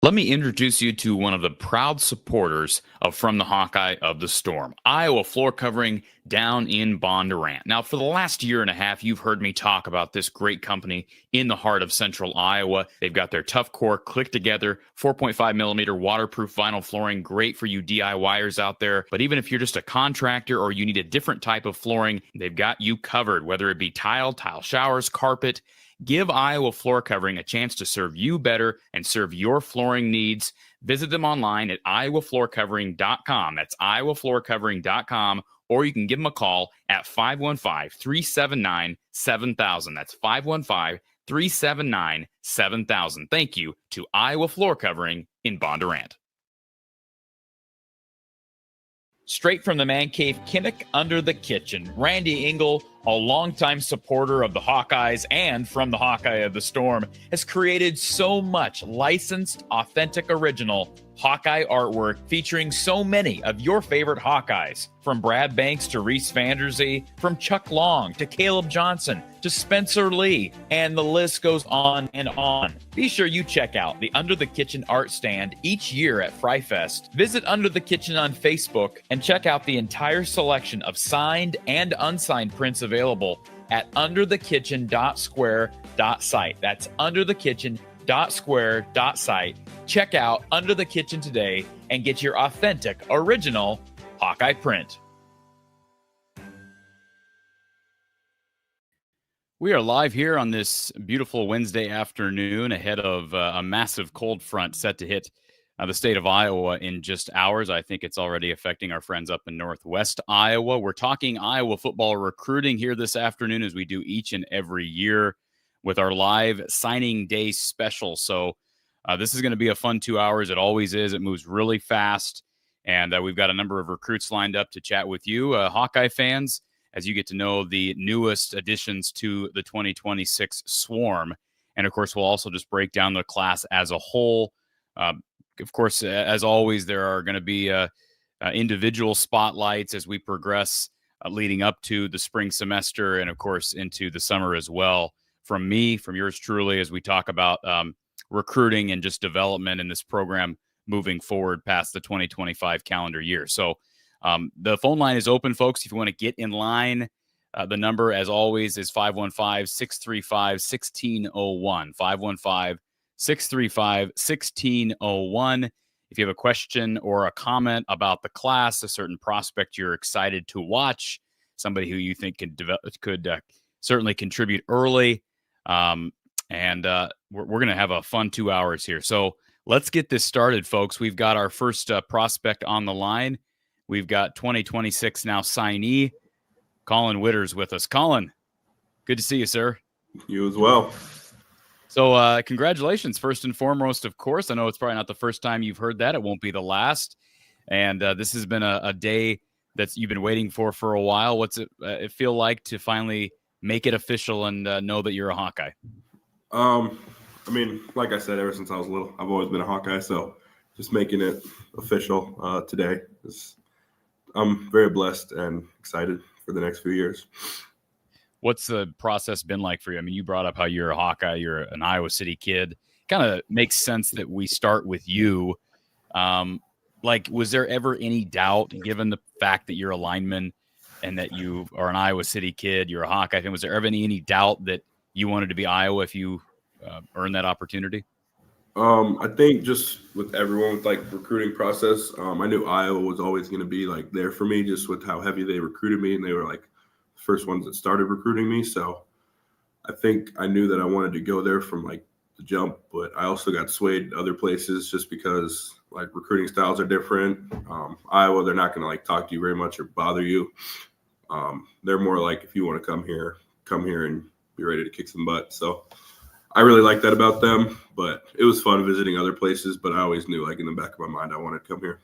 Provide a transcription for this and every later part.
Let me introduce you to one of the proud supporters of From the Hawkeye of the Storm, Iowa floor covering down in Bondurant. Now, for the last year and a half, you've heard me talk about this great company in the heart of central Iowa. They've got their tough core, click together, 4.5 millimeter waterproof vinyl flooring, great for you DIYers out there. But even if you're just a contractor or you need a different type of flooring, they've got you covered, whether it be tile showers, carpet. Give Iowa Floor Covering a chance to serve you better and serve your flooring needs. Visit them online at iowafloorcovering.com. That's iowafloorcovering.com, or you can give them a call at 515-379-7000. That's 515-379-7000. Thank you to Iowa Floor Covering in Bondurant. Straight from the man cave, Kinnick under the kitchen. Randy Engel, a longtime supporter of the Hawkeyes and from the Hawkeye of the Storm, has created so much licensed, authentic, original Hawkeye artwork featuring so many of your favorite Hawkeyes. From Brad Banks to Reese Vanderzee, from Chuck Long to Caleb Johnson to Spencer Lee, and the list goes on and on. Be sure you check out the Under the Kitchen art stand each year at Fry Fest. Visit Under the Kitchen on Facebook and check out the entire selection of signed and unsigned prints available at underthekitchen.square.site. That's underthekitchen.square.site. Check out Under the Kitchen today and get your authentic, original Hawkeye print. We are live here on this beautiful Wednesday afternoon ahead of a massive cold front set to hit the state of Iowa in just hours. I think it's already affecting our friends up in Northwest Iowa. We're talking Iowa football recruiting here this afternoon, as we do each and every year with our live signing day special. So this is going to be a fun 2 hours. It always is. It moves really fast. And we've got a number of recruits lined up to chat with you, Hawkeye fans, as you get to know the newest additions to the 2026 Swarm. And, of course, we'll also just break down the class as a whole. Of course, as always, there are going to be individual spotlights as we progress leading up to the spring semester and, of course, into the summer as well. From me, from yours truly, as we talk about recruiting and just development in this program moving forward past the 2025 calendar year. So the phone line is open, folks. If you want to get in line, the number, as always, is 515-635-1601. 515-635-1601. If you have a question or a comment about the class, a certain prospect you're excited to watch, somebody who you think could certainly contribute early, we're going to have a fun 2 hours here. So let's get this started, folks. We've got our first prospect on the line. We've got 2026 now signee, Colin Witters with us. Colin, good to see you, sir. You as well. So congratulations, first and foremost, of course. I know it's probably not the first time you've heard that. It won't be the last. And this has been a day that you've been waiting for a while. What's it feel like to finally make it official and know that you're a Hawkeye? I mean, like I said, ever since I was little, I've always been a Hawkeye. So just making it official today, I'm very blessed and excited for the next few years. What's the process been like for you? I mean, you brought up how you're a Hawkeye, you're an Iowa City kid. Kind of makes sense that we start with you. Was there ever any doubt, given the fact that you're a lineman and that you are an Iowa City kid, you're a Hawkeye fan, was there ever any doubt that you wanted to be Iowa if you earned that opportunity? I think just with everyone with like recruiting process, I knew Iowa was always going to be like there for me, just with how heavy they recruited me, and they were like the first ones that started recruiting me. So I think I knew that I wanted to go there from like the jump, but I also got swayed other places just because like recruiting styles are different. Iowa, they're not going to like talk to you very much or bother you. They're more like, if you want to come here and be ready to kick some butt. So I really like that about them, but it was fun visiting other places, but I always knew, like in the back of my mind, I wanted to come here.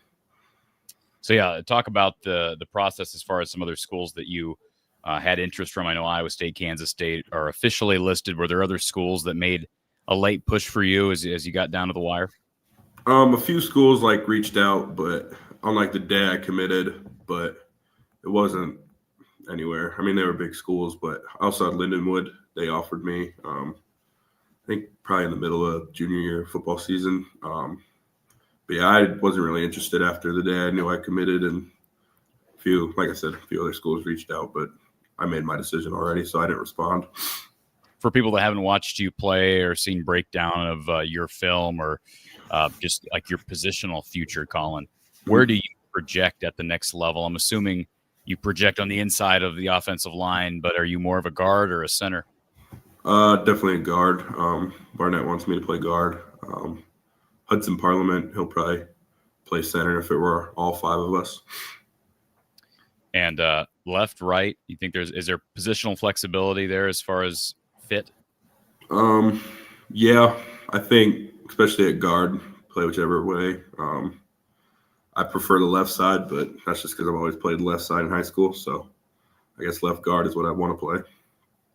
So yeah, talk about the process as far as some other schools that you had interest from. I know Iowa State, Kansas State are officially listed. Were there other schools that made a late push for you as you got down to the wire? A few schools like reached out, but on like the day I committed, but it wasn't anywhere. I mean, they were big schools, but I also had Lindenwood. They offered me. I think probably in the middle of junior year football season. But yeah, I wasn't really interested after the day I knew I committed, and like I said, a few other schools reached out, but I made my decision already, so I didn't respond. For people that haven't watched you play or seen breakdown of your film or just like your positional future, Colin, where do you project at the next level? I'm assuming you project on the inside of the offensive line, but are you more of a guard or a center? Definitely a guard. Barnett wants me to play guard. Hudson Parliament, he'll probably play center if it were all five of us. And left, right, you think is there positional flexibility there as far as fit? Yeah, I think especially at guard, play whichever way. I prefer the left side, but that's just because I've always played left side in high school. So I guess left guard is what I want to play.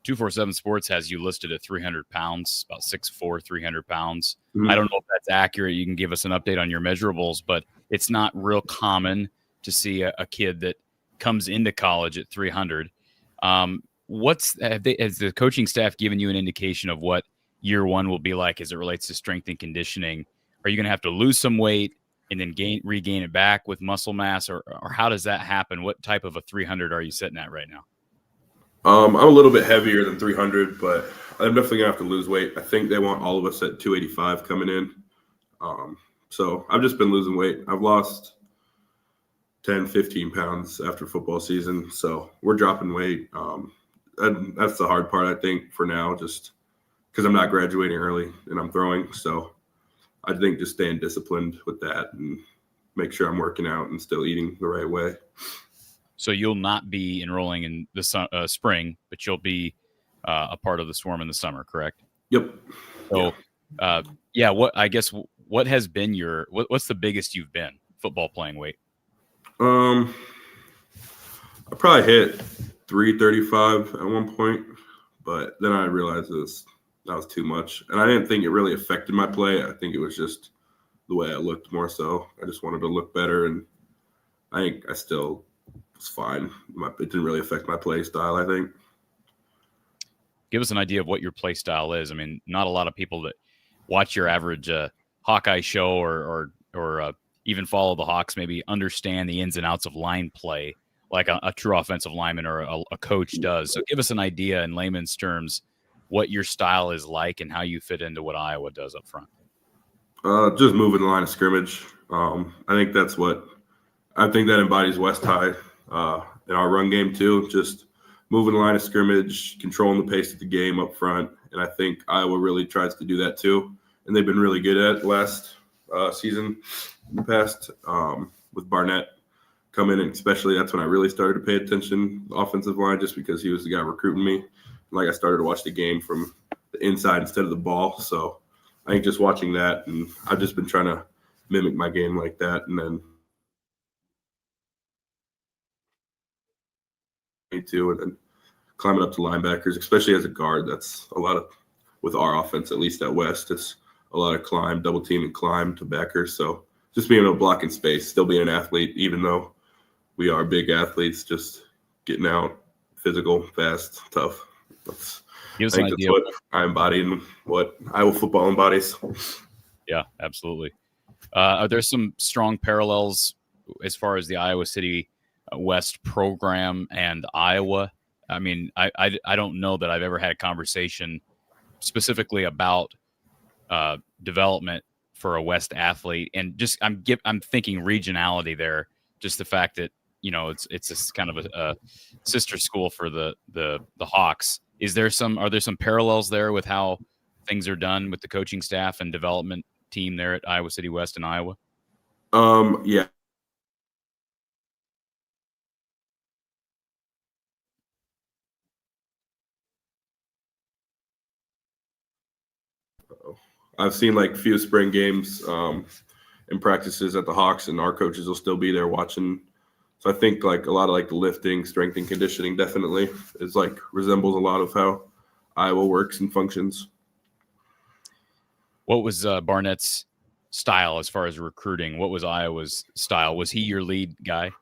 247 Sports has you listed at 300 pounds, about 6'4", 300 pounds. Mm-hmm. I don't know if that's accurate. You can give us an update on your measurables, but it's not real common to see a kid that comes into college at 300. Has the coaching staff given you an indication of what year one will be like as it relates to strength and conditioning? Are you going to have to lose some weight and then regain it back with muscle mass, or how does that happen? What type of a 300 are you sitting at right now? I'm a little bit heavier than 300, but I'm definitely going to have to lose weight. I think they want all of us at 285 coming in. So I've just been losing weight. I've lost 10, 15 pounds after football season. So we're dropping weight. And that's the hard part, I think, for now, just because I'm not graduating early and I'm throwing. So I think just staying disciplined with that and make sure I'm working out and still eating the right way. So you'll not be enrolling in the spring, but you'll be a part of the Swarm in the summer, correct? Yep. So, what has been what's the biggest you've been football playing weight? I probably hit 335 at one point, but then I realized that was too much, and I didn't think it really affected my play. I think it was just the way I looked more so. I just wanted to look better, and I think I still was fine. It didn't really affect my play style, I think. Give us an idea of what your play style is. I mean, not a lot of people that watch your average Hawkeye show or even follow the Hawks maybe understand the ins and outs of line play like a true offensive lineman or a coach does. So give us an idea in layman's terms what your style is like and how you fit into what Iowa does up front. Just moving the line of scrimmage. I think that embodies West High in our run game too. Just moving the line of scrimmage, controlling the pace of the game up front. And I think Iowa really tries to do that too. And they've been really good at it last season in the past with Barnett coming in. Especially that's when I really started to pay attention to the offensive line just because he was the guy recruiting me. Like I started to watch the game from the inside instead of the ball. So I think just watching that, and I've just been trying to mimic my game like that. And then climbing up to linebackers, especially as a guard, that's a lot of, with our offense, at least at West, it's a lot of climb, double team and climb to backers. So just being able to block in space, still being an athlete, even though we are big athletes, just getting out, physical, fast, tough. I think that's what I embody and what Iowa football embodies. Yeah, absolutely. Are there some strong parallels as far as the Iowa City West program and Iowa? I mean, I don't know that I've ever had a conversation specifically about development for a West athlete, and just I'm thinking regionality there. Just the fact that it's a kind of a sister school for the Hawks. Are there some parallels there with how things are done with the coaching staff and development team there at Iowa City West in Iowa? Yeah. I've seen like few spring games and practices at the Hawks, and our coaches will still be there watching. So I think like a lot of like the lifting, strength, and conditioning definitely is like resembles a lot of how Iowa works and functions. What was Barnett's style as far as recruiting? What was Iowa's style? Was he your lead guy?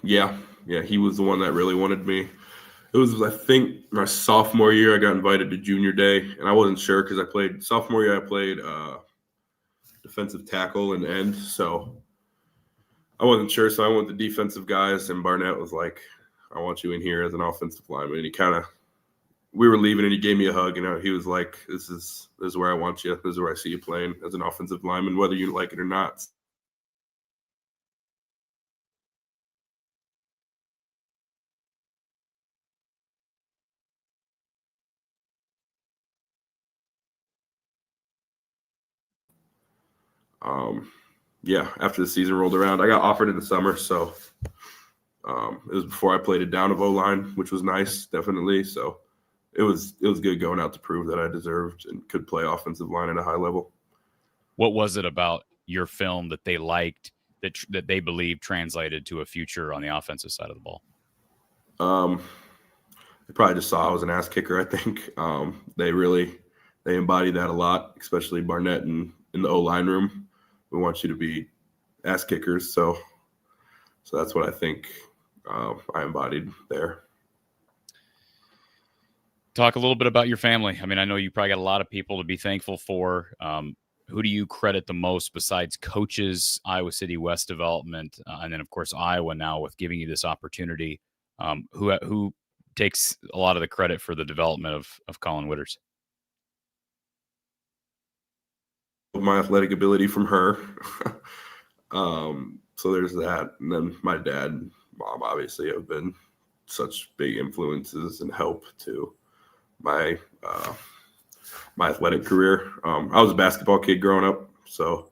Yeah, he was the one that really wanted me. It was, I think, my sophomore year. I got invited to junior day, and I wasn't sure because sophomore year. I played defensive tackle and end, so I wasn't sure. So I went to defensive guys, and Barnett was like, "I want you in here as an offensive lineman." And we were leaving, and he gave me a hug, and he was like, "This is where I want you. This is where I see you playing as an offensive lineman, whether you like it or not." Yeah, after the season rolled around, I got offered in the summer, so it was before I played it down of O-line, which was nice, definitely. So it was good going out to prove that I deserved and could play offensive line at a high level. What was it about your film that they liked that they believed translated to a future on the offensive side of the ball? They probably just saw I was an ass kicker. I think they embody that a lot, especially Barnett and in the O-line room. We want you to be ass kickers, so that's what I think I embodied there. Talk a little bit about your family. I mean, I know you probably got a lot of people to be thankful for. Who do you credit the most besides coaches, Iowa City West development, and then of course Iowa now with giving you this opportunity? Who takes a lot of the credit for the development of Colin Witters? My athletic ability from her. So there's that. And then my dad and mom obviously have been such big influences and help to my athletic career. I was a basketball kid growing up, so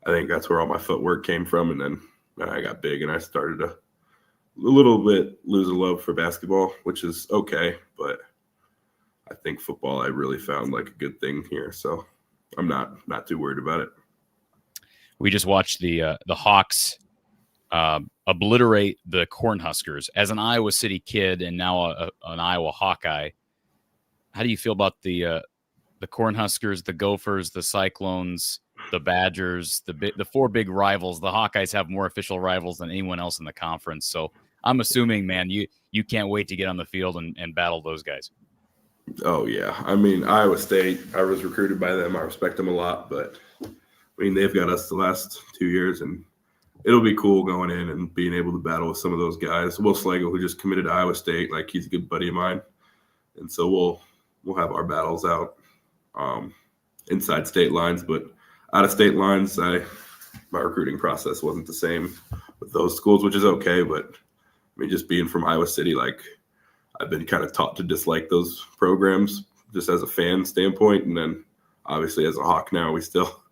I think that's where all my footwork came from. And then I got big and I started to a little bit lose a love for basketball, which is okay. But I think football, I really found like a good thing here. So I'm not too worried about it. We just watched the Hawks obliterate the Cornhuskers. As an Iowa City kid and now an Iowa Hawkeye, how do you feel about the Cornhuskers, the Gophers, the Cyclones, the Badgers, the four big rivals? The Hawkeyes have more official rivals than anyone else in the conference. So I'm assuming, man, you can't wait to get on the field and battle those guys. Oh, yeah. I mean, Iowa State, I was recruited by them. I respect them a lot, but, I mean, they've got us the last 2 years, and it'll be cool going in and being able to battle with some of those guys. Will Slagle, who just committed to Iowa State, like he's a good buddy of mine. And so we'll have our battles out inside state lines, but out of state lines, my recruiting process wasn't the same with those schools, which is okay. But, I mean, just being from Iowa City, like – I've been kind of taught to dislike those programs just as a fan standpoint. And then obviously as a Hawk now, we still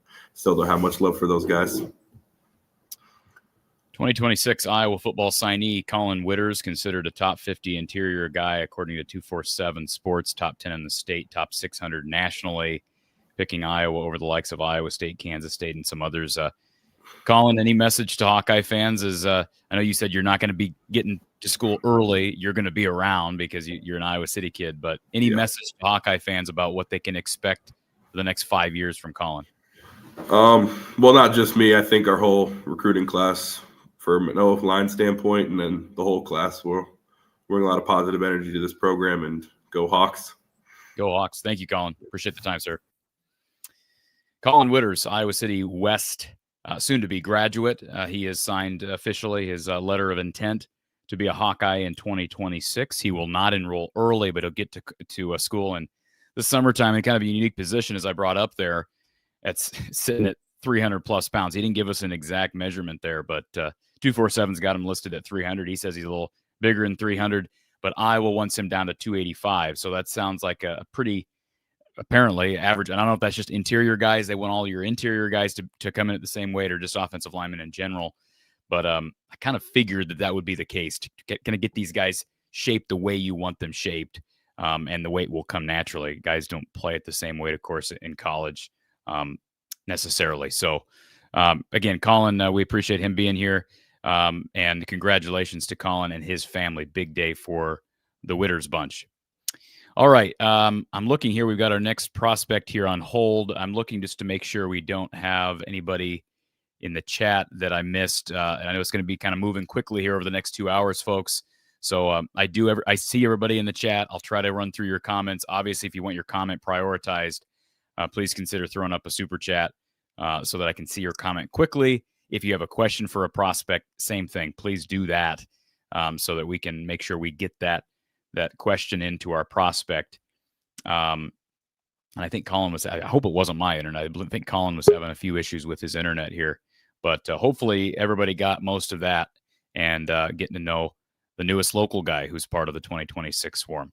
don't have much love for those guys. 2026 Iowa football signee Colin Witters, considered a top 50 interior guy according to 247 Sports, top 10 in the state, top 600 nationally, picking Iowa over the likes of Iowa State, Kansas State, and some others. Colin, any message to Hawkeye fans? I know you said you're not going to be getting to school early. You're going to be around because you're an Iowa City kid. But any message to Hawkeye fans about what they can expect for the next 5 years from Colin? Well, not just me. I think our whole recruiting class, from an O-line standpoint, and then the whole class, will bring a lot of positive energy to this program. And go Hawks. Go Hawks. Thank you, Colin. Appreciate the time, sir. Colin Witters, Iowa City West, soon-to-be graduate. He has signed officially his letter of intent to be a Hawkeye in 2026. He will not enroll early, but he'll get to a school in the summertime in kind of a unique position, as I brought up there. It's sitting at 300-plus pounds. He didn't give us an exact measurement there, but 247's got him listed at 300. He says he's a little bigger than 300, but Iowa wants him down to 285. So that sounds like a pretty apparently average. And I don't know if that's just interior guys. They want all your interior guys to come in at the same weight, or just offensive linemen in general. But I kind of figured that would be the case. To get these guys shaped the way you want them shaped, and the weight will come naturally. Guys don't play at the same weight, of course, in college necessarily. So, again, Colin, we appreciate him being here. And congratulations to Colin and his family. Big day for the Witters bunch. All right. I'm looking here. We've got our next prospect here on hold. I'm looking just to make sure we don't have anybody in the chat that I missed. And I know it's going to be kind of moving quickly here over the next 2 hours, folks. So I see everybody in the chat. I'll try to run through your comments. Obviously, if you want your comment prioritized, please consider throwing up a super chat so that I can see your comment quickly. If you have a question for a prospect, same thing. Please do that so that we can make sure we get that question into our prospect. And I think Colin I hope it wasn't my internet. I think Colin was having a few issues with his internet here. But hopefully everybody got most of that and getting to know the newest local guy who's part of the 2026 swarm.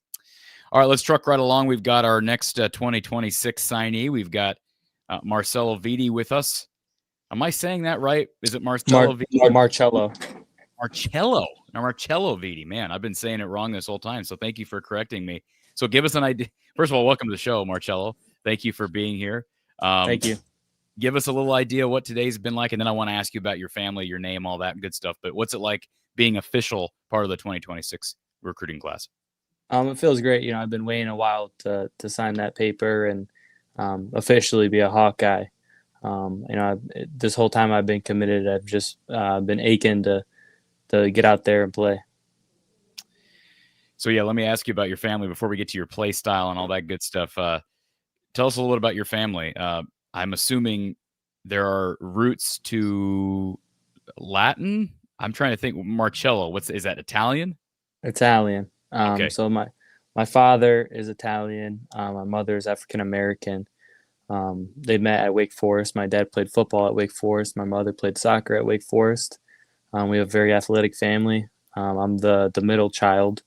All right, let's truck right along. We've got our next 2026 signee. We've got Marcelo Viti with us. Am I saying that right? Is it Marcelo Viti? Marcello. Now, Marcello Viti. Man, I've been saying it wrong this whole time, so thank you for correcting me. So give us an idea. First of all, welcome to the show, Marcello. Thank you for being here. Thank you. Give us a little idea what today's been like, and then I want to ask you about your family, your name, all that good stuff. But what's it like being official part of the 2026 recruiting class? It feels great. I've been waiting a while to sign that paper and officially be a Hawkeye. This whole time I've been committed. I've just been aching to get out there and play. So yeah, let me ask you about your family before we get to your play style and all that good stuff. Tell us a little bit about your family. I'm assuming there are roots to Latin. I'm trying to think. Marcello, is that Italian? Italian. Okay. So my father is Italian. My mother is African American. They met at Wake Forest. My dad played football at Wake Forest. My mother played soccer at Wake Forest. We have a very athletic family. I'm the middle child.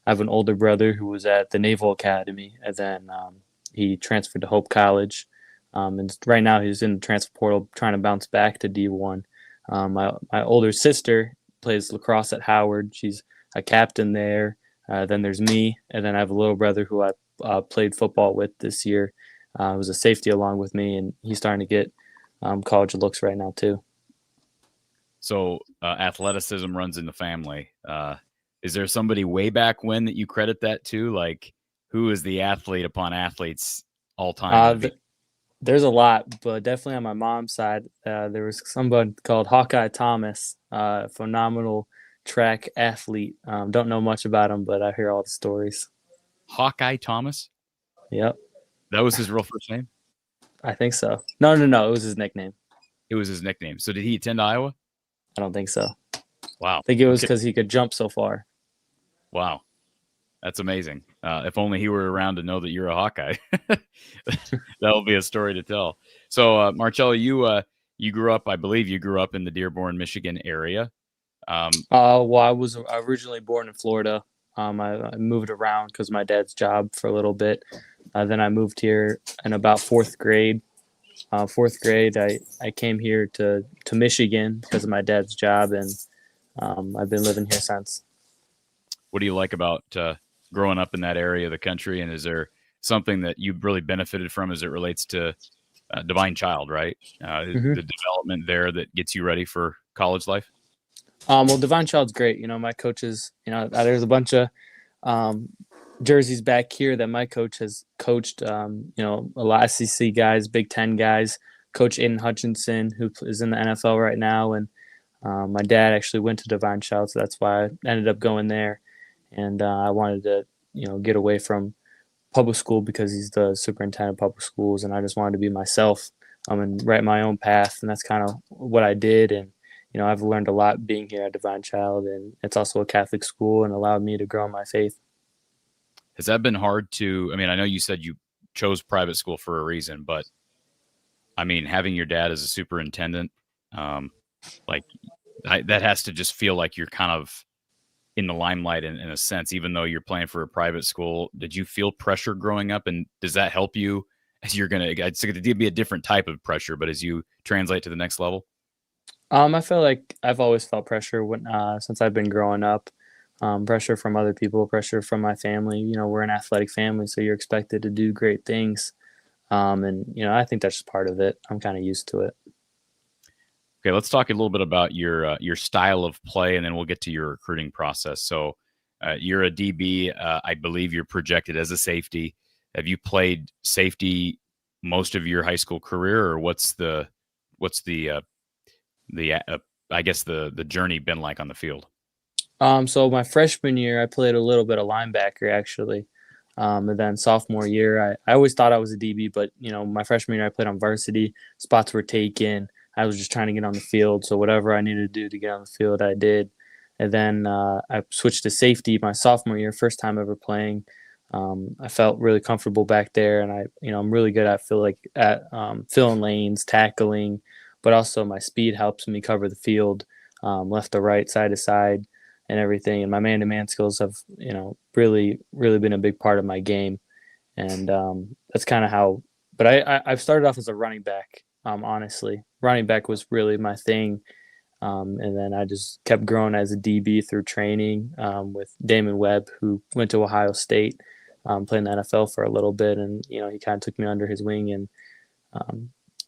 I have an older brother who was at the Naval Academy, and then he transferred to Hope College. And right now he's in the transfer portal trying to bounce back to D1. My older sister plays lacrosse at Howard. She's a captain there. Then there's me, and then I have a little brother who I played football with this year. Was a safety along with me, and he's starting to get college looks right now too. So athleticism runs in the family. Is there somebody way back when that you credit that to? Like, who is the athlete upon athletes all time? There's a lot, but definitely on my mom's side, there was somebody called Hawkeye Thomas, phenomenal track athlete. Don't know much about him, but I hear all the stories. Hawkeye Thomas? Yep. That was his real first name? I think so. No. It was his nickname. It was his nickname. So did he attend Iowa? I don't think so. Wow. I think it was because he could jump so far. Wow. That's amazing. If only he were around to know that you're a Hawkeye. That'll be a story to tell. So, Marcello, you grew up, I believe you grew up in the Dearborn, Michigan area. Well, I was originally born in Florida. I moved around because of my dad's job for a little bit. Then I moved here in about fourth grade. Fourth grade, I came here to Michigan because of my dad's job, and I've been living here since. What do you like about growing up in that area of the country, and is there something that you've really benefited from as it relates to Divine Child, right? The development there that gets you ready for college life? Well, Divine Child's great. My coaches, there's a bunch of jerseys back here that my coach has coached, a lot of SEC guys, Big Ten guys, Coach Aiden Hutchinson, who is in the NFL right now. And my dad actually went to Divine Child, so that's why I ended up going there. And I wanted to, get away from public school because he's the superintendent of public schools, and I just wanted to be myself and write my own path. And that's kind of what I did. And, I've learned a lot being here at Divine Child, and it's also a Catholic school and allowed me to grow in my faith. Has that been hard to, I know you said you chose private school for a reason, but having your dad as a superintendent, that has to just feel like you're kind of in the limelight in a sense, even though you're playing for a private school. Did you feel pressure growing up, and does that help you as you're it's going to be a different type of pressure, but as you translate to the next level? I feel like I've always felt pressure since I've been growing up. Pressure from other people, pressure from my family. We're an athletic family, so you're expected to do great things. And I think that's just part of it. I'm kind of used to it. Okay, let's talk a little bit about your style of play, and then we'll get to your recruiting process. So you're a DB. I believe you're projected as a safety. Have you played safety most of your high school career, or what's the I guess the journey been like on the field? So my freshman year, I played a little bit of linebacker actually. And then sophomore year, I always thought I was a DB, but my freshman year I played on varsity. Spots were taken. I was just trying to get on the field, so whatever I needed to do to get on the field, I did. And then I switched to safety my sophomore year, first time ever playing. I felt really comfortable back there, and I'm really good at filling lanes, tackling, but also my speed helps me cover the field, left to right, side to side and everything. And my man-to-man skills have, really, really been a big part of my game. And that's kind of how. But I've started off as a running back. Honestly, running back was really my thing. And then I just kept growing as a DB through training with Damon Webb, who went to Ohio State, played in the NFL for a little bit, and he kind of took me under his wing and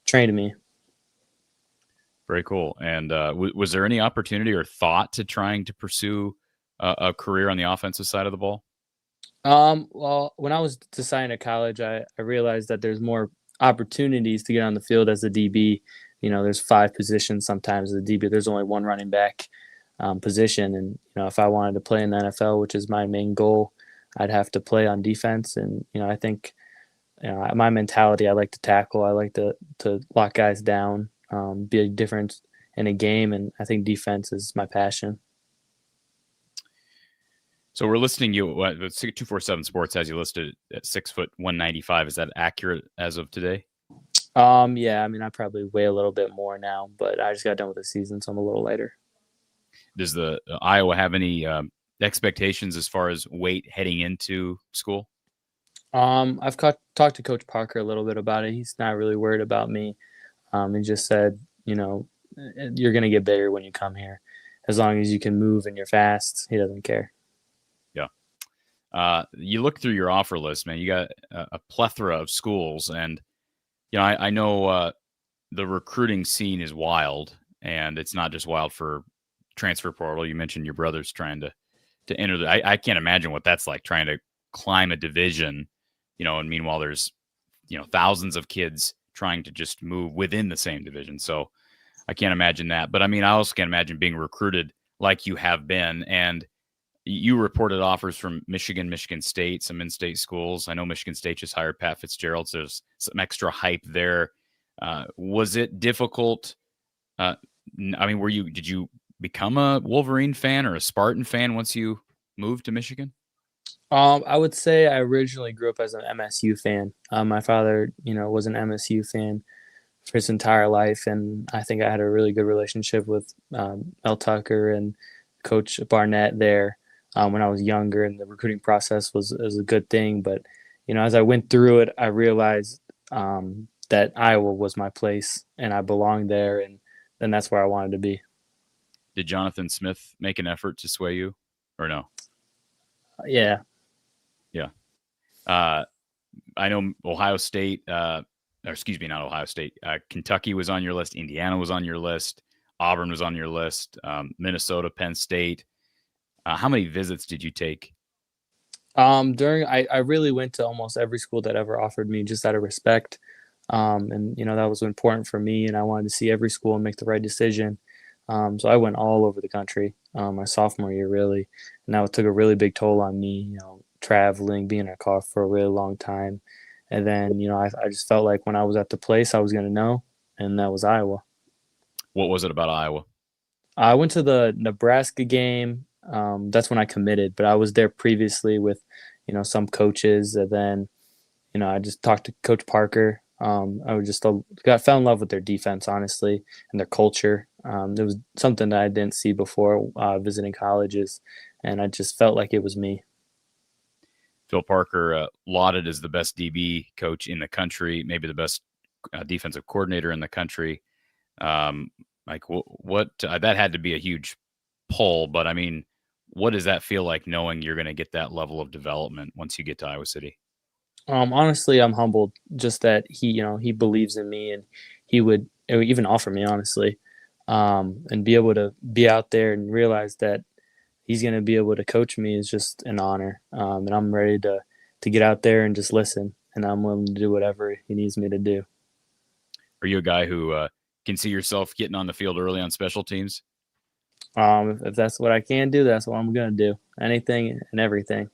trained me. Very cool. And was there any opportunity or thought to trying to pursue a career on the offensive side of the ball? Well, when I was deciding to college, I realized that there's more opportunities to get on the field as a DB. There's 5 positions sometimes as a DB. There's only one running back position. And, if I wanted to play in the NFL, which is my main goal, I'd have to play on defense. And, I think, my mentality, I like to tackle. I like to lock guys down, be a difference in a game. And I think defense is my passion. So we're listing you, 247 Sports has you listed at 6 foot 195. Is that accurate as of today? Yeah, I probably weigh a little bit more now, but I just got done with the season, so I'm a little lighter. Does the Iowa have any expectations as far as weight heading into school? I've talked to Coach Parker a little bit about it. He's not really worried about me. He just said, you're going to get bigger when you come here. As long as you can move and you're fast, he doesn't care. Yeah. You look through your offer list, man, you got a plethora of schools. And, I know the recruiting scene is wild, and it's not just wild for transfer portal. You mentioned your brother's trying to enter. I can't imagine what that's like, trying to climb a division, and meanwhile there's, thousands of kids trying to just move within the same division. So I can't imagine that. But I also can't imagine being recruited like you have been. And you reported offers from Michigan State, some in-state schools. I know Michigan State just hired Pat Fitzgerald, so there's some extra hype there. Was it difficult? Did you become a Wolverine fan or a Spartan fan once you moved to Michigan? I would say I originally grew up as an MSU fan. My father, was an MSU fan for his entire life, and I think I had a really good relationship with Mel Tucker and Coach Barnett there. When I was younger, and the recruiting process was a good thing. But, as I went through it, I realized that Iowa was my place and I belonged there, and that's where I wanted to be. Did Jonathan Smith make an effort to sway you or no? Yeah. Yeah. I know Ohio State, not Ohio State. Kentucky was on your list. Indiana was on your list. Auburn was on your list. Minnesota, Penn State. How many visits did you take? I really went to almost every school that ever offered me, just out of respect. And that was important for me, and I wanted to see every school and make the right decision. So I went all over the country, my sophomore year, really. And that took a really big toll on me, traveling, being in a car for a really long time. And then, I just felt like when I was at the place, I was going to know, and that was Iowa. What was it about Iowa? I went to the Nebraska game. That's when I committed, but I was there previously with, some coaches. And then, I just talked to Coach Parker. I fell in love with their defense, honestly, and their culture. There was something that I didn't see before visiting colleges, and I just felt like it was me. Phil Parker, lauded as the best DB coach in the country, maybe the best defensive coordinator in the country. What that had to be a huge pull, but what does that feel like, knowing you're going to get that level of development once you get to Iowa City? Honestly, I'm humbled just that he believes in me, and it would even offer me, honestly, and be able to be out there and realize that he's going to be able to coach me is just an honor. And I'm ready to get out there and just listen, and I'm willing to do whatever he needs me to do. Are you a guy who can see yourself getting on the field early on special teams? If that's what I can do, that's what I'm gonna do. Anything and everything.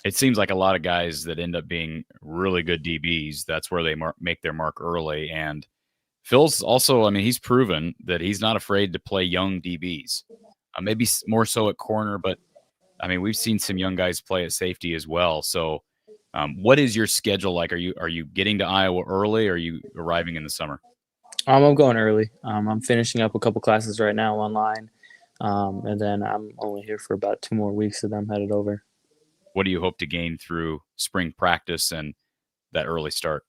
It seems like a lot of guys that end up being really good DBs, that's where they make their mark early. And Phil's also, I mean, he's proven that he's not afraid to play young DBs. Maybe more so at corner, but I mean, we've seen some young guys play at safety as well. So, what is your schedule like? Are you getting to Iowa early, or are you arriving in the summer? I'm going early. I'm finishing up a couple classes right now online, and then I'm only here for about 2 more weeks, and then I'm headed over. What do you hope to gain through spring practice and that early start?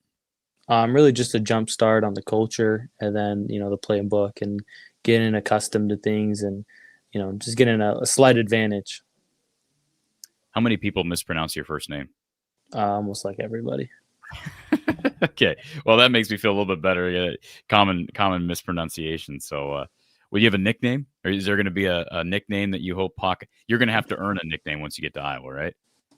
Really just a jump start on the culture, and then the playbook and getting accustomed to things, and just getting a slight advantage. How many people mispronounce your first name? Almost like everybody. Okay, well that makes me feel a little bit better. Yeah, common mispronunciation. So, will you have a nickname, or is there going to be a nickname that you hope Hawkeye? You're going to have to earn a nickname once you get to Iowa, right?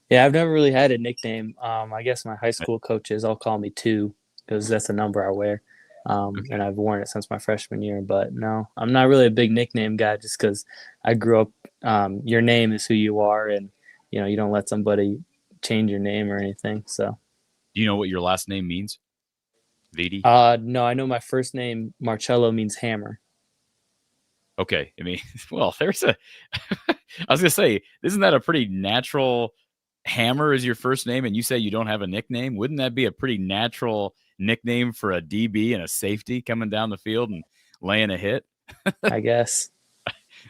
Yeah, I've never really had a nickname. I guess my high school coaches all call me 2 because that's the number I wear, and I've worn it since my freshman year. But no, I'm not really a big nickname guy, just because I grew up. Your name is who you are, and you don't let somebody change your name or anything. So, do you know what your last name means? Vidi? No, I know my first name Marcello means hammer. Okay, I mean, well, there's a. I was gonna say, isn't that a pretty natural? Hammer is your first name, and you say you don't have a nickname. Wouldn't that be a pretty natural nickname for a DB and a safety coming down the field and laying a hit? I guess.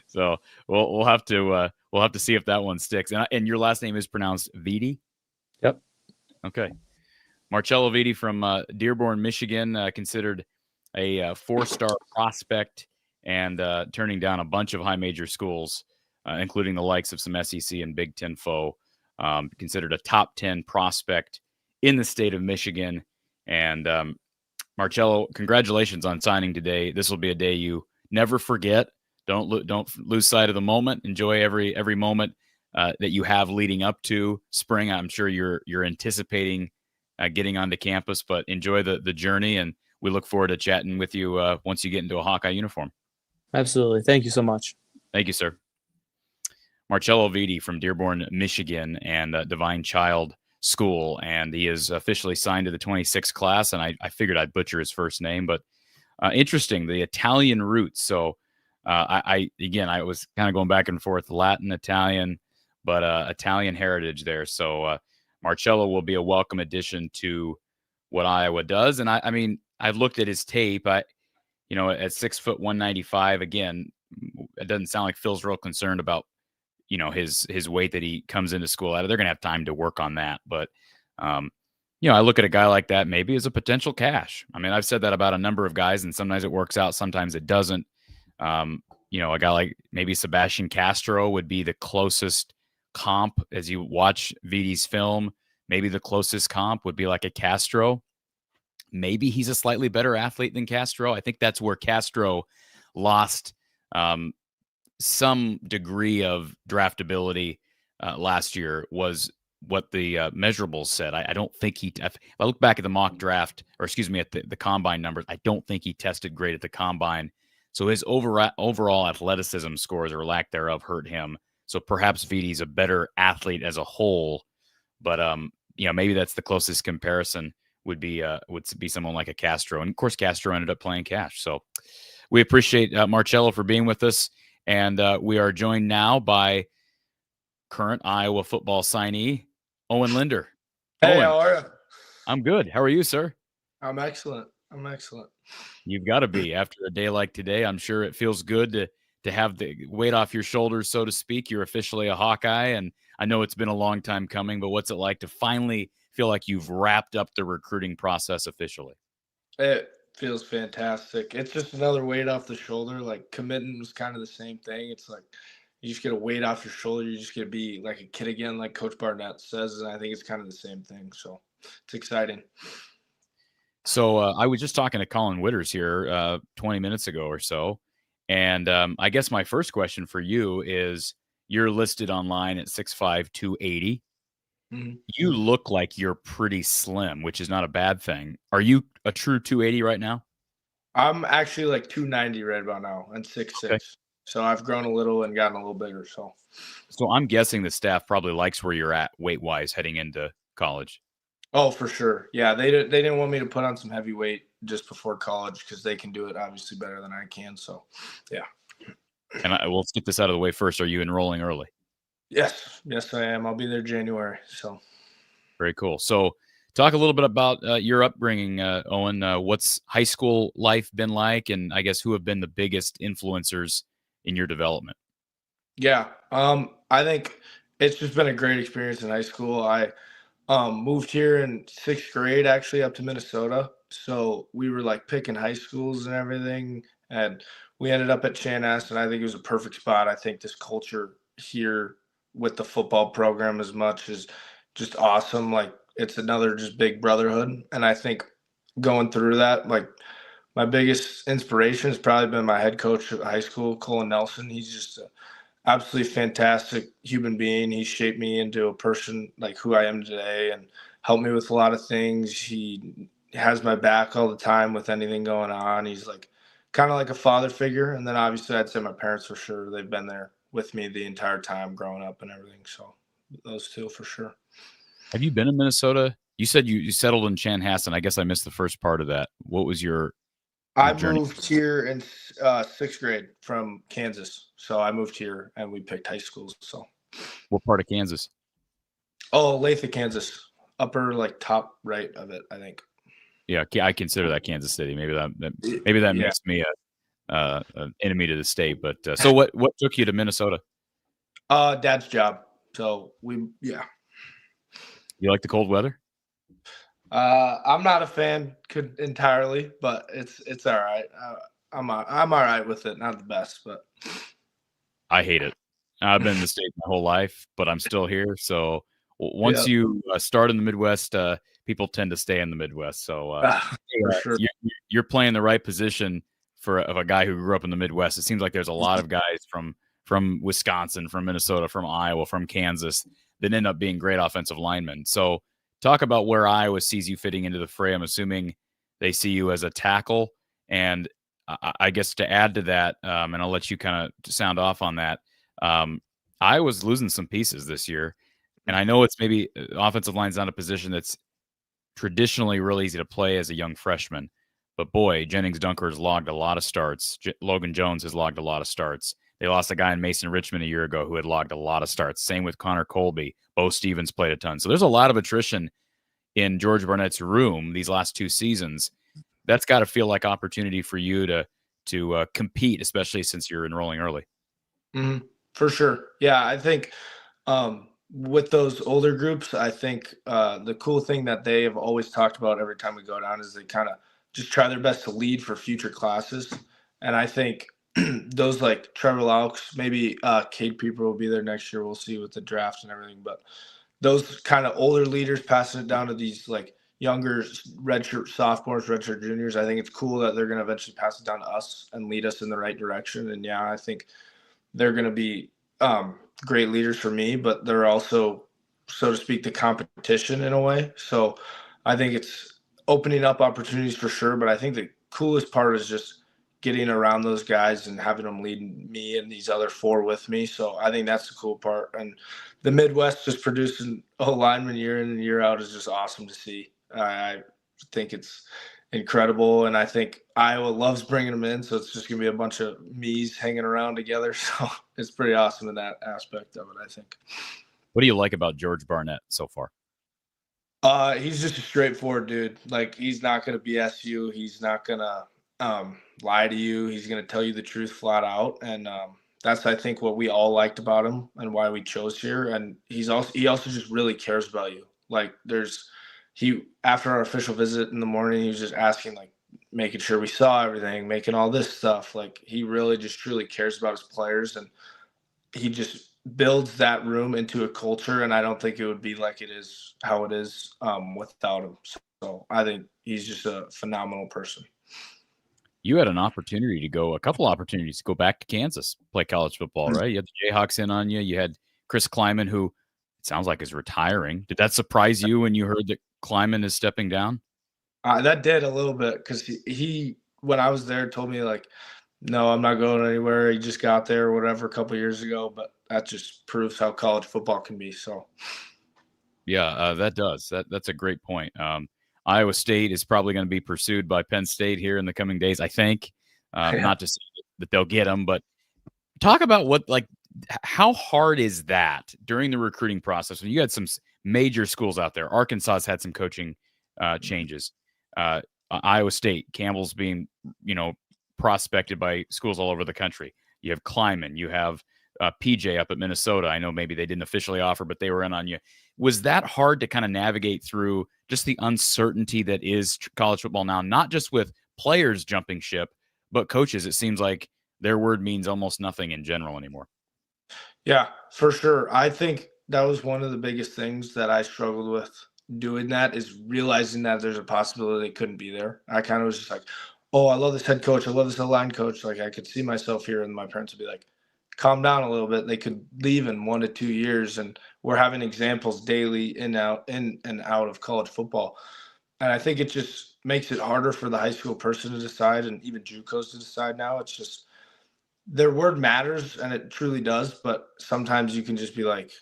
So we'll have to see if that one sticks. And your last name is pronounced Vidi? Yep. Okay. Marcello Vidi from Dearborn, Michigan, considered a 4-star prospect, and turning down a bunch of high major schools, including the likes of some SEC and Big Ten foe. Considered a top 10 prospect in the state of Michigan. And Marcello, congratulations on signing today. This will be a day you never forget. Don't lose sight of the moment. Enjoy every moment that you have leading up to spring. I'm sure you're anticipating getting onto campus, but enjoy the journey, and we look forward to chatting with you once you get into a Hawkeye uniform. Absolutely. Thank you so much. Thank you, sir. Marcello Vidi from Dearborn, Michigan, and Divine Child School, and he is officially signed to the 26th class, and I figured I'd butcher his first name, but interesting, the Italian roots. So I was kind of going back and forth, Latin, Italian, but Italian heritage there. So Marcello will be a welcome addition to what Iowa does. And I mean, I've looked at his tape. At 6 foot 195, again, it doesn't sound like Phil's real concerned about his weight that he comes into school at. They're going to have time to work on that. But, I look at a guy like that maybe as a potential cash. I mean, I've said that about a number of guys, and sometimes it works out, sometimes it doesn't. A guy like maybe Sebastian Castro would be the closest comp as you watch Vidi's film. Maybe the closest comp would be like a Castro. Maybe he's a slightly better athlete than Castro. I think that's where Castro lost some degree of draftability last year, was what the measurables said. I don't think if I look back at the mock draft, or excuse me, at the combine numbers, I don't think he tested great at the combine. So his overall athleticism scores, or lack thereof, hurt him. So perhaps Vidi's a better athlete as a whole, but maybe that's the closest comparison would be someone like a Castro. And of course, Castro ended up playing cash. So we appreciate Marcello for being with us. And we are joined now by current Iowa football signee, Owen Linder. Hey, Owen, how are you? I'm good. How are you, sir? I'm excellent. You've got to be. After a day like today, I'm sure it feels good to have the weight off your shoulders, so to speak. You're officially a Hawkeye, and I know it's been a long time coming, but what's it like to finally feel like you've wrapped up the recruiting process officially? It feels fantastic. It's just another weight off the shoulder. Like, committing was kind of the same thing. It's like you just get a weight off your shoulder. You just get to be like a kid again, like Coach Barnett says, and I think it's kind of the same thing. So it's exciting. So I was just talking to Colin Witters here 20 minutes ago or so, and I guess my first question for you is, you're listed online at 6'5", 280. Mm-hmm. You look like you're pretty slim, which is not a bad thing. Are you a true 280 right now? I'm actually like 290 right about now, and 6'6". Okay. So I've grown a little and gotten a little bigger. So I'm guessing the staff probably likes where you're at weight-wise heading into college. Oh, for sure. Yeah, they didn't want me to put on some heavy weight just before college because they can do it obviously better than I can. So, yeah. And we'll get this out of the way first. Are you enrolling early? Yes, I am. I'll be there January. So very cool. So talk a little bit about your upbringing, Owen. What's high school life been like? And I guess who have been the biggest influencers in your development? Yeah, I think it's just been a great experience in high school. I moved here in 6th grade, actually, up to Minnesota. So we were like picking high schools and everything. And we ended up at Chanhassen, and I think it was a perfect spot. I think this culture here with the football program as much is just awesome. Like, it's another just big brotherhood. And I think going through that, like, my biggest inspiration has probably been my head coach at high school, Colin. He's just a absolutely fantastic human being. He shaped me into a person like who I am today and helped me with a lot of things. He has my back all the time with anything going on. He's like kind of like a father figure. And then obviously I'd say my parents for sure. They've been there with me the entire time growing up and everything. So those two for sure. Have you been in Minnesota? You said you settled in Chanhassen. I guess I missed the first part of that. What was your I journey? moved here in 6th grade from Kansas. So I moved here and we picked high schools. So what part of Kansas? Oh, Lathrop, Kansas. Upper like top right of it, I think. Yeah, I consider that Kansas City. Maybe that makes me an enemy to the state. But so what took you to Minnesota? Dad's job. So yeah. You like the cold weather? I'm not a fan entirely, but it's all right. I'm all right with it. Not the best, but I hate it. I've been in the state my whole life, but I'm still here. So once you start in the Midwest, people tend to stay in the Midwest. So for sure. You're playing the right position for a guy who grew up in the Midwest. It seems like there's a lot of guys from Wisconsin, from Minnesota, from Iowa, from Kansas that end up being great offensive linemen. So talk about where Iowa sees you fitting into the fray. I'm assuming they see you as a tackle. And I guess to add to that, and I'll let you kind of sound off on that, Iowa's losing some pieces this year. And I know it's maybe offensive line's not a position that's traditionally really easy to play as a young freshman. But boy, Jennings Dunker has logged a lot of starts. Logan Jones has logged a lot of starts. They lost a guy in Mason Richmond a year ago who had logged a lot of starts. Same with Connor Colby. Bo Stevens played a ton. So there's a lot of attrition in George Barnett's room these last 2 seasons. That's got to feel like opportunity for you to compete, especially since you're enrolling early. Mm-hmm. For sure. Yeah, I think with those older groups, I think the cool thing that they have always talked about every time we go down is they kind of just try their best to lead for future classes. And I think those like Trevor Laux, maybe Cade Peeper will be there next year. We'll see with the draft and everything. But those kind of older leaders passing it down to these like younger redshirt sophomores, redshirt juniors, I think it's cool that they're going to eventually pass it down to us and lead us in the right direction. And yeah, I think they're going to be great leaders for me, but they're also, so to speak, the competition in a way. So I think it's opening up opportunities for sure. But I think the coolest part is just getting around those guys and having them lead me and these other 4 with me. So I think that's the cool part. And the Midwest just producing linemen year in and year out is just awesome to see. I think it's incredible. And I think Iowa loves bringing them in. So it's just going to be a bunch of me's hanging around together. So it's pretty awesome in that aspect of it, I think. What do you like about George Barnett so far? He's just a straightforward dude. Like, he's not going to BS you. He's not going to lie to you. He's going to tell you the truth flat out. And that's, I think, what we all liked about him and why we chose here. And he also just really cares about you. Like, after our official visit in the morning, he was just asking, like, making sure we saw everything, making all this stuff. Like, he really just truly cares about his players, and he just builds that room into a culture. And I don't think it would be like it is how it is without him. So I think he's just a phenomenal person. You had a couple opportunities to go back to Kansas, play college football, right? You had the Jayhawks in on you. You had Chris Kleiman, who it sounds like is retiring. Did that surprise you when you heard that Kleiman is stepping down? That did a little bit, because he when I was there, told me like No, I'm not going anywhere. He just got there or whatever a couple years ago, but that just proves how college football can be. So, Yeah, that does. That's a great point. Iowa State is probably going to be pursued by Penn State here in the coming days, I think. Yeah. Not to say that they'll get them, but talk about how hard is that during the recruiting process? When you had some major schools out there, Arkansas has had some coaching changes. Iowa State, Campbell's being, prospected by schools all over the country. You have Kleiman, you have PJ up at Minnesota. I know maybe they didn't officially offer, but they were in on you. Was that hard to kind of navigate through just the uncertainty that is college football now, not just with players jumping ship, but coaches? It seems like their word means almost nothing in general anymore. Yeah, for sure. I think that was one of the biggest things that I struggled with doing that, is realizing that there's a possibility they couldn't be there. I kind of was just like, oh, I love this head coach. I love this line coach. Like, I could see myself here, and my parents would be like, calm down a little bit. They could leave in 1 to 2 years, and we're having examples daily in and out of college football. And I think it just makes it harder for the high school person to decide, and even JUCOs to decide now. It's just, their word matters, and it truly does, but sometimes you can just be like,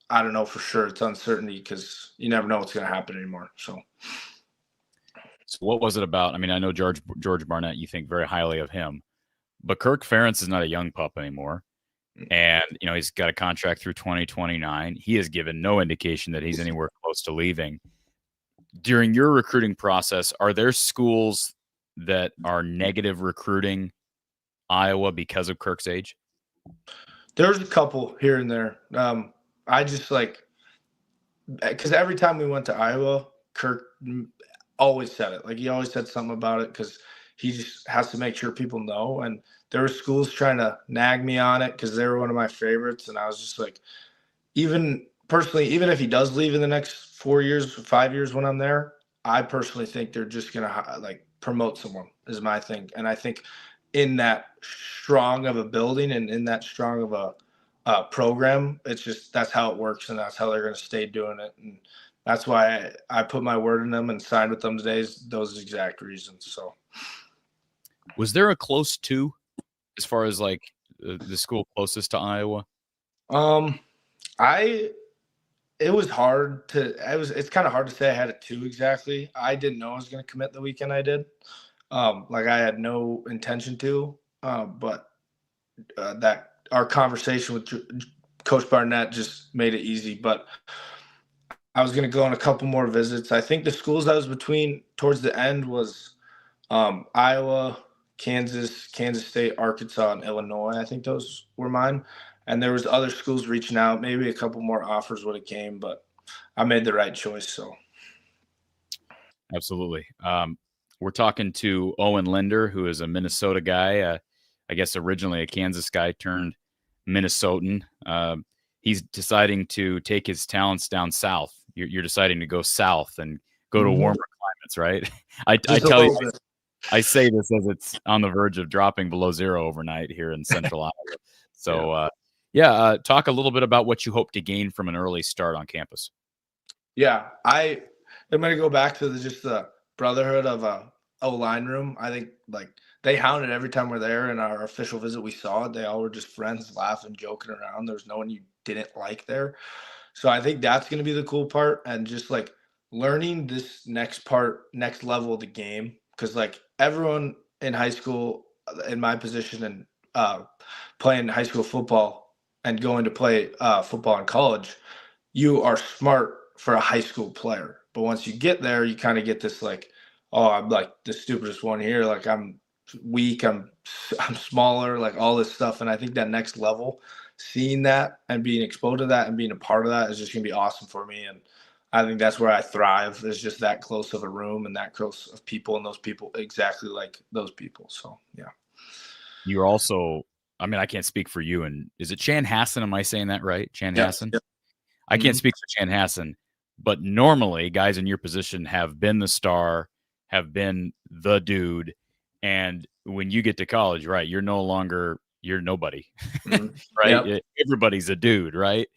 I don't know for sure. It's uncertainty, because you never know what's going to happen anymore. So what was it about? I mean, I know George Barnett, you think very highly of him, but Kirk Ferentz is not a young pup anymore. And, he's got a contract through 2029. He has given no indication that he's anywhere close to leaving. During your recruiting process, are there schools that are negative recruiting Iowa because of Kirk's age? There's a couple here and there. I just because every time we went to Iowa, Kirk always said it. Like, he always said something about it, because he just has to make sure people know. And there were schools trying to nag me on it because they were one of my favorites. And I was just like, even personally, even if he does leave in the next 4 years, 5 years when I'm there, I personally think they're just going to promote someone, is my thing. And I think in that strong of a building and in that strong of a program, it's just, that's how it works, and that's how they're going to stay doing it. And that's why I put my word in them and signed with them today, is those exact reasons. So, was there a close two as far as the school closest to Iowa? It's kind of hard to say I had a two exactly. I didn't know I was going to commit the weekend I did. I had no intention to, but that our conversation with Coach Barnett just made it easy. But I was going to go on a couple more visits. I think the schools I was between towards the end was Iowa, Kansas State, Arkansas, and Illinois. I think those were mine. And there was other schools reaching out. Maybe a couple more offers would have came, but I made the right choice. So, absolutely. We're talking to Owen Linder, who is a Minnesota guy. I guess originally a Kansas guy turned Minnesotan. He's deciding to take his talents down south. You're deciding to go south and go to warmer climates, right? I tell you, I say this as it's on the verge of dropping below zero overnight here in central Iowa. So, talk a little bit about what you hope to gain from an early start on campus. Yeah, I'm going to go back to the brotherhood of a O-line room. I think they hounded every time we're there. In our official visit, we saw it. They all were just friends, laughing, joking around. There's no one you didn't like there. So I think that's going to be the cool part, and just learning this next level of the game, because everyone in high school, in my position, and playing high school football and going to play football in college, you are smart for a high school player. But once you get there, you kind of get this I'm the stupidest one here. I'm weak, I'm smaller, all this stuff. And I think that next level, seeing that and being exposed to that and being a part of that, is just going to be awesome for me. And I think that's where I thrive, is just that close of a room and that close of people, and those people exactly like those people. So, yeah. You're also, I mean, I can't speak for you. And is it Chanhassen? Am I saying that right? Chanhassen? Yeah. I can't speak for Chanhassen, but normally guys in your position have been the star, have been the dude. And when you get to college, right, you're nobody, right? Yep. Everybody's a dude, right?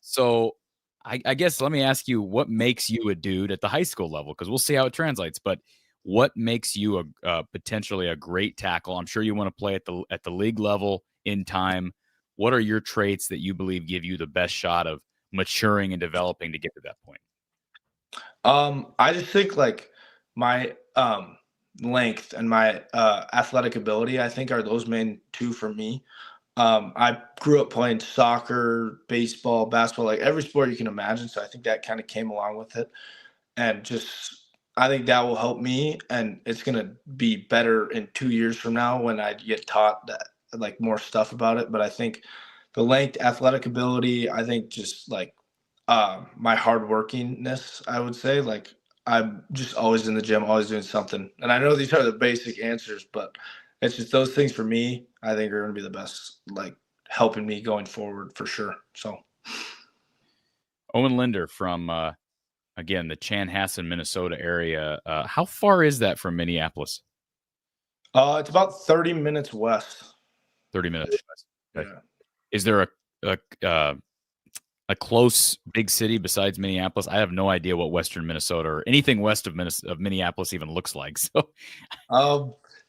So I guess let me ask you, what makes you a dude at the high school level? Because we'll see how it translates. But what makes you potentially a great tackle? I'm sure you want to play at the league level in time. What are your traits that you believe give you the best shot of maturing and developing to get to that point? I just think like my length and my athletic ability, I think, are those main two for me. I grew up playing soccer, baseball, basketball, like every sport you can imagine. So I think that kind of came along with it. And just, I think that will help me. And it's going to be better in 2 years from now when I get taught that, like, more stuff about it. But I think the length, athletic ability, I think just like my hardworkingness, I would say, like, I'm just always in the gym, always doing something. And I know these are the basic answers, but it's just those things for me, I think, are going to be the best, like, helping me going forward for sure. So, Owen Linder from, again, the Chanhassen, Minnesota area. How far is that from Minneapolis? it's about 30 minutes west. 30 minutes west. Okay. Yeah. Is there a close big city besides Minneapolis? I have no idea what Western Minnesota or anything west of Minneapolis even looks like. So,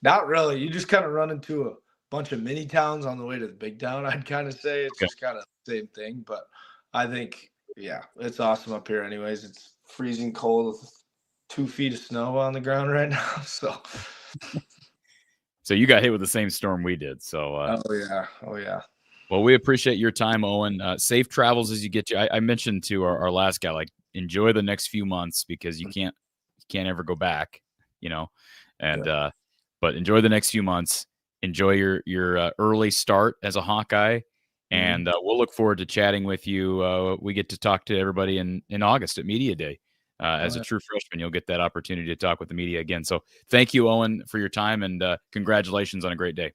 Not really. You just kind of run into a bunch of mini towns on the way to the big town. I'd kind of say it's just kind of the same thing. But I think, yeah, it's awesome up here. Anyways, it's freezing cold with 2 feet of snow on the ground right now. So you got hit with the same storm we did. So, oh yeah. Well, we appreciate your time, Owen. Safe travels as you get to. I mentioned to our last guy, like, enjoy the next few months because you can't ever go back, and but enjoy the next few months. Enjoy your early start as a Hawkeye, and we'll look forward to chatting with you. We get to talk to everybody in August at Media Day. As a true freshman, you'll get that opportunity to talk with the media again. So thank you, Owen, for your time, and congratulations on a great day.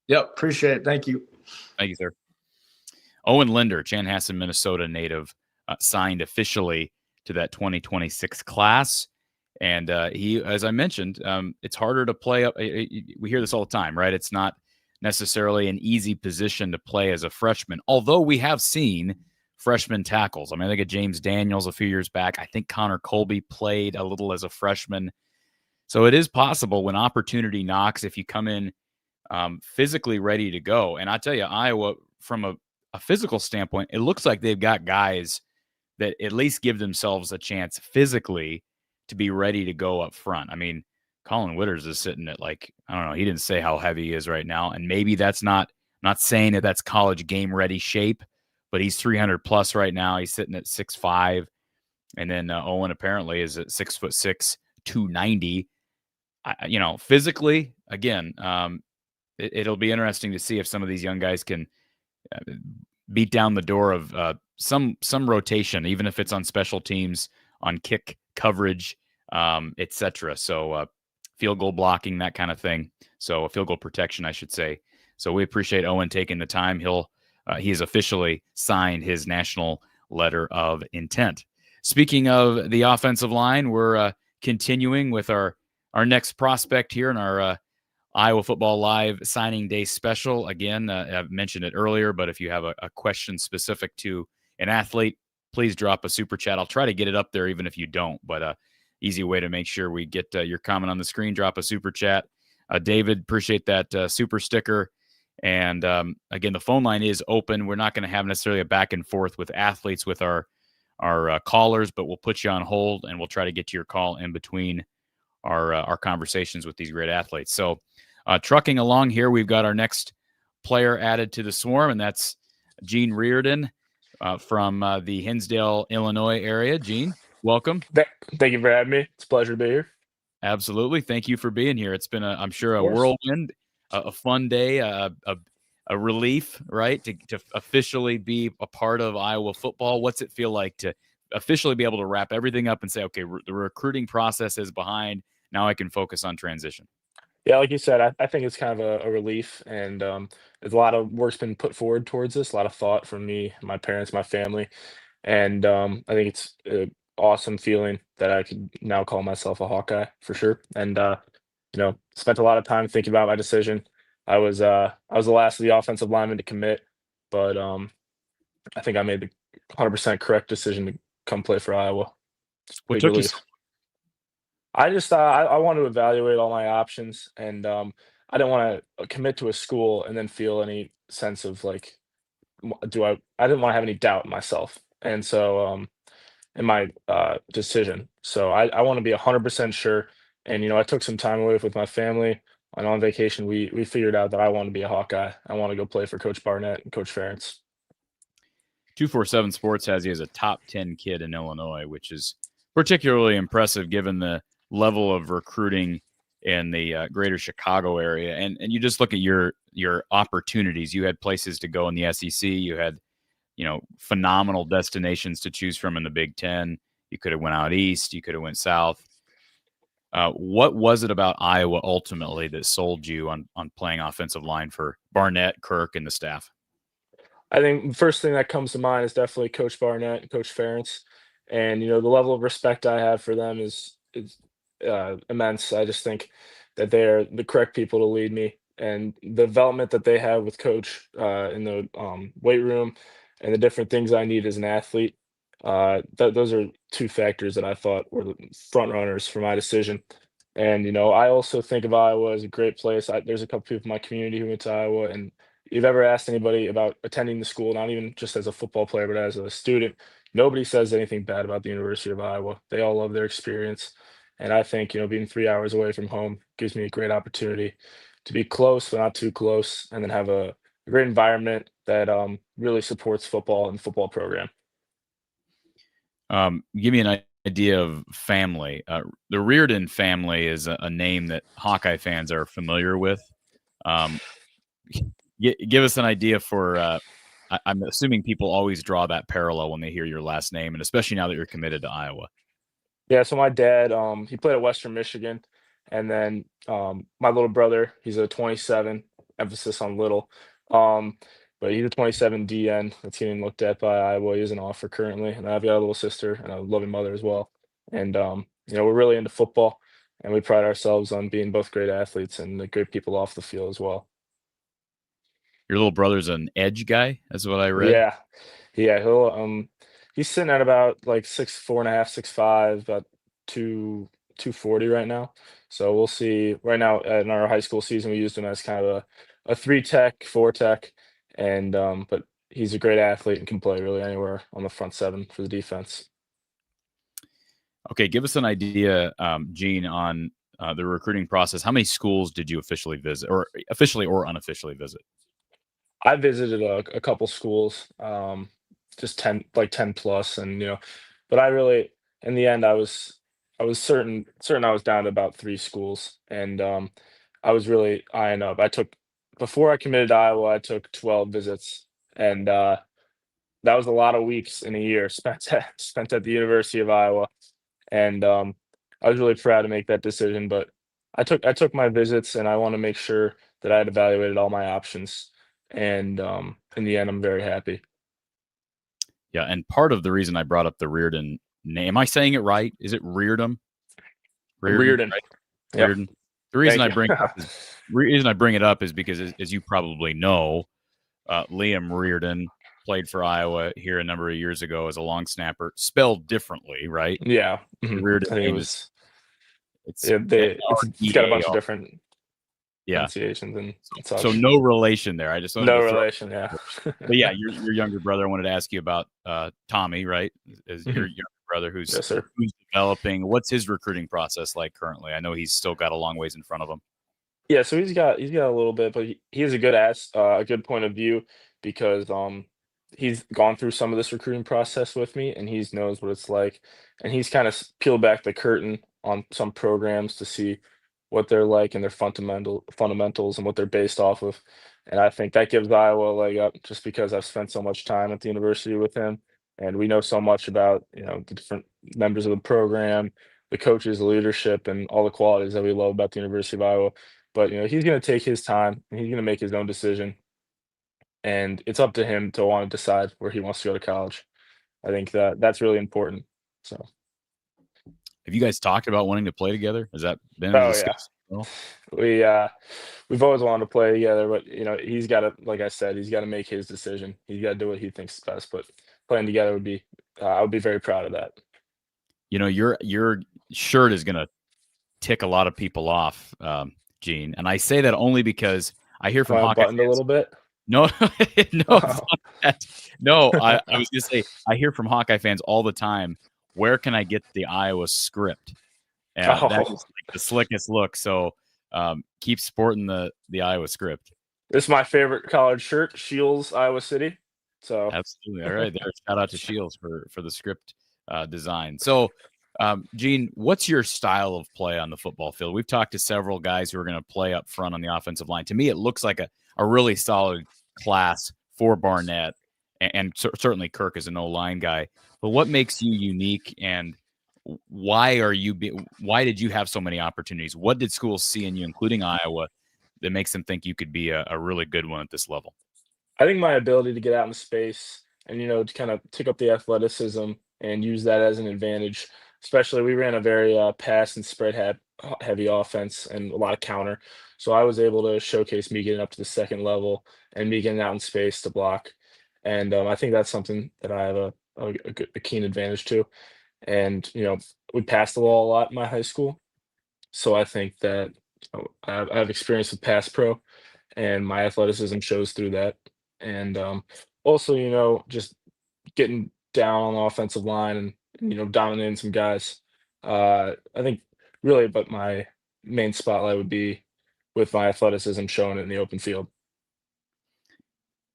Yep, appreciate it. Thank you. Thank you, sir. Owen Linder, Chanhassen, Minnesota native, signed officially to that 2026 class. And he, as I mentioned, it's harder to play up. We hear this all the time, right? It's not necessarily an easy position to play as a freshman, although we have seen freshman tackles. I mean, I think of James Daniels a few years back. I think Connor Colby played a little as a freshman. So it is possible when opportunity knocks, if you come in physically ready to go. And I tell you, Iowa, from a physical standpoint, it looks like they've got guys that at least give themselves a chance physically to be ready to go up front. I mean, Colin Witters is sitting at, like, I don't know, he didn't say how heavy he is right now. And maybe that's not saying that that's college game ready shape, but he's 300 plus right now. He's sitting at 6'5". And then Owen apparently is at 6'6", 290. Physically, again, it'll be interesting to see if some of these young guys can beat down the door of some rotation, even if it's on special teams, on kick coverage, etc. So field goal blocking, that kind of thing. So field goal protection, I should say. So we appreciate Owen taking the time. He has officially signed his national letter of intent. Speaking of the offensive line, we're continuing with our next prospect here in our Iowa Football Live Signing Day special. Again, I've mentioned it earlier, but if you have a question specific to an athlete, please drop a super chat. I'll try to get it up there even if you don't, but easy way to make sure we get your comment on the screen, drop a super chat. David, appreciate that super sticker. And again, the phone line is open. We're not going to have necessarily a back and forth with athletes with our callers, but we'll put you on hold and we'll try to get to your call in between our conversations with these great athletes. So trucking along here, we've got our next player added to the swarm, and that's Gene Reardon from the Hinsdale, Illinois area. Gene, welcome. Thank you for having me. It's a pleasure to be here. Absolutely. Thank you for being here. It's been, I'm sure, a whirlwind, a fun day, a relief, right, to officially be a part of Iowa football. What's it feel like to officially be able to wrap everything up and say, okay, the recruiting process is behind. Now I can focus on transition. Yeah, like you said, I think it's kind of a relief, and there's a lot of work's been put forward towards this, a lot of thought from me, my parents, my family, and I think it's an awesome feeling that I could now call myself a Hawkeye for sure. And spent a lot of time thinking about my decision. I was the last of the offensive linemen to commit, but I think I made the 100% correct decision to come play for Iowa. What took you? I want to evaluate all my options, and I didn't want to commit to a school and then feel any sense of like, do I didn't want to have any doubt in myself, and so in my decision. So I want to be 100% sure. And I took some time away with my family. And on vacation, we figured out that I want to be a Hawkeye. I want to go play for Coach Barnett and Coach Ferentz. 247 Sports has you as a top 10 kid in Illinois, which is particularly impressive given the level of recruiting in the greater Chicago area. And you just look at your opportunities. You had places to go in the SEC. You had phenomenal destinations to choose from in the Big Ten. You could have went out east. You could have went south. What was it about Iowa ultimately that sold you on playing offensive line for Barnett, Kirk, and the staff? I think the first thing that comes to mind is definitely Coach Barnett and Coach Ferentz, and the level of respect I have for them is immense. I just think that they are the correct people to lead me, and the development that they have with Coach in the weight room, and the different things I need as an athlete. Those are two factors that I thought were the front runners for my decision. And I also think of Iowa as a great place. There's a couple people in my community who went to Iowa, and you've ever asked anybody about attending the school, not even just as a football player, but as a student, nobody says anything bad about the University of Iowa. They all love their experience. And I think, being 3 hours away from home gives me a great opportunity to be close, but not too close, and then have a great environment that really supports football and football program. Give me an idea of family. The Reardon family is a name that Hawkeye fans are familiar with. Give us an idea for. I'm assuming people always draw that parallel when they hear your last name, and especially now that you're committed to Iowa. Yeah, so my dad, he played at Western Michigan, and then my little brother, he's a 27, emphasis on little, um, but he's a 27 DN that's getting looked at by Iowa. He has an offer currently, and I've got a little sister and a loving mother as well. And we're really into football, and we pride ourselves on being both great athletes and great people off the field as well. Your little brother's an edge guy, that's what I read. Yeah, he's sitting at about like 6'4.5", 6'5", about 240 right now. So we'll see. Right now in our high school season, we used him as kind of a 3 tech, 4 tech, and but he's a great athlete and can play really anywhere on the front seven for the defense. Okay, give us an idea, Gene, on the recruiting process. How many schools did you officially visit, or unofficially visit? I visited a couple schools, just 10 plus, and but I really, in the end, I was certain I was down to about 3 schools, and I was really eyeing up. Before I committed to Iowa, I took 12 visits, and that was a lot of weeks in a year spent at the University of Iowa, and I was really proud to make that decision. But I took my visits, and I want to make sure that I had evaluated all my options. And in the end, I'm very happy. Yeah, and part of the reason I brought up the Reardon name, am I saying it right? Is it Reardon? Reardon. Right? Yep. Reardon. The reason Thank I bring it up is because, as you probably know, Liam Reardon played for Iowa here a number of years ago as a long snapper, spelled differently, right? Yeah. The Mhm. Reardon I think it name was. it's It's got a bunch of REAR. different Yeah. pronunciations and such. So no relation there. I just wanted No to throw. relation. Yeah. But yeah, your younger brother. I wanted to ask you about Tommy, right? Is your Mhm. younger brother who's Yes, sir. developing? What's his recruiting process like currently? I know he's still got a long ways in front of him. Yeah, so he's got a little bit, but he has a good point of view because he's gone through some of this recruiting process with me, and he knows what it's like, and he's kind of peeled back the curtain on some programs to see what they're like and their fundamentals and what they're based off of, and I think that gives Iowa a leg up just because I've spent so much time at the university with him, and we know so much about the different members of the program, the coaches, the leadership, and all the qualities that we love about the University of Iowa. But, he's gonna take his time, and he's gonna make his own decision, and it's up to him to wanna decide where he wants to go to college. I think that that's really important. So Have you guys talked about wanting to play together? Has that been a Oh, yeah. discussion? Well, We, we've always wanted to play together, but, he's gotta like I said, he's gotta make his decision. He's gotta do what he thinks is best, but playing together would be I would be very proud of that. your shirt is gonna tick a lot of people off, Gene. And I say that only because I hear from Am I Hawkeye buttoned a fans. little bit? No, no, it's Oh. not that. No, I was going to say, I hear from Hawkeye fans all the time, where can I get the Iowa script? That is Oh. like the slickest look. So keep sporting the Iowa script. This is my favorite college shirt, Shields, Iowa City. So Absolutely. All right. There. Shout out to Shields for the script design. So, Gene, what's your style of play on the football field? We've talked to several guys who are going to play up front on the offensive line. To me, it looks like a really solid class for Barnett, and certainly Kirk is an O-line guy. But what makes you unique, and why did you have so many opportunities? What did schools see in you, including Iowa, that makes them think you could be a really good one at this level? I think my ability to get out in space and, to kind of pick up the athleticism and use that as an advantage, especially we ran a very pass and spread heavy offense and a lot of counter. So I was able to showcase me getting up to the second level and me getting out in space to block. And I think that's something that I have a keen advantage to. And, we passed the ball a lot in my high school. So I think that I have experience with pass pro and my athleticism shows through that. And also, just getting down on the offensive line and dominating some guys. I think really, but my main spotlight would be with my athleticism showing it in the open field.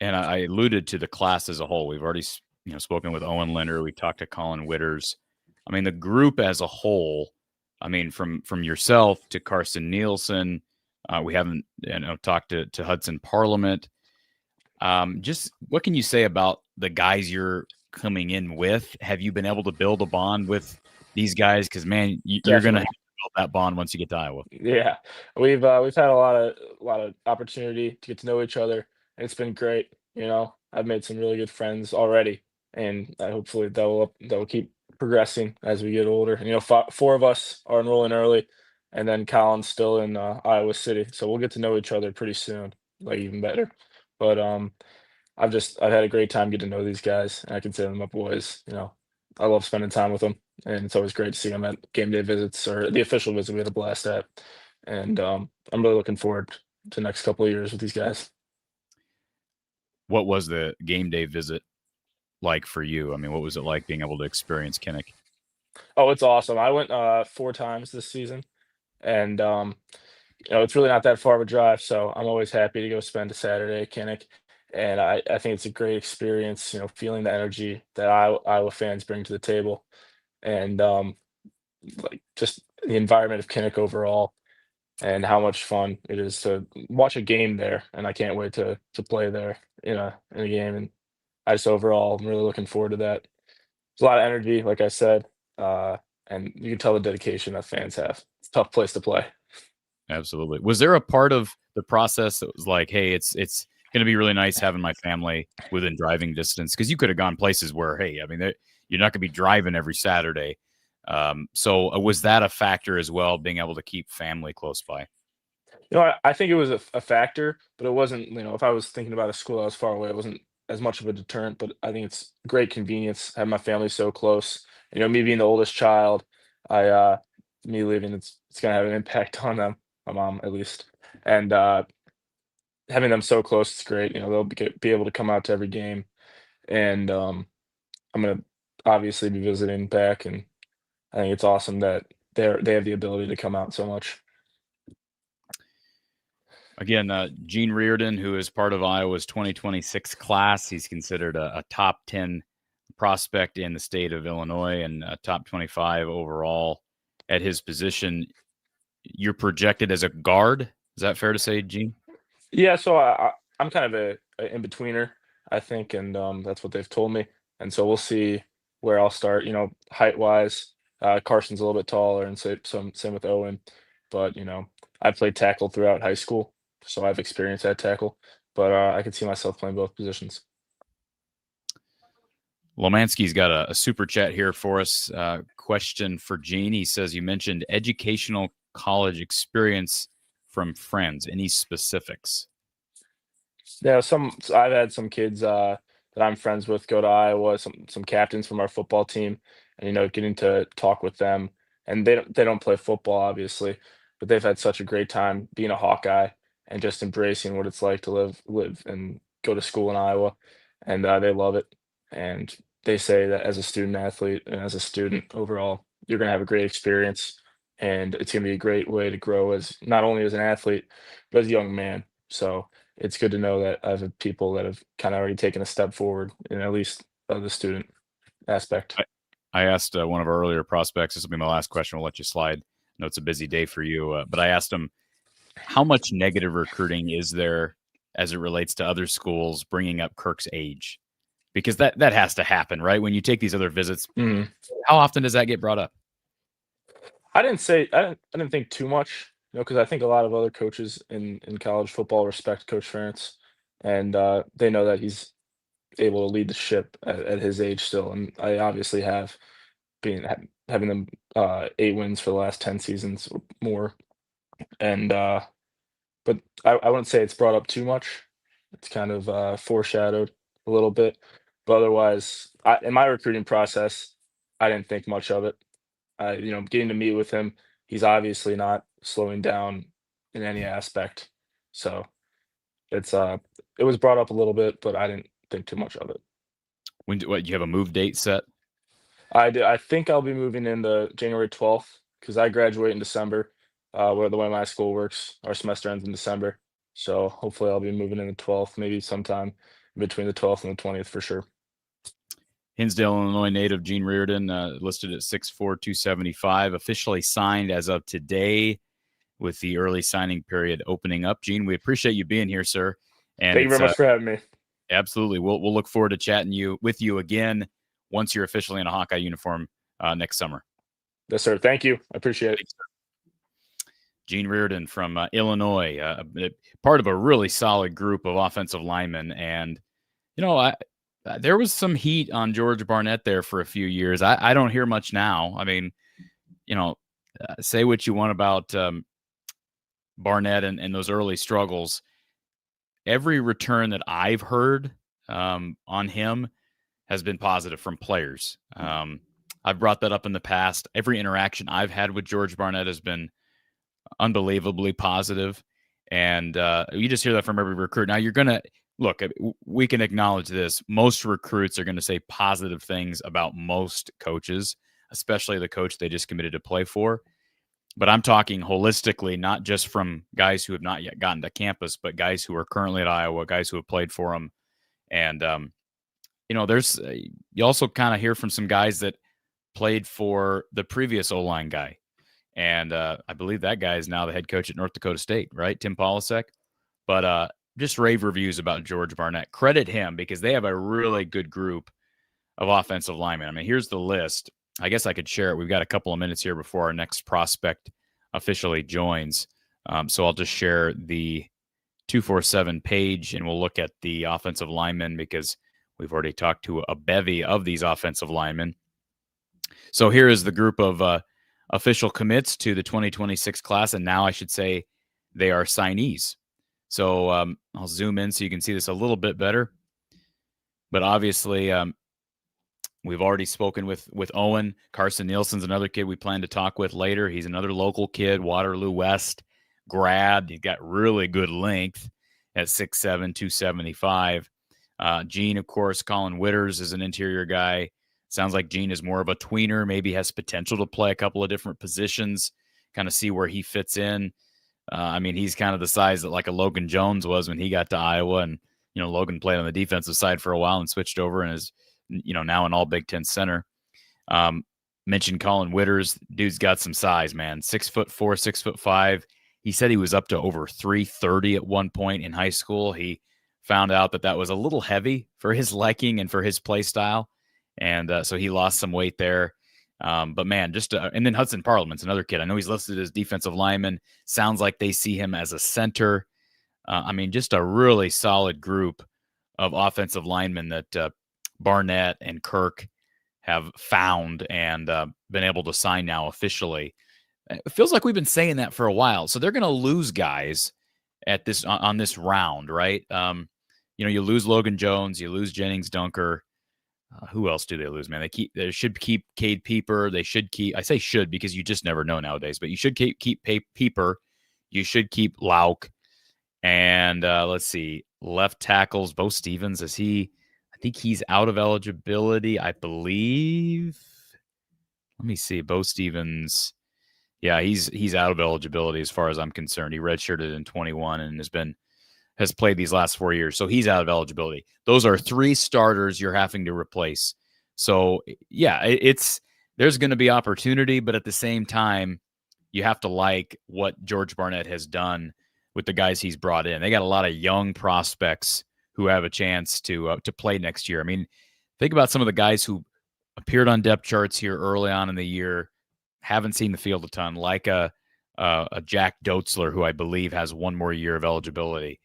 And I alluded to the class as a whole. We've already spoken with Owen Linder. We talked to Colin Witters. I mean, the group as a whole. I mean, from yourself to Carson Nielsen. We haven't talked to Hudson Parliament. Just what can you say about the guys you're coming in with? Have you been able to build a bond with these guys? Because man, you're going to have to build that bond once you get to Iowa. Yeah, we've had a lot of opportunity to get to know each other, and it's been great. I've made some really good friends already, and hopefully that will keep progressing as we get older. And, four of us are enrolling early, and then Colin's still in Iowa City, so we'll get to know each other pretty soon, like even better. But I've had a great time getting to know these guys, and I consider them my boys. I love spending time with them, and it's always great to see them at game day visits or the official visit we had a blast at. And I'm really looking forward to the next couple of years with these guys. What was the game day visit like for you? I mean, what was it like being able to experience Kinnick? Oh, it's awesome. I went 4 times this season, and it's really not that far of a drive, so I'm always happy to go spend a Saturday at Kinnick. And I think it's a great experience, feeling the energy that Iowa fans bring to the table, and like just the environment of Kinnick overall, and how much fun it is to watch a game there. And I can't wait to play there in a game. And overall, I'm really looking forward to that. There's a lot of energy, like I said, and you can tell the dedication that fans have. It's a tough place to play. Absolutely. Was there a part of the process that was like, hey, it's going to be really nice having my family within driving distance? Because you could have gone places where, hey, I mean, you're not going to be driving every Saturday. So was that a factor as well, being able to keep family close by? I think it was a factor, but it wasn't, if I was thinking about a school that was far away, it wasn't as much of a deterrent, but I think it's great convenience, have my family so close. Me being the oldest child, me leaving, it's going to have an impact on them, my mom at least. And having them so close, it's great. They'll be able to come out to every game. And I'm going to obviously be visiting back. And I think it's awesome that they have the ability to come out so much. Again, Gene Reardon, who is part of Iowa's 2026 class. He's considered a top 10 prospect in the state of Illinois and a top 25 overall at his position. You're projected as a guard. Is that fair to say, Gene? Yeah, so I'm kind of a in-betweener, I think, and that's what they've told me. And so we'll see where I'll start, height-wise. Carson's a little bit taller, and same with Owen. But, I played tackle throughout high school, so I have experience at tackle. But I could see myself playing both positions. Lomansky's got a super chat here for us. Question for Gene. He says, you mentioned educational college experience from friends. Any specifics? Yeah, I've had some kids that I'm friends with go to Iowa, some captains from our football team, and getting to talk with them and they don't play football, obviously, but they've had such a great time being a Hawkeye and just embracing what it's like to live and go to school in Iowa, and they love it. And they say that as a student athlete and as a student overall, you're going to have a great experience, and it's going to be a great way to grow as not only as an athlete but as a young man. So it's good to know that I have people that have kind of already taken a step forward in at least the student aspect. I asked one of our earlier prospects. This will be my last question. We'll let you slide. I know it's a busy day for you, but I asked him, how much negative recruiting is there as it relates to other schools bringing up Kirk's age? Because that has to happen, right? When you take these other visits, Mhm. how often does that get brought up? I didn't think too much, because I think a lot of other coaches in college football respect Coach Ferentz, and they know that he's able to lead the ship at his age still, and I obviously have having them 8 wins for the last 10 seasons or more, and but I wouldn't say it's brought up too much. It's kind of foreshadowed a little bit, but otherwise, in my recruiting process, I didn't think much of it. Getting to meet with him, he's obviously not slowing down in any aspect. So it's it was brought up a little bit, but I didn't think too much of it. What you have a move date set? I think I'll be moving in the January 12th because I graduate in December. Where the way my school works, our semester ends in December. So hopefully I'll be moving in the 12th, maybe sometime between the 12th and the 20th for sure. Hinsdale, Illinois native Gene Reardon, listed at 6'4", 275, officially signed as of today with the early signing period opening up. Gene, we appreciate you being here, sir. And thank you very much for having me. Absolutely. We'll look forward to chatting with you again once you're officially in a Hawkeye uniform next summer. Yes, sir. Thank you. I appreciate it. Thanks, Gene Reardon from Illinois, part of a really solid group of offensive linemen. And, there was some heat on George Barnett there for a few years. I don't hear much now. I mean, say what you want about Barnett and those early struggles. Every return that I've heard on him has been positive from players. I've brought that up in the past. Every interaction I've had with George Barnett has been unbelievably positive. And you just hear that from every recruit. Now you're going to look, we can acknowledge this. Most recruits are going to say positive things about most coaches, especially the coach they just committed to play for. But I'm talking holistically, not just from guys who have not yet gotten to campus, but guys who are currently at Iowa, guys who have played for them. And, there's you also kind of hear from some guys that played for the previous O-line guy. And I believe that guy is now the head coach at North Dakota State, right? Tim Polasek. But just rave reviews about George Barnett. Credit him because they have a really good group of offensive linemen. I mean, here's the list. I guess I could share it. We've got a couple of minutes here before our next prospect officially joins. So I'll just share the 247 page and we'll look at the offensive linemen because we've already talked to a bevy of these offensive linemen. So here is the group of official commits to the 2026 class. And now I should say they are signees. So I'll zoom in so you can see this a little bit better. But obviously, we've already spoken with Owen. Carson Nielsen's another kid we plan to talk with later. He's another local kid, Waterloo West grad. He's got really good length at 6'7", 275. Gene, of course, Colin Witters is an interior guy. Sounds like Gene is more of a tweener, maybe has potential to play a couple of different positions, kind of see where he fits in. I mean, he's kind of the size that like a Logan Jones was when he got to Iowa. And, Logan played on the defensive side for a while and switched over and is, now an all Big Ten center. Mentioned Colin Witters. Dude's got some size, man. 6'4", 6'5". He said he was up to over 330 at one point in high school. He found out that was a little heavy for his liking and for his play style. And so he lost some weight there. But man, and then Hudson Parliament's another kid. I know he's listed as defensive lineman. Sounds like they see him as a center. Just a really solid group of offensive linemen that Barnett and Kirk have found and been able to sign now officially. It feels like we've been saying that for a while. So they're going to lose guys on this round, right? You lose Logan Jones, you lose Jennings Dunker. Who else do they lose, man? They should keep Cade Peeper. They should keep. I say should because you just never know nowadays. But you should keep Peeper. You should keep Lauk. And let's see, left tackles. Bo Stevens, is he? I think he's out of eligibility. I believe. Let me see, Bo Stevens. Yeah, he's out of eligibility as far as I'm concerned. He redshirted in 21 and has played these last 4 years. So he's out of eligibility. Those are 3 starters you're having to replace. So yeah, there's going to be opportunity, but at the same time, you have to like what George Barnett has done with the guys he's brought in. They got a lot of young prospects who have a chance to play next year. I mean, think about some of the guys who appeared on depth charts here early on in the year, haven't seen the field a ton, like a Jack Dotzler, who I believe has 1 more year of eligibility,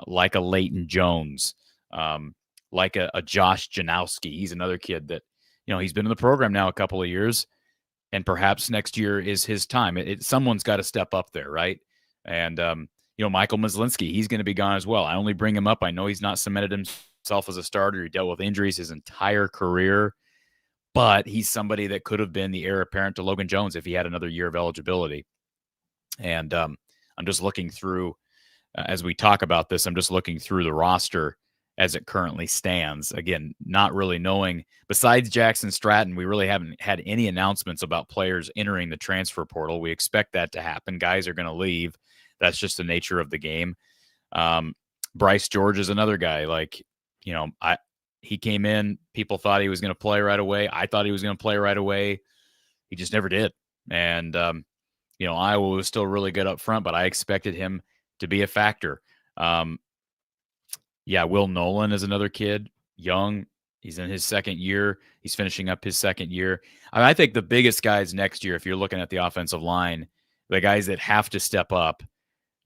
like a Leighton Jones, like a Josh Janowski. He's another kid that, he's been in the program now a couple of years, and perhaps next year is his time. Someone's got to step up there, right? And, Michael Myslinski, he's going to be gone as well. I only bring him up. I know he's not cemented himself as a starter. He dealt with injuries his entire career, but he's somebody that could have been the heir apparent to Logan Jones if he had another year of eligibility. And I'm just looking through, as we talk about this, I'm just looking through the roster as it currently stands. Again, not really knowing. Besides Jackson Stratton, we really haven't had any announcements about players entering the transfer portal. We expect that to happen. Guys are going to leave. That's just the nature of the game. Bryce George is another guy. He came in, people thought he was going to play right away. I thought he was going to play right away. He just never did. And, Iowa was still really good up front, but I expected him to be a factor. Will Nolan is another kid, young. He's in his 2nd year. He's finishing up his 2nd year. I think the biggest guys next year, if you're looking at the offensive line, the guys that have to step up,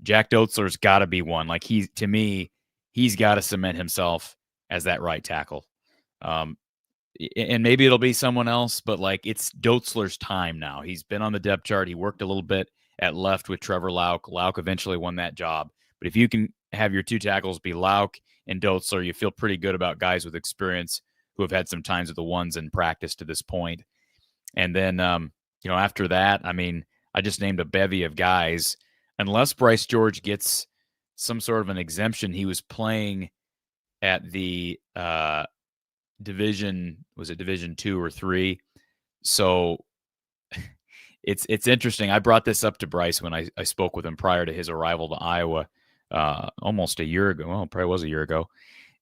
Jack Dotzler's got to be one. To me, he's got to cement himself as that right tackle. And maybe it'll be someone else, but it's Dotzler's time now. He's been on the depth chart. He worked a little bit at left with Trevor Lauk. Lauk eventually won that job. But if you can have your 2 tackles be Lauk and Dotzler, you feel pretty good about guys with experience who have had some times with the ones in practice to this point. And then, after that, I just named a bevy of guys. Unless Bryce George gets some sort of an exemption, he was playing at the Division 2 or 3. So it's interesting. I brought this up to Bryce when I spoke with him prior to his arrival to Iowa almost a year ago. Well, it probably was a year ago.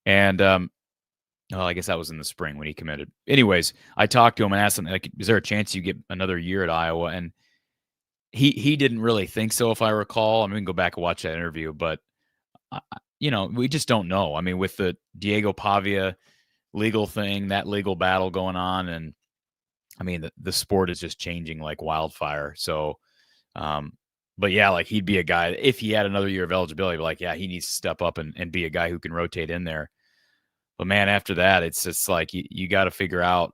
And I guess that was in the spring when he committed. Anyways, I talked to him and asked him, is there a chance you get another year at Iowa? And he didn't really think so, if I recall. We can go back and watch that interview, but we just don't know. With the Diego Pavia legal thing, that legal battle going on, and the sport is just changing like wildfire. So, but yeah, he'd be a guy, if he had another year of eligibility, he needs to step up and be a guy who can rotate in there. But man, after that, it's just you got to figure out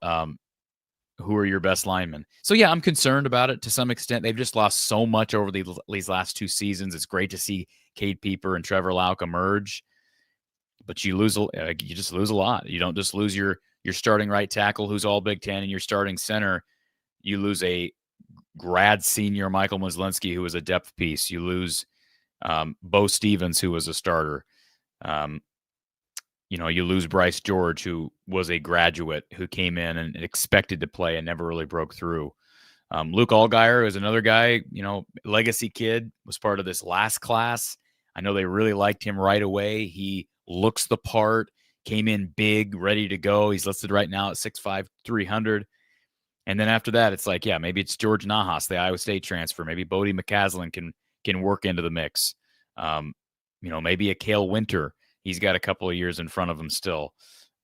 who are your best linemen. So yeah, I'm concerned about it to some extent. They've just lost so much over these last 2 seasons. It's great to see Cade Peeper and Trevor Lauk emerge, but you just lose a lot. You don't just lose your starting right tackle, who's all Big Ten, and your starting center. You lose a grad senior, Michael Myslinski, who was a depth piece. You lose Bo Stevens, who was a starter. You lose Bryce George, who was a graduate who came in and expected to play and never really broke through. Luke Allgaier is another guy, legacy kid, was part of this last class. I know they really liked him right away. He looks the part, came in big, ready to go. He's listed right now at 6'5", 300. And then after that, it's maybe it's George Nahas, the Iowa State transfer. Maybe Bodie McCaslin can work into the mix. Maybe a Cale Winter. He's got a couple of years in front of him still.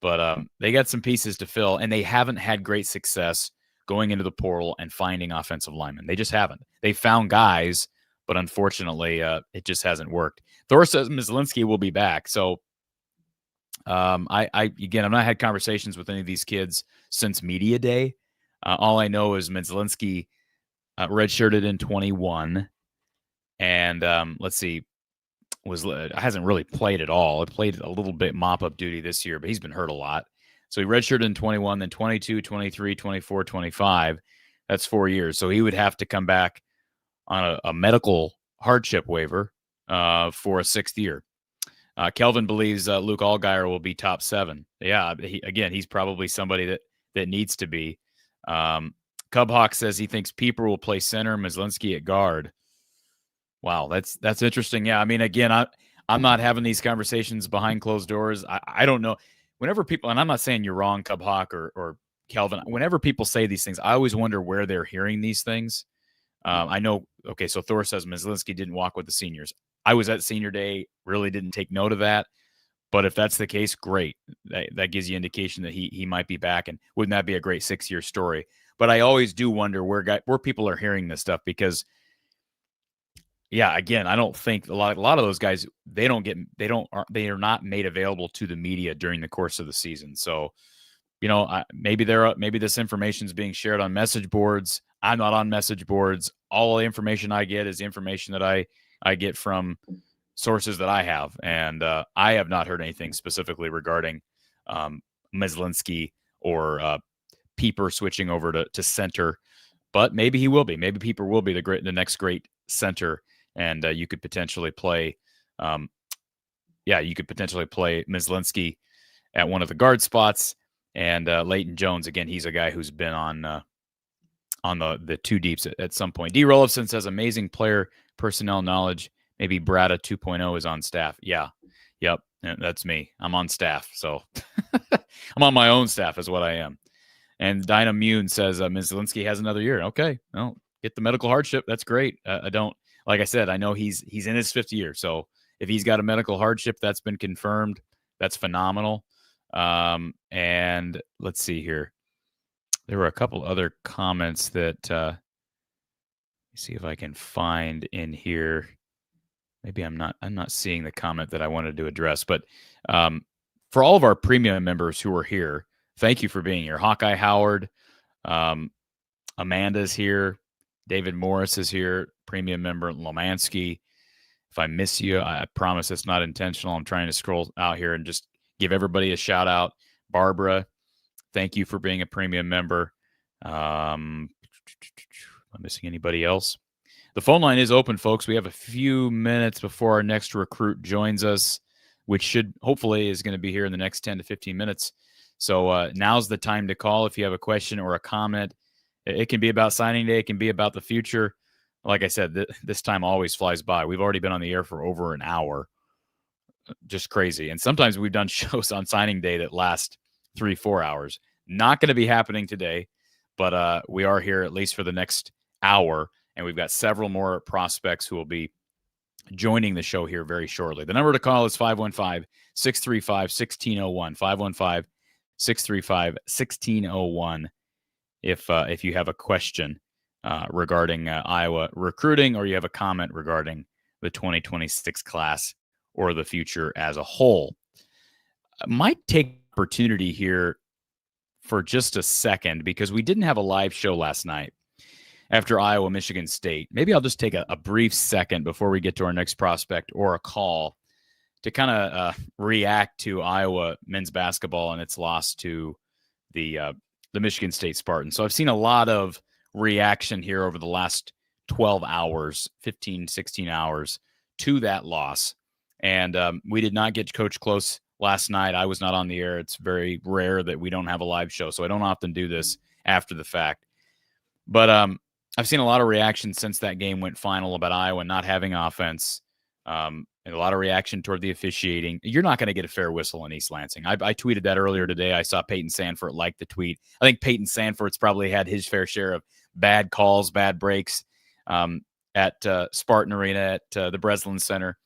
But they got some pieces to fill, and they haven't had great success going into the portal and finding offensive linemen. They just haven't. They found guys, but unfortunately, it just hasn't worked. Thor says Myslinski will be back. So, I've not had conversations with any of these kids since media day. All I know is Myslinski redshirted in 21, and hasn't really played at all. He played a little bit mop-up duty this year, but he's been hurt a lot. So he redshirted in 21, then 22, 23, 24, 25. That's 4 years. So he would have to come back on a medical hardship waiver for a 6th year. Kelvin believes Luke Allgaier will be top 7. Yeah, he's probably somebody that needs to be. Cub Hawk says he thinks Pieper will play center, Myslinski at guard. Wow, that's interesting. Yeah, I mean, again, I'm not having these conversations behind closed doors. I don't know. Whenever people, and I'm not saying you're wrong, Cub Hawk or Kelvin, whenever people say these things, I always wonder where they're hearing these things. I know, okay, so Thor says Myslinski didn't walk with the seniors. I was at senior day, really didn't take note of that. But if that's the case, great. That gives you indication that he might be back. And wouldn't that be a great 6-year story? But I always do wonder where people are hearing this stuff because, yeah, again, I don't think a lot of those guys, they are not made available to the media during the course of the season. So, maybe this information is being shared on message boards. I'm not on message boards. All the information I get is the information that I get from sources that I have. And I have not heard anything specifically regarding Myslinski or Pieper switching over to center, but maybe he will be. Maybe Pieper will be the next great center, and you could potentially play. You could potentially play Myslinski at one of the guard spots, and Leighton Jones again. He's a guy who's been on the 2 deeps at some point. D. Rollifson says amazing player personnel knowledge. Maybe Brada 2.0 is on staff. Yeah. Yep. That's me. I'm on staff. So I'm on my own staff is what I am. And Dinah Mune says Myslinski has another year. Okay. Well, get the medical hardship. That's great. Like I said, I know he's in his 5th year. So if he's got a medical hardship that's been confirmed, that's phenomenal. And let's see here. There were a couple other comments that let me see if I can find in here. Maybe I'm not seeing the comment that I wanted to address, but for all of our premium members who are here, thank you for being here. Hawkeye Howard, Amanda's here, David Morris is here, premium member Lomansky. If I miss you, I promise it's not intentional. I'm trying to scroll out here and just give everybody a shout out. Barbara, thank you for being a premium member. Am I missing anybody else? The phone line is open, folks. We have a few minutes before our next recruit joins us, which hopefully is going to be here in the next 10 to 15 minutes. So now's the time to call if you have a question or a comment. It can be about signing day. It can be about the future. Like I said, this time always flies by. We've already been on the air for over an hour. Just crazy. And sometimes we've done shows on signing day that last 3-4 hours. Not going to be happening today, but we are here at least for the next hour. And we've got several more prospects who will be joining the show here very shortly. The number to call is 515-635-1601. 515-635-1601 if you have a question regarding Iowa recruiting or you have a comment regarding the 2026 class or the future as a whole. I might take opportunity here for just a second because we didn't have a live show last night after Iowa, Michigan State. Maybe I'll just take a brief second before we get to our next prospect or a call to kind of react to Iowa men's basketball and its loss to the Michigan State Spartans. So I've seen a lot of reaction here over the last 12 hours, 15, 16 hours to that loss. And we did not get Coach Close last night. I was not on the air. It's very rare that we don't have a live show, so I don't often do this after the fact. But I've seen a lot of reaction since that game went final about Iowa not having offense, and a lot of reaction toward the officiating. You're not going to get a fair whistle in East Lansing. I tweeted that earlier today. I saw Peyton Sanford like the tweet. I think Peyton Sanford's probably had his fair share of bad calls, bad breaks at Spartan Arena, at the Breslin Center.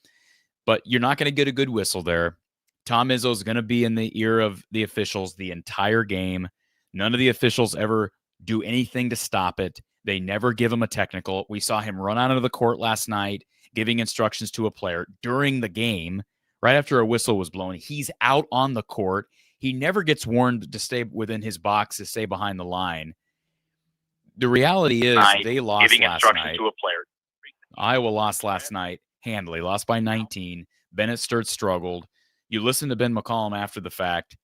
But you're not going to get a good whistle there. Tom Izzo is going to be in the ear of the officials the entire game. None of the officials ever do anything to stop it. They never give him a technical. We saw him run out of the court last night, giving instructions to a player during the game, right after a whistle was blown. He's out on the court. He never gets warned to stay within his box, to stay behind the line. The reality is they lost last night. Iowa lost last night handily, lost by 19. Bennett Sturt struggled. You listen to Ben McCollum after the fact.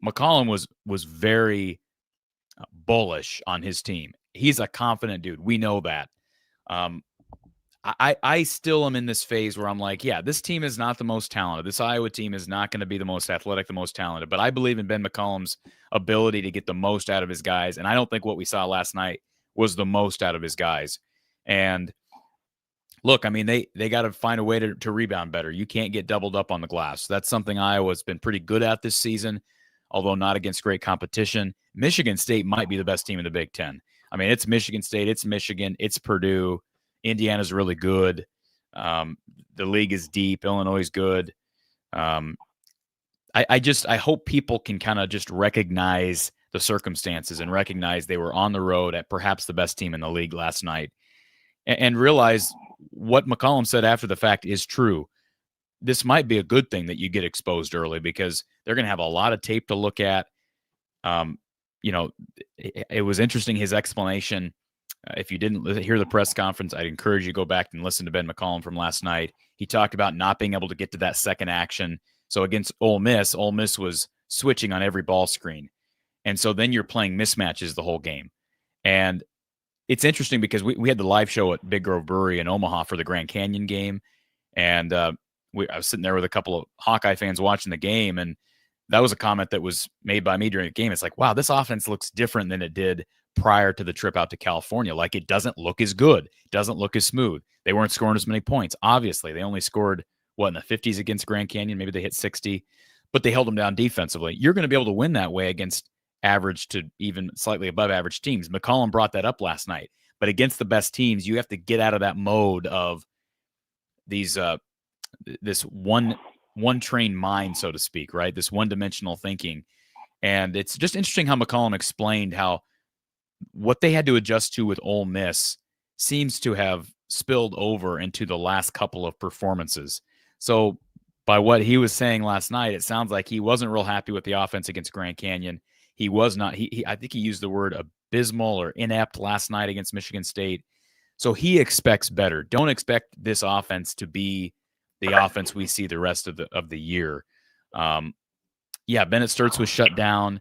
McCollum was very bullish on his team. He's a confident dude. We know that. I still am in this phase where I'm like, yeah, this team is not the most talented. This Iowa team is not going to be the most athletic, the most talented. But I believe in Ben McCollum's ability to get the most out of his guys. And I don't think what we saw last night was the most out of his guys. And look, I mean, they got to find a way to rebound better. You can't get doubled up on the glass. That's something Iowa's been pretty good at this season, although not against great competition. Michigan State might be the best team in the Big Ten. I mean, it's Michigan State, it's Michigan, it's Purdue. Indiana's really good. The league is deep. Illinois is good. I hope people can kind of just recognize the circumstances and recognize they were on the road at perhaps the best team in the league last night and realize what McCollum said after the fact is true. This might be a good thing that you get exposed early because they're going to have a lot of tape to look at. It was interesting, his explanation. If you didn't hear the press conference, I'd encourage you to go back and listen to Ben McCollum from last night. He talked about not being able to get to that second action. So against Ole Miss was switching on every ball screen. And so then you're playing mismatches the whole game. And it's interesting because we had the live show at Big Grove Brewery in Omaha for the Grand Canyon game. And I was sitting there with a couple of Hawkeye fans watching the game. And that was a comment that was made by me during the game. It's like, wow, this offense looks different than it did prior to the trip out to California. Like, it doesn't look as good. It doesn't look as smooth. They weren't scoring as many points. Obviously, they only scored, in the 50s against Grand Canyon. Maybe they hit 60, but they held them down defensively. You're going to be able to win that way against average to even slightly above average teams. McCollum brought that up last night. But against the best teams, you have to get out of that mode of these this one train mind, so to speak, right? This one-dimensional thinking. And it's just interesting how McCollum explained how what they had to adjust to with Ole Miss seems to have spilled over into the last couple of performances. So by what he was saying last night, it sounds like he wasn't real happy with the offense against Grand Canyon. He was not. I think he used the word abysmal or inept last night against Michigan State. So he expects better. Don't expect this offense to be the offense we see the rest of the year. Bennett Sturts was shut down.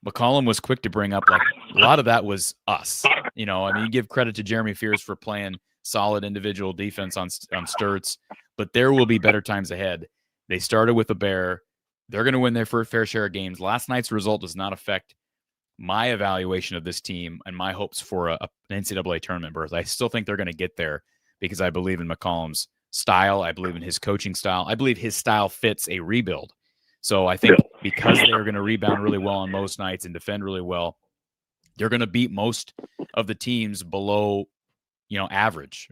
McCollum was quick to bring up, like, a lot of that was us. You give credit to Jeremy Fears for playing solid individual defense on Sturts, but there will be better times ahead. They started with a bear. They're going to win their fair share of games. Last night's result does not affect my evaluation of this team and my hopes for an NCAA tournament berth. I still think they're going to get there because I believe in McCollum's style. I believe in his coaching style. I believe his style fits a rebuild. So I think because they're going to rebound really well on most nights and defend really well, they're going to beat most of the teams below, average,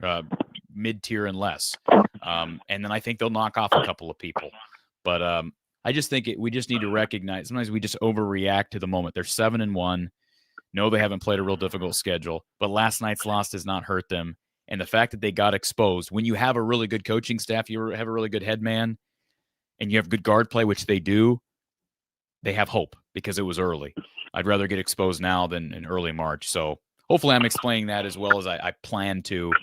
mid-tier and less. And then I think they'll knock off a couple of people. But I just think we just need to recognize sometimes we just overreact to the moment. They're 7-1. No, they haven't played a real difficult schedule, but last night's loss does not hurt them. And the fact that they got exposed, when you have a really good coaching staff, you have a really good head man, and you have good guard play, which they do, they have hope because it was early. I'd rather get exposed now than in early March. So hopefully I'm explaining that as well as I plan to,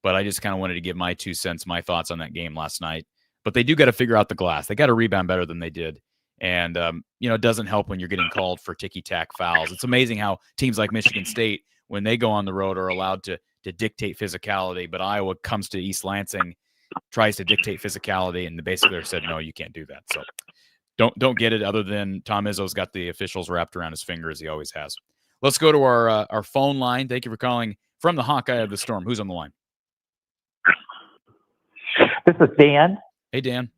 but I just kind of wanted to give my 2 cents, my thoughts on that game last night. But they do got to figure out the glass. They got to rebound better than they did. And, it doesn't help when you're getting called for ticky-tack fouls. It's amazing how teams like Michigan State, when they go on the road, are allowed to dictate physicality. But Iowa comes to East Lansing, tries to dictate physicality, and basically they're said, no, you can't do that. So don't get it, other than Tom Izzo's got the officials wrapped around his finger as he always has. Let's go to our phone line. Thank you for calling from the Hawkeye of the Storm. Who's on the line? This is Dan. Hey, Dan.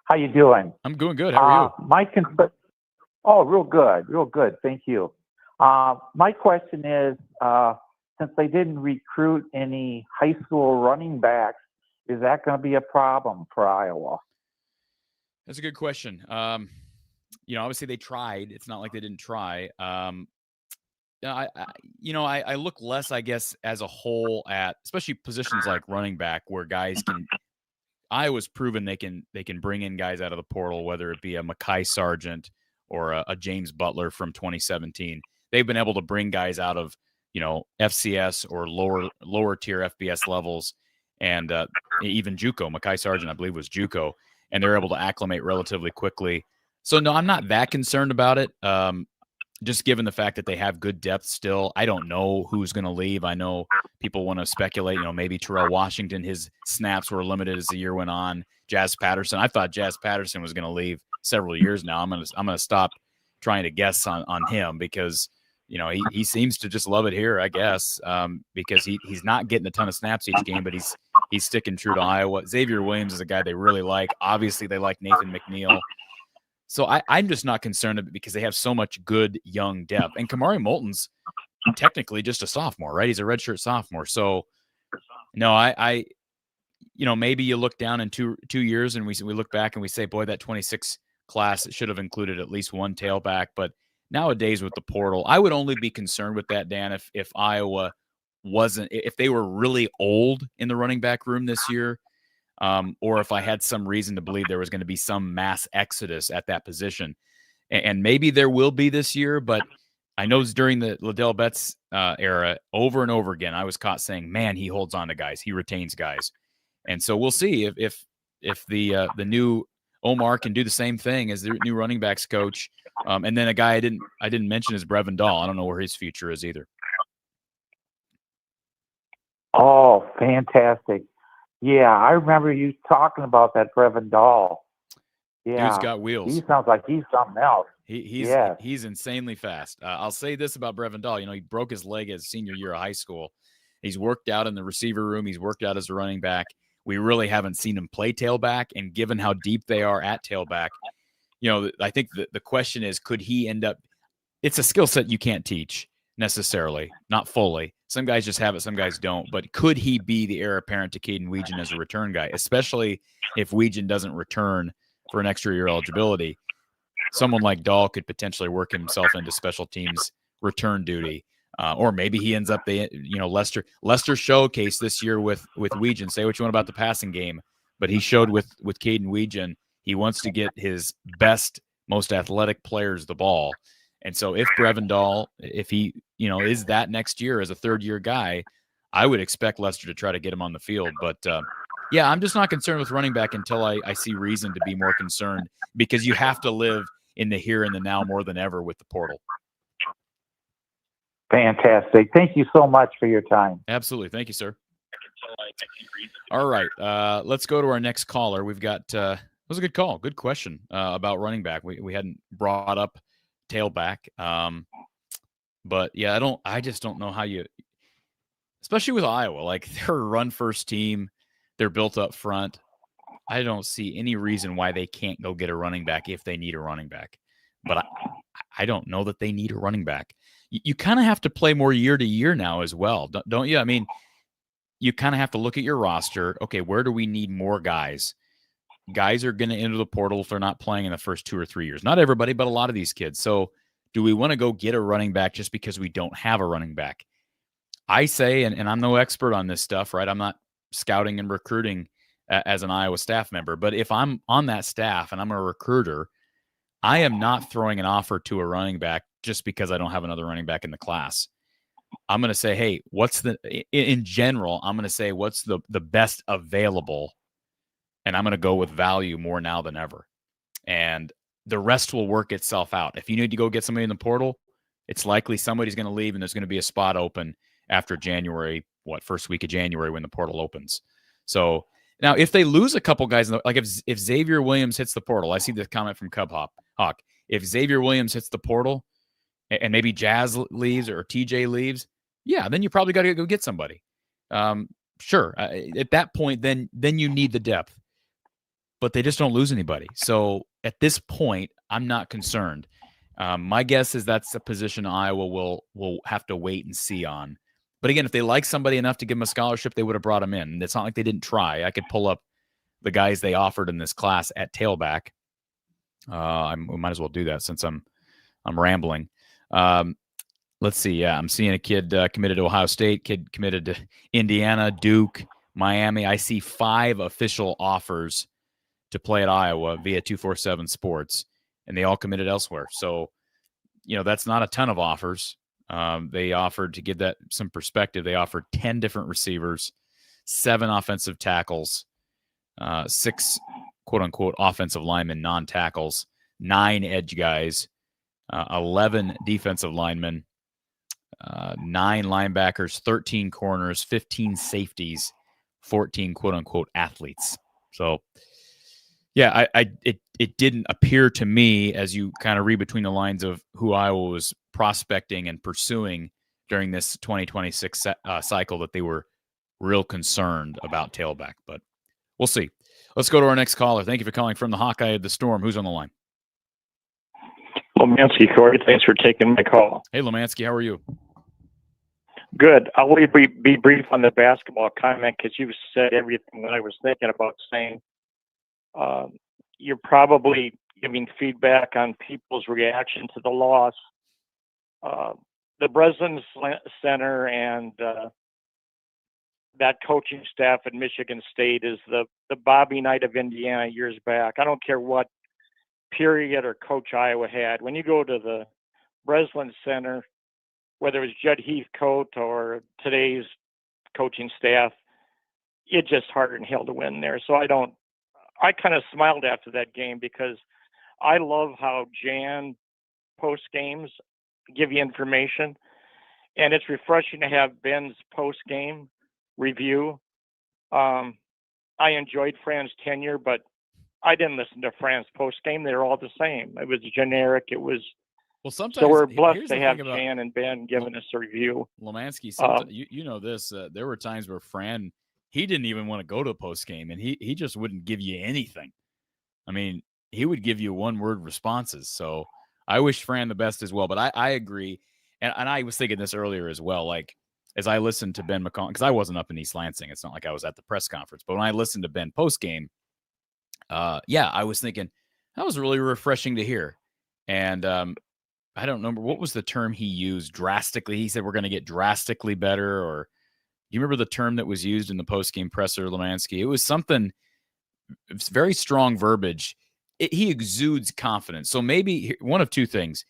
How you doing? I'm doing good. How are you? Real good. Thank you. My question is, since they didn't recruit any high school running backs, is that going to be a problem for Iowa? That's a good question. Obviously they tried. It's not like they didn't try. I look less, I guess, as a whole at especially positions like running back where guys can. Iowa's proven they can bring in guys out of the portal, whether it be a Mekhi Sargent or a James Butler from 2017. They've been able to bring guys out of FCS or lower tier FBS levels, and even JUCO. Mekhi Sargent, I believe, was JUCO, and they're able to acclimate relatively quickly. So no, I'm not that concerned about it. Just given the fact that they have good depth still, I don't know who's going to leave. I know people want to speculate, maybe Terrell Washington, his snaps were limited as the year went on. Jazz Patterson, I thought Jazz Patterson was going to leave several years now. I'm going to stop trying to guess on him because, he seems to just love it here, I guess, because he's not getting a ton of snaps each game, but he's sticking true to Iowa. Xavier Williams is a guy they really like. Obviously, they like Nathan McNeil. So I'm just not concerned because they have so much good young depth. And Kamari Moulton's technically just a sophomore, right? He's a redshirt sophomore. So, no, I maybe you look down in two years and we look back and we say, boy, that 26 class should have included at least one tailback. But nowadays with the portal, I would only be concerned with that, Dan, if Iowa if they were really old in the running back room this year. Or if I had some reason to believe there was going to be some mass exodus at that position. And maybe there will be this year, but I know during the Liddell Betts era, over and over again, I was caught saying, man, he holds on to guys. He retains guys. And so we'll see if the new Omar can do the same thing as the new running backs coach. And then a guy I didn't mention is Brevin Dahl. I don't know where his future is either. Oh, fantastic. Yeah, I remember you talking about that Brevin Dahl. Yeah. Dude's got wheels. He sounds like he's something else. He's insanely fast. I'll say this about Brevin Dahl. He broke his leg his senior year of high school. He's worked out in the receiver room. He's worked out as a running back. We really haven't seen him play tailback. And given how deep they are at tailback, I think the question is, could he end up – it's a skill set you can't teach necessarily, not fully. Some guys just have it, some guys don't. But could he be the heir apparent to Caden Weegan as a return guy, especially if Weegan doesn't return for an extra year eligibility? Someone like Dahl could potentially work himself into special teams return duty. Or maybe he ends up Lester showcased this year with Weegan. Say what you want about the passing game, but he showed with Caden Weegan he wants to get his best, most athletic players the ball. And so if Brevin Dahl, if he is that next year as a third-year guy, I would expect Lester to try to get him on the field. But, yeah, I'm just not concerned with running back until I see reason to be more concerned, because you have to live in the here and the now more than ever with the portal. Fantastic. Thank you so much for your time. Absolutely. Thank you, sir. All right. Let's go to our next caller. We've got it was a good call. Good question about running back. We hadn't brought up tailback. But yeah, I just don't know how you, especially with Iowa, like they're a run first team. They're built up front. I don't see any reason why they can't go get a running back if they need a running back. But I don't know that they need a running back. You kind of have to play more year to year now as well, don't you? I mean, you kind of have to look at your roster. Okay, where do we need more guys? Guys are going to enter the portal if they're not playing in the first 2 or 3 years. Not everybody, but a lot of these kids. So do we want to go get a running back just because we don't have a running back? I say, and I'm no expert on this stuff, right? I'm not scouting and recruiting as an Iowa staff member. But if I'm on that staff and I'm a recruiter, I am not throwing an offer to a running back just because I don't have another running back in the class. I'm going to say, hey, in general, I'm going to say, what's the best available? And I'm going to go with value more now than ever. And the rest will work itself out. If you need to go get somebody in the portal, it's likely somebody's going to leave and there's going to be a spot open after January, first week of January when the portal opens. So now if they lose a couple guys, like if Xavier Williams hits the portal, I see the comment from Hawk. If Xavier Williams hits the portal and maybe Jazz leaves or TJ leaves, yeah, then you probably got to go get somebody. Sure. At that point, then you need the depth. But they just don't lose anybody. So at this point, I'm not concerned. My guess is that's a position Iowa will have to wait and see on. But again, if they like somebody enough to give them a scholarship, they would have brought him in. It's not like they didn't try. I could pull up the guys they offered in this class at tailback. I might as well do that since I'm rambling. Let's see. Yeah, I'm seeing a kid committed to Ohio State, kid committed to Indiana, Duke, Miami. I see 5 official offers to play at Iowa via 247 Sports, and they all committed elsewhere. So, that's not a ton of offers. They offered, to give that some perspective, they offered 10 different receivers, 7 offensive tackles, 6 quote unquote offensive linemen, non-tackles, 9 edge guys, 11 defensive linemen, 9 linebackers, 13 corners, 15 safeties, 14 quote unquote athletes. So, yeah, it didn't appear to me, as you kind of read between the lines of who Iowa was prospecting and pursuing during this 2026 cycle, that they were real concerned about tailback. But we'll see. Let's go to our next caller. Thank you for calling from the Hawkeye of the Storm. Who's on the line? Lemansky, Corey. Thanks for taking my call. Hey, Lemansky, how are you? Good. I'll be brief on the basketball comment because you said everything that I was thinking about saying. You're probably giving feedback on people's reaction to the loss. The Breslin Center and that coaching staff at Michigan State is the Bobby Knight of Indiana years back. I don't care what period or coach Iowa had. When you go to the Breslin Center, whether it was Judd Heathcote or today's coaching staff, it's just harder than hell to win there. So I kind of smiled after that game because I love how Jan post games give you information, and it's refreshing to have Ben's post game review. I enjoyed Fran's tenure, but I didn't listen to Fran's post game. They were all the same. It was generic. It was. Well, sometimes, so we're blessed to have about Jan and Ben giving us a review. Lemansky, you know this. There were times where Fran, he didn't even want to go to a post game, and he just wouldn't give you anything. I mean, he would give you one-word responses. So I wish Fran the best as well. But I agree, and I was thinking this earlier as well. Like, as I listened to Ben McCollum, because I wasn't up in East Lansing, it's not like I was at the press conference. But when I listened to Ben post game, I was thinking that was really refreshing to hear. And I don't remember what was the term he used. Drastically, he said we're going to get drastically better. Or do you remember the term that was used in the post game presser, Lemansky? It was something. It's very strong verbiage. He exudes confidence. So maybe one of two things: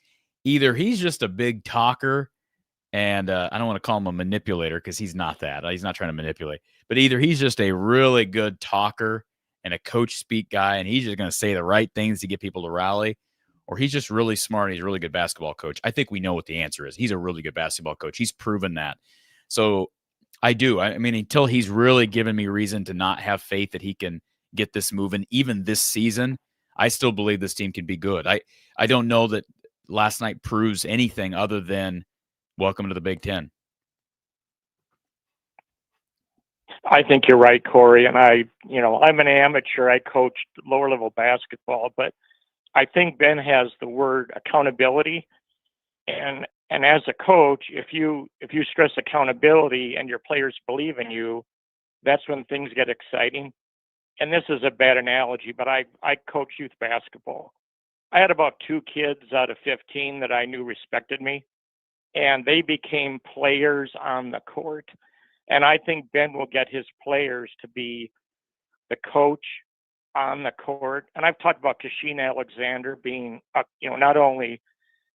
either he's just a big talker, and I don't want to call him a manipulator because he's not that. He's not trying to manipulate. But either he's just a really good talker and a coach speak guy, and he's just going to say the right things to get people to rally, or he's just really smart. He's a really good basketball coach. I think we know what the answer is. He's a really good basketball coach. He's proven that. So I do. I mean, until he's really given me reason to not have faith that he can get this moving, even this season, I still believe this team can be good. I don't know that last night proves anything other than welcome to the Big Ten. I think you're right, Corey. And I'm an amateur. I coached lower level basketball, but I think Ben has the word accountability. And as a coach, if you stress accountability and your players believe in you, that's when things get exciting. And this is a bad analogy, but I coach youth basketball. I had about 2 kids out of 15 that I knew respected me, and they became players on the court. And I think Ben will get his players to be the coach on the court. And I've talked about Kashina Alexander being, not only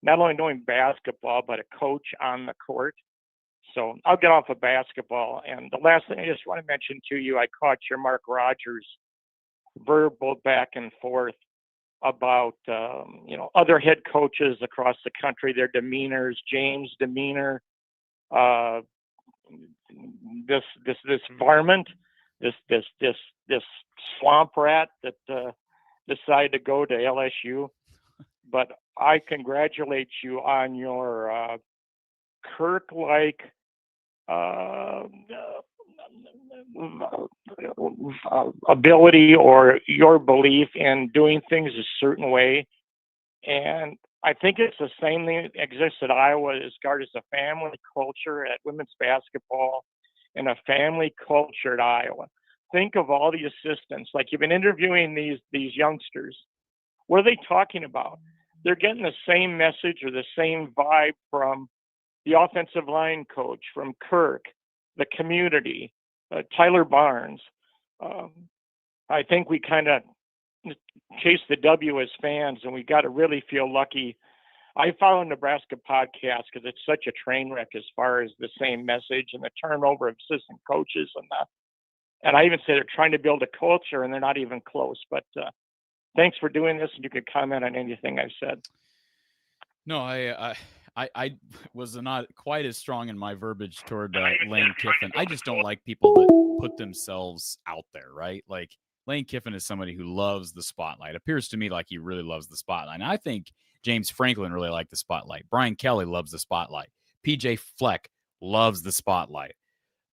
knowing basketball, but a coach on the court. So I'll get off of basketball. And the last thing I just want to mention to you, I caught your Mark Rogers verbal back and forth about, other head coaches across the country, their demeanors, James' demeanor, this varmint, this swamp rat that decided to go to LSU. But I congratulate you on your Kirk-like ability or your belief in doing things a certain way. And I think it's the same thing that exists at Iowa as far as a family culture at women's basketball and a family culture at Iowa. Think of all the assistants. Like, you've been interviewing these youngsters. What are they talking about? They're getting the same message or the same vibe from the offensive line coach, from Kirk, the community, Tyler Barnes. I think we kind of chase the W as fans, and we got to really feel lucky. I follow Nebraska podcast because it's such a train wreck as far as the same message and the turnover of assistant coaches and I even say they're trying to build a culture and they're not even close. But thanks for doing this, and you could comment on anything I've said. No, I was not quite as strong in my verbiage toward Lane Kiffin. I just don't like people that put themselves out there, right? Like Lane Kiffin is somebody who loves the spotlight. Appears to me like he really loves the spotlight. And I think James Franklin really liked the spotlight. Brian Kelly loves the spotlight. PJ Fleck loves the spotlight.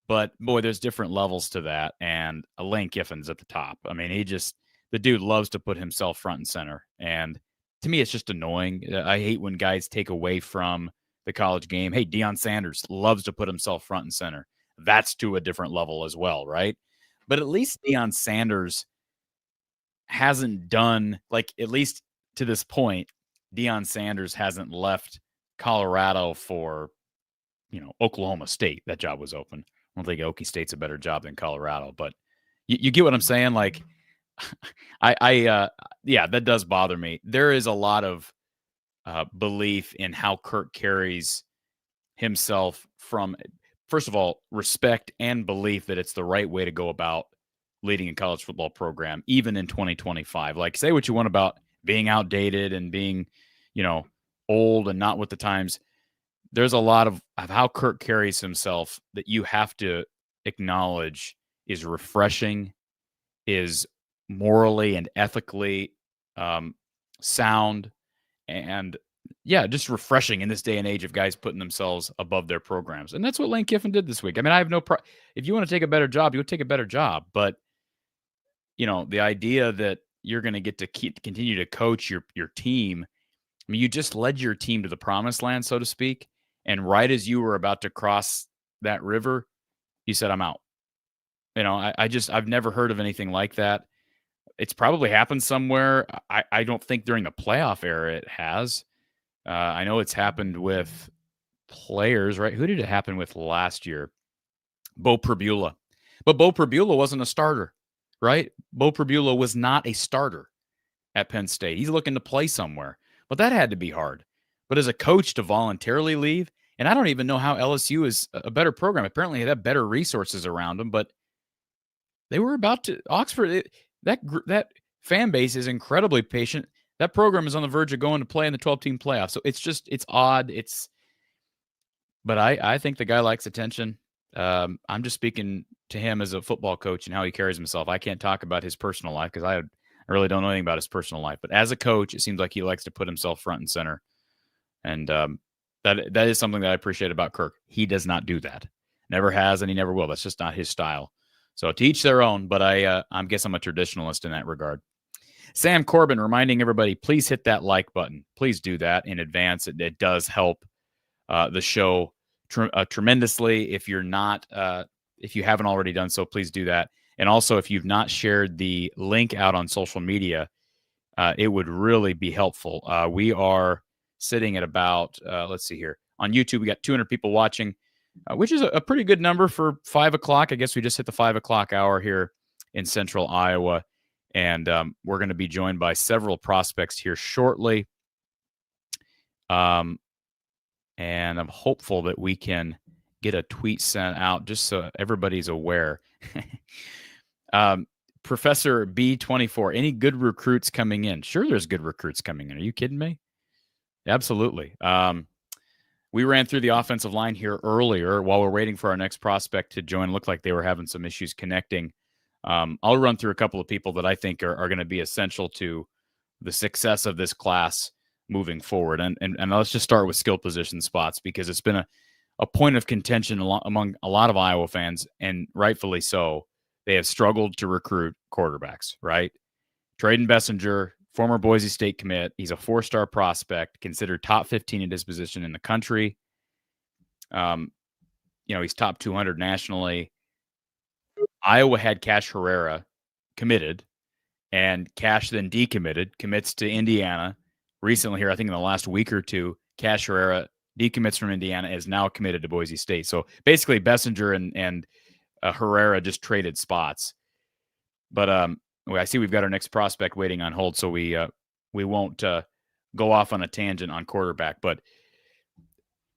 But boy, there's different levels to that. And Lane Kiffin's at the top. I mean, the dude loves to put himself front and center. And to me, it's just annoying. I hate when guys take away from the college game. Hey, Deion Sanders loves to put himself front and center. That's to a different level as well, right? But at least Deion Sanders hasn't done, like, at least to this point, Deion Sanders hasn't left Colorado for, Oklahoma State. That job was open. I don't think Okie State's a better job than Colorado, but you get what I'm saying? Like, yeah, that does bother me. There is a lot of belief in how Kirk carries himself from, first of all, respect and belief that it's the right way to go about leading a college football program, even in 2025. Like, say what you want about being outdated and being, old and not with the times. There's a lot of how Kirk carries himself that you have to acknowledge is refreshing, is morally and ethically sound, and yeah, just refreshing in this day and age of guys putting themselves above their programs. And that's what Lane Kiffin did this week. I mean, I have no problem. If you want to take a better job, you'll take a better job. But, the idea that you're going to get to continue to coach your team, I mean, you just led your team to the promised land, so to speak. And right as you were about to cross that river, you said, I'm out. I've never heard of anything like that. It's probably happened somewhere. I don't think during the playoff era it has. I know it's happened with players, right? Who did it happen with last year? Bo Prabula. But Bo Prabula wasn't a starter, right? Bo Prabula was not a starter at Penn State. He's looking to play somewhere. But that had to be hard. But as a coach to voluntarily leave, and I don't even know how LSU is a better program. Apparently they have better resources around them, but they were about to Oxford. That fan base is incredibly patient. That program is on the verge of going to play in the 12-team playoff. So it's odd. But I think the guy likes attention. I'm just speaking to him as a football coach and how he carries himself. I can't talk about his personal life because I really don't know anything about his personal life. But as a coach, it seems like he likes to put himself front and center. And that is something that I appreciate about Kirk. He does not do that. Never has, and he never will. That's just not his style. So to each their own, but I guess I'm a traditionalist in that regard. Sam Corbin reminding everybody, please hit that like button. Please do that in advance. It does help the show tremendously. If you're not, if you haven't already done so, please do that. And also, if you've not shared the link out on social media, it would really be helpful. We are sitting at about, let's see here. On YouTube, we got 200 people watching, which is a pretty good number for 5 o'clock. I guess we just hit the 5 o'clock hour here in central Iowa. And we're going to be joined by several prospects here shortly. And I'm hopeful that we can get a tweet sent out just so everybody's aware. Professor B24, any good recruits coming in? Sure, there's good recruits coming in. Are you kidding me? Absolutely. We ran through the offensive line here earlier while we're waiting for our next prospect to join. It looked like they were having some issues connecting. I'll run through a couple of people that I think are going to be essential to the success of this class moving forward. And let's just start with skill position spots because it's been a point of contention among a lot of Iowa fans, and rightfully so. They have struggled to recruit quarterbacks, right? Trayden Bessinger, former Boise State commit. He's a 4-star prospect, considered top 15 in his position in the country. He's top 200 nationally. Iowa had Cash Herrera committed, and Cash then decommitted, commits to Indiana. Recently here, I think in the last week or two, Cash Herrera decommits from Indiana, is now committed to Boise State. So basically Bessinger and Herrera just traded spots. But I see we've got our next prospect waiting on hold, so we won't go off on a tangent on quarterback. But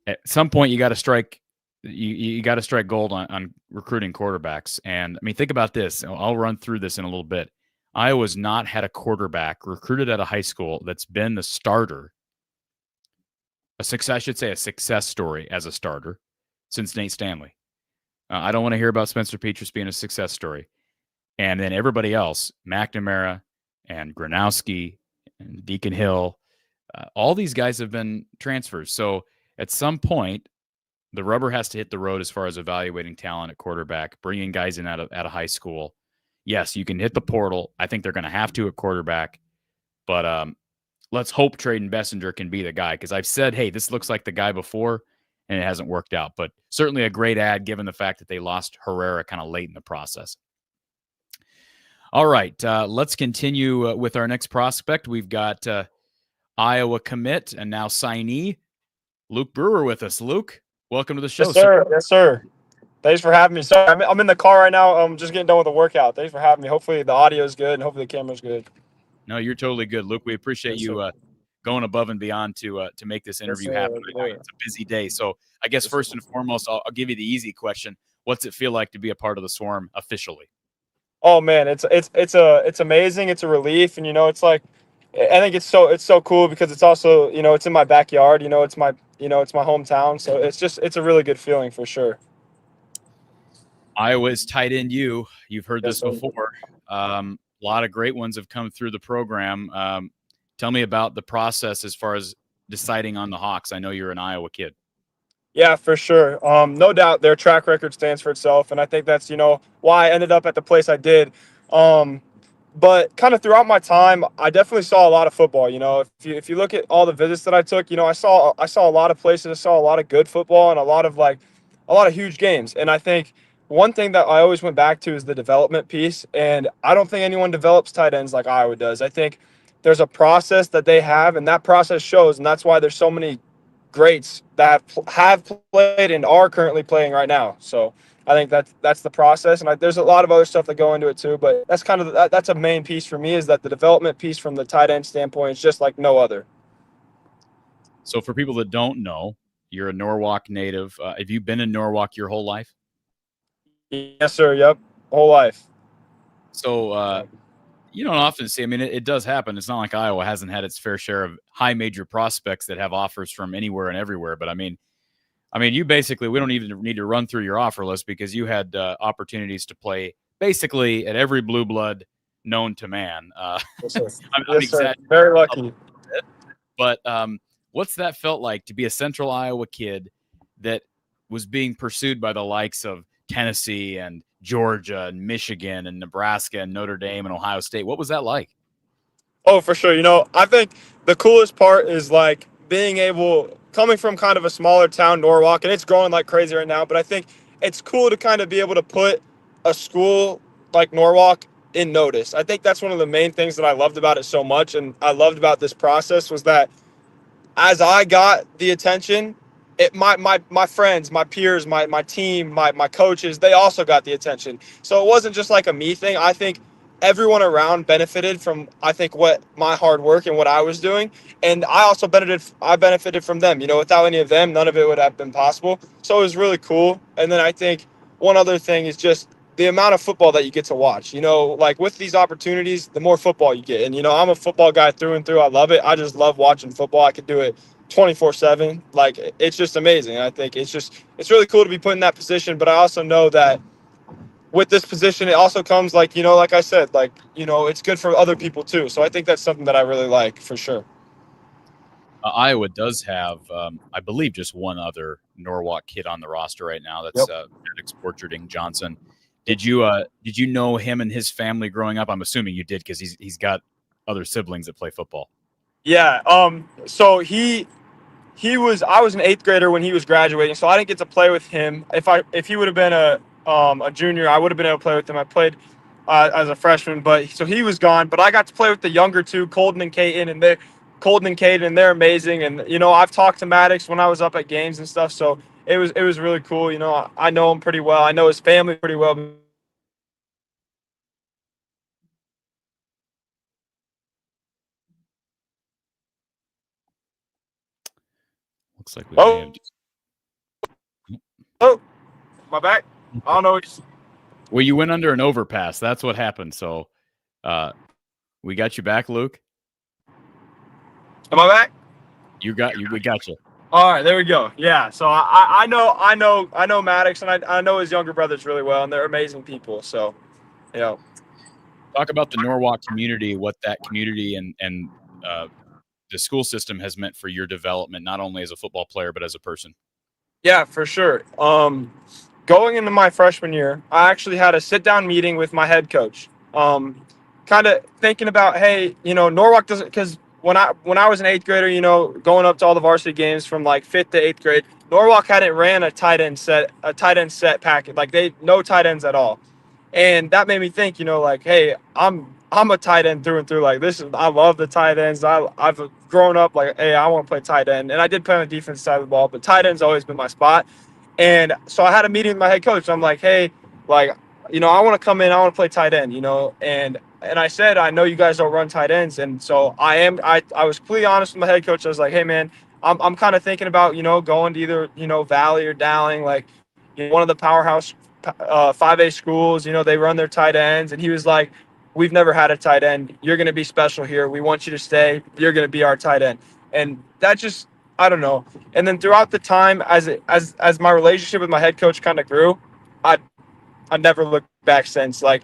at some point, you got to strike. You got to strike gold on recruiting quarterbacks. And I mean, think about this. I'll run through this in a little bit. Iowa's not had a quarterback recruited at a high school that's been the starter, a success story as a starter since Nate Stanley. I don't want to hear about Spencer Petras being a success story. And then everybody else, McNamara and Gronowski and Deacon Hill, all these guys have been transfers. So at some point, the rubber has to hit the road as far as evaluating talent at quarterback, bringing guys in out of high school. Yes, you can hit the portal. I think they're going to have to at quarterback. But let's hope Trayden Bessinger can be the guy, because I've said, hey, this looks like the guy before, and it hasn't worked out. But certainly a great ad given the fact that they lost Herrera kind of late in the process. All right, let's continue with our next prospect. We've got Iowa commit and now signee, Luke Brewer with us. Luke, welcome to the show. Yes, sir. Yes, sir. Thanks for having me. Sorry, I'm in the car right now. I'm just getting done with the workout. Thanks for having me. Hopefully the audio is good and hopefully the camera's good. No, you're totally good, Luke. We appreciate you going above and beyond to make this interview happen. It's a busy day. So I guess first and foremost, I'll give you the easy question. What's it feel like to be a part of the Swarm officially? Oh man, it's amazing. It's a relief, and it's like, I think it's so cool because it's also, it's in my backyard. It's my hometown. So it's a really good feeling for sure. Iowa's tight end you've heard this before. A lot of great ones have come through the program. Tell me about the process as far as deciding on the Hawks. I know you're an Iowa kid. Yeah, for sure. No doubt their track record stands for itself. And I think that's, why I ended up at the place I did. But kind of throughout my time, I definitely saw a lot of football. If you look at all the visits that I took, I saw a lot of places. I saw a lot of good football and a lot of huge games. And I think one thing that I always went back to is the development piece. And I don't think anyone develops tight ends like Iowa does. I think there's a process that they have, and that process shows. And that's why there's so many greats that have played and are currently playing right now. So I think that's the process, and there's a lot of other stuff that go into it too. But that's kind of that's a main piece for me, is that the development piece from the tight end standpoint is just like no other. So for people that don't know, you're a Norwalk native. Have you been in Norwalk your whole life? Yes, sir. Yep, whole life. So you don't often see. I mean, it does happen. It's not like Iowa hasn't had its fair share of high major prospects that have offers from anywhere and everywhere. But I mean, you basically, we don't even need to run through your offer list, because you had opportunities to play basically at every blue blood known to man. Yes, sir. I'm sir. Very lucky. But what's that felt like to be a Central Iowa kid that was being pursued by the likes of Tennessee and Georgia and Michigan and Nebraska and Notre Dame and Ohio State? What was that like? Oh, for sure. I think the coolest part is like coming from kind of a smaller town, Norwalk, and it's growing like crazy right now. But I think it's cool to kind of be able to put a school like Norwalk in notice. I think that's one of the main things that I loved about it so much, and I loved about this process, was that as I got the attention, my friends, my peers, my team, my coaches, they also got the attention. So it wasn't just like a me thing. I think everyone around benefited from, what my hard work and what I was doing. And I also benefited from them. Without any of them, none of it would have been possible. So it was really cool. And then I think one other thing is just the amount of football that you get to watch. Like with these opportunities, the more football you get. And, I'm a football guy through and through. I love it. I just love watching football. I could do it 24/7. Like, it's just amazing. I think it's really cool to be put in that position. But I also know that with this position, it also comes like I said, it's good for other people too. So I think that's something that I really like for sure. Iowa does have, I believe, just one other Norwalk kid on the roster right now. That's Alex Borcherding Johnson. Did you know him and his family growing up? I'm assuming you did, because he's got other siblings that play football. Yeah. So I was an 8th grader when he was graduating, so I didn't get to play with him. If he would have been a junior, I would have been able to play with him. I played as a freshman, so he was gone. But I got to play with the younger two, Colin and Caden, and they're amazing. And I've talked to Maddox when I was up at games and stuff, so it was really cool. I know him pretty well. I know his family pretty well. Looks like we may have just... Oh, my back. I don't know. Well, you went under an overpass. That's what happened. So We got you back, Luke. Am I back? We got you. All right, there we go. Yeah, so I know Maddox, and I know his younger brothers really well, and they're amazing people. So, Talk about the Norwalk community, what that community and the school system has meant for your development, not only as a football player but as a person. Yeah, for sure. Going into my freshman year, I actually had a sit-down meeting with my head coach. Kind of thinking about, hey, Norwalk doesn't, because when I was an eighth grader, going up to all the varsity games from like fifth to eighth grade, Norwalk hadn't ran a tight end set packet, like no tight ends at all. And that made me think, like, hey, I'm a tight end through and through. Like I love the tight ends. I've grown up like, hey, I want to play tight end, and I did play on the defensive side of the ball, but tight end's always been my spot. And so I had a meeting with my head coach. I'm like, hey, like, I want to come in. I want to play tight end, and I said, I know you guys don't run tight ends, and so I was completely honest with my head coach. I was like, hey, man, I'm kind of thinking about going to either Valley or Dowling, like one of the powerhouse 5A schools. They run their tight ends, and he was like, we've never had a tight end. You're going to be special here. We want you to stay. You're going to be our tight end. And that just, I don't know. And then throughout the time, as my relationship with my head coach kind of grew, I never looked back since. Like,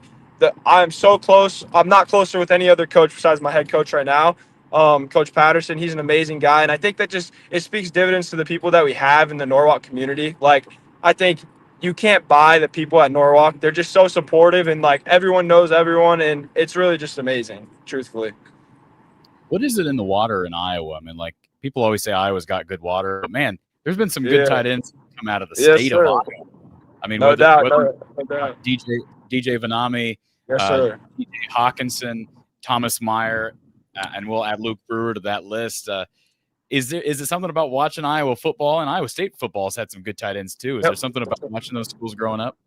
I'm so close. I'm not closer with any other coach besides my head coach right now, Coach Patterson. He's an amazing guy, and I think that it speaks dividends to the people that we have in the Norwalk community. Like, I think you can't buy the people at Norwalk. They're just so supportive, and like everyone knows everyone, and it's really just amazing, truthfully. What is it in the water in Iowa? I mean, like, people always say Iowa's got good water, but man, there's been some good tight ends come out of the state of Iowa. I mean, no doubt. DJ Vanami, yes, sir. DJ Hawkinson, Thomas Meyer, and we'll add Luke Brewer to that list. Is it something about watching Iowa football, and Iowa State football has had some good tight ends too? Is there something about watching those schools growing up?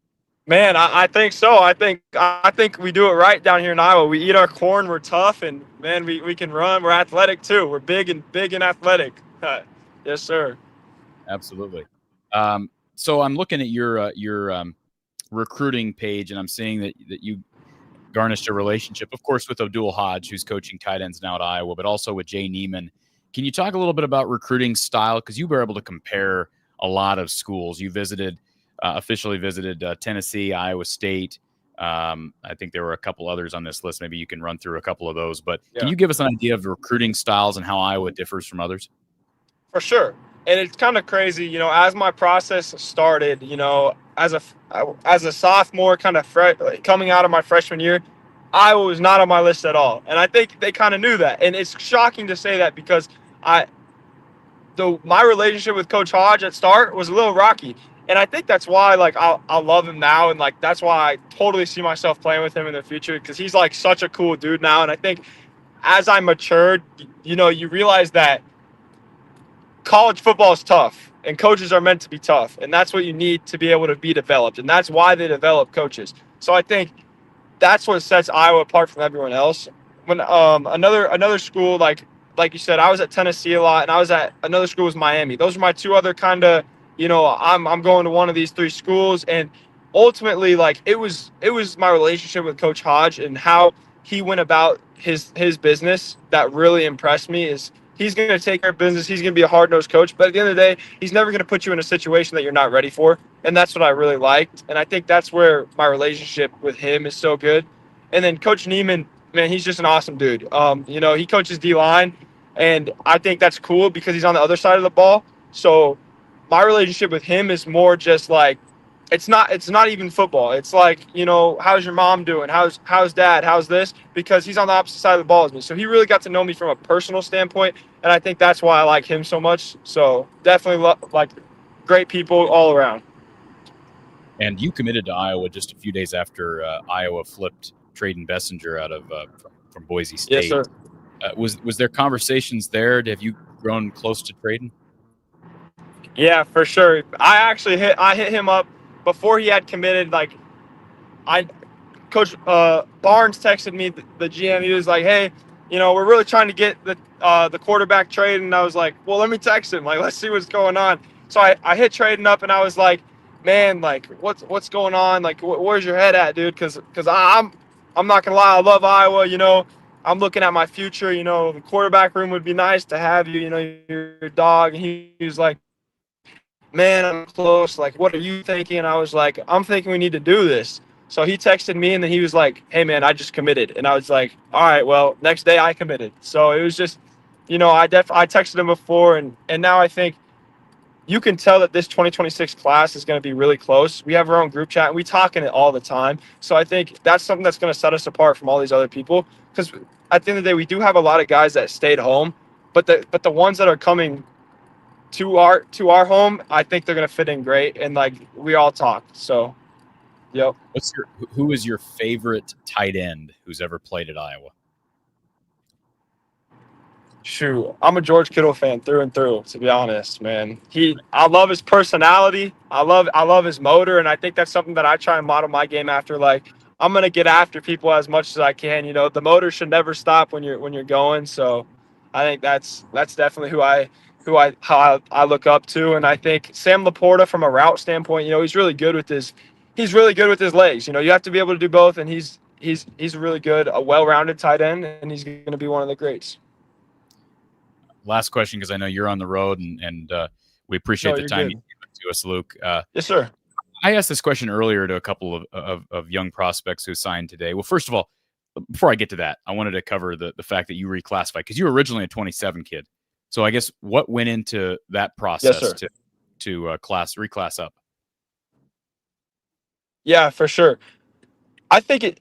Man, I think so. I think we do it right down here in Iowa. We eat our corn. We're tough, and man, we can run. We're athletic too. We're big and athletic. Yes, sir. Absolutely. So I'm looking at your recruiting page, and I'm seeing that you garnished a relationship, of course, with Abdul Hodge, who's coaching tight ends now at Iowa, but also with Jay Neiman. Can you talk a little bit about recruiting style? Because you were able to compare a lot of schools. You officially visited Tennessee, Iowa State. I think there were a couple others on this list. Maybe you can run through a couple of those. But Can you give us an idea of recruiting styles and how Iowa differs from others? For sure. And it's kind of crazy, as my process started, as a sophomore, kind of coming out of my freshman year, Iowa was not on my list at all. And I think they kind of knew that. And it's shocking to say that because my relationship with Coach Hodge at start was a little rocky. And I think that's why, like, I love him now. And, like, that's why I totally see myself playing with him in the future because he's, like, such a cool dude now. And I think as I matured, you realize that college football is tough and coaches are meant to be tough. And that's what you need to be able to be developed. And that's why they develop coaches. So I think that's what sets Iowa apart from everyone else. When another school, like you said, I was at Tennessee a lot, and I was at another school was Miami. Those are my two other kind of, I'm going to one of these three schools, and ultimately, like it was my relationship with Coach Hodge and how he went about his business that really impressed me. Is he's going to take care of business. He's going to be a hard-nosed coach, but at the end of the day, he's never going to put you in a situation that you're not ready for. And that's what I really liked. And I think that's where my relationship with him is so good. And then Coach Neiman, man, he's just an awesome dude. He coaches D-line, and I think that's cool because he's on the other side of the ball. So my relationship with him is more just like, it's not even football. It's like, how's your mom doing? How's dad? How's this? Because he's on the opposite side of the ball as me. So he really got to know me from a personal standpoint. And I think that's why I like him so much. So definitely like great people all around. And you committed to Iowa just a few days after Iowa flipped Trayden Bessinger out of from Boise State. Yes, sir. Was there conversations there? Have you grown close to Trayden? Yeah, for sure. I hit him up before he had committed. Like, Coach Barnes texted me, the GM. He was like, "Hey, we're really trying to get the quarterback trade." And I was like, "Well, let me text him. Like, let's see what's going on." So I hit Trayden up, and I was like, "Man, like, what's going on? Like, where's your head at, dude? Because I'm not gonna lie, I love Iowa. I'm looking at my future. You know, the quarterback room would be nice to have you. You know, your dog. And he was like, man, I'm close. Like, what are you thinking? And I was like, I'm thinking we need to do this. So he texted me, and then he was like, hey, man, I just committed. And I was like, all right, well, next day I committed. So it was just, you know, I texted him before, and now I think you can tell that this 2026 class is going to be really close. We have our own group chat, and we talk in it all the time. So I think that's something that's going to set us apart from all these other people, because at the end of the day, we do have a lot of guys that stayed home, but the ones that are coming to our home, I think they're gonna fit in great, and like we all talked. So, yep. Who is your favorite tight end who's ever played at Iowa? Shoot, I'm a George Kittle fan through and through. To be honest, man, I love his personality. I love his motor, and I think that's something that I try and model my game after. Like, I'm gonna get after people as much as I can. You know, the motor should never stop when you're going. So, I think that's definitely how I look up to. And I think Sam Laporta, from a route standpoint, you know, he's really good with his legs. You know, you have to be able to do both, and he's really good, a well-rounded tight end, and he's going to be one of the greats. Last question, because I know you're on the road, and we appreciate the time you give to us, Luke. Yes, sir. I asked this question earlier to a couple of young prospects who signed today. Well, first of all, before I get to that, I wanted to cover the fact that you reclassified, because you were originally a 27 kid. So I guess what went into that process to reclass up? Yeah, for sure. I think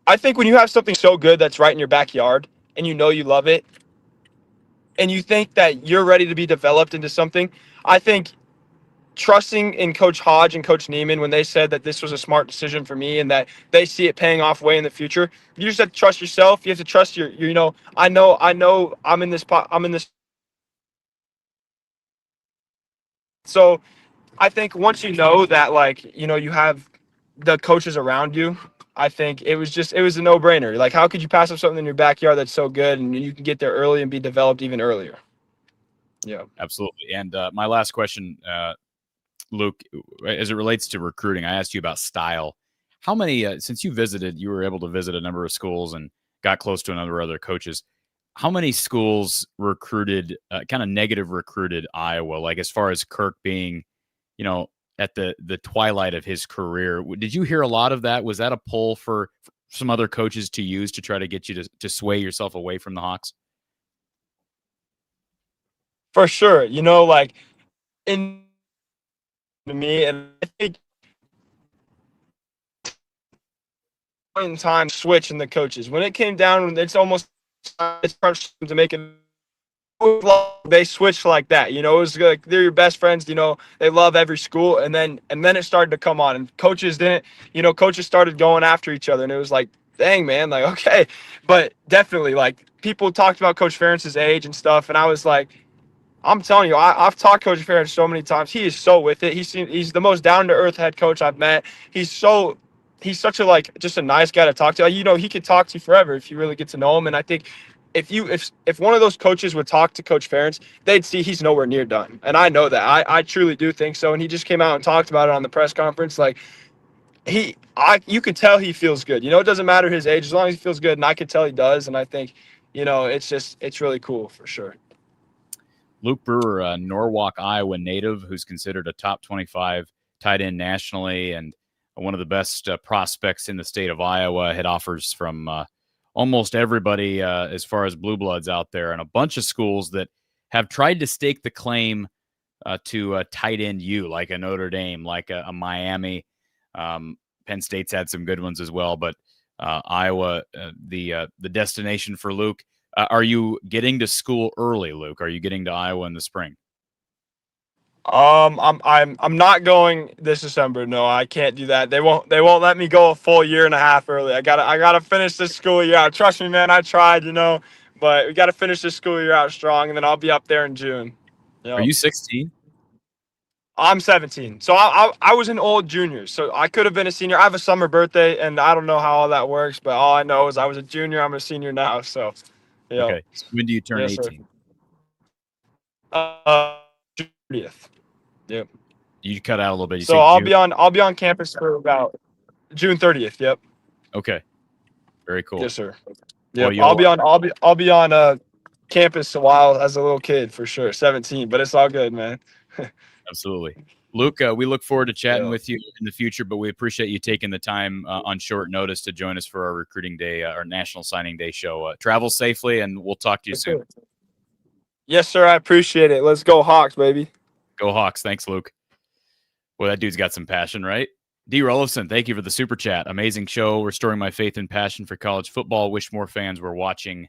when you have something so good that's right in your backyard, and you know you love it, and you think that you're ready to be developed into something, I think trusting in Coach Hodge and Coach Neiman when they said that this was a smart decision for me and that they see it paying off way in the future, you just have to trust yourself. You have to trust your you know, I know I'm in this. So I think once you know that, like, you know, you have the coaches around you, I think it was a no-brainer. Like, how could you pass up something in your backyard that's so good, and you can get there early and be developed even earlier? Yeah, absolutely. And my last question, Luke, as it relates to recruiting, I asked you about style. How many, since you were able to visit a number of schools and got close to a number of other coaches, how many schools recruited, kind of negative recruited Iowa? Like, as far as Kirk being, you know, at the twilight of his career, did you hear a lot of that? Was that a pull for some other coaches to use to try to get you to sway yourself away from the Hawks? For sure. You know, like, in me, and I think in time switch in the coaches. When it came down, it's almost crunch to make it. They switched like that, you know. It was like they're your best friends, you know. They love every school, and then it started to come on, and coaches didn't, you know. Coaches started going after each other, and it was like, dang, man, like, okay. But definitely, like, people talked about Coach Ferentz's age and stuff, and I was like, I'm telling you, I've talked to Coach Ferentz so many times. He is so with it. He's the most down to earth head coach I've met. He's such a, like, just a nice guy to talk to. You know, he could talk to you forever if you really get to know him. And I think if one of those coaches would talk to Coach Ferentz, they'd see he's nowhere near done. And I know that. I truly do think so. And he just came out and talked about it on the press conference. Like, you could tell he feels good. You know, it doesn't matter his age, as long as he feels good. And I could tell he does. And I think, you know, it's really cool for sure. Luke Brewer, a Norwalk, Iowa native who's considered a top 25 tight end nationally and one of the best prospects in the state of Iowa. Had offers from almost everybody as far as blue bloods out there, and a bunch of schools that have tried to stake the claim to a tight end like a Notre Dame, like a Miami. Penn State's had some good ones as well, but Iowa, the destination for Luke. Are you getting to school early, Luke? Are you getting to Iowa in the spring? I'm not going this December. No, I can't do that. They won't let me go a full year and a half early. I gotta finish this school year out. Trust me, man. I tried, you know, but we gotta finish this school year out strong, and then I'll be up there in June. Are you 16? I'm 17. So I was an old junior, so I could have been a senior. I have a summer birthday, and I don't know how all that works, but all I know is I was a junior. I'm a senior now. So, yeah. Okay. So when do you turn 18? 30th. Yep. You cut out a little bit. So I'll be on campus for about June 30th. Yep. Okay. Very cool. Yes, sir. Yeah, Well, I'll be on campus a while as a little kid for sure. 17, but it's all good, man. absolutely. Luke, we look forward to chatting Yeah. with you in the future, but we appreciate you taking the time on short notice to join us for our recruiting day, our National Signing Day show. Travel safely, and we'll talk to you soon. Yes, sir. I appreciate it. Let's go Hawks, baby. Go Hawks. Thanks, Luke. Well, that dude's got some passion, right? D. Rollison, thank you for the super chat. Amazing show, restoring my faith and passion for college football. Wish more fans were watching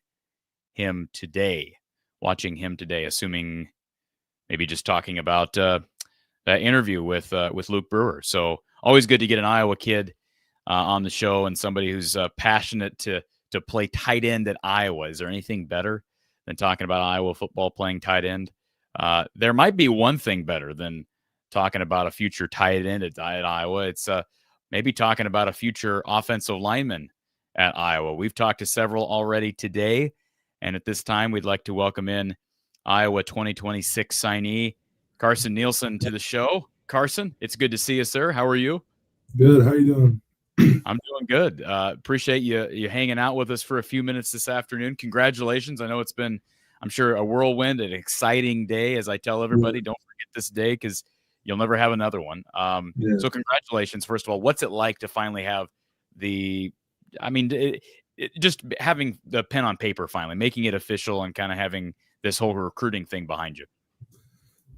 him today. Assuming maybe just talking about that interview with Luke Brewer. So always good to get an Iowa kid on the show and somebody who's passionate to play tight end at Iowa. Is there anything better than talking about Iowa football playing tight end? There might be one thing better than talking about a future tight end at Iowa. It's maybe talking about a future offensive lineman at Iowa. We've talked to several already today, and at this time, we'd like to welcome in Iowa 2026 signee Carson Nielsen to the show. Carson, it's good to see you, sir. How are you? Good. How are you doing? I'm doing good. Appreciate you hanging out with us for a few minutes this afternoon. Congratulations. I know it's been, I'm sure, a whirlwind, an exciting day. As I tell everybody, don't forget this day because you'll never have another one. So congratulations, first of all. What's it like to finally have just having the pen on paper finally, making it official and kind of having this whole recruiting thing behind you?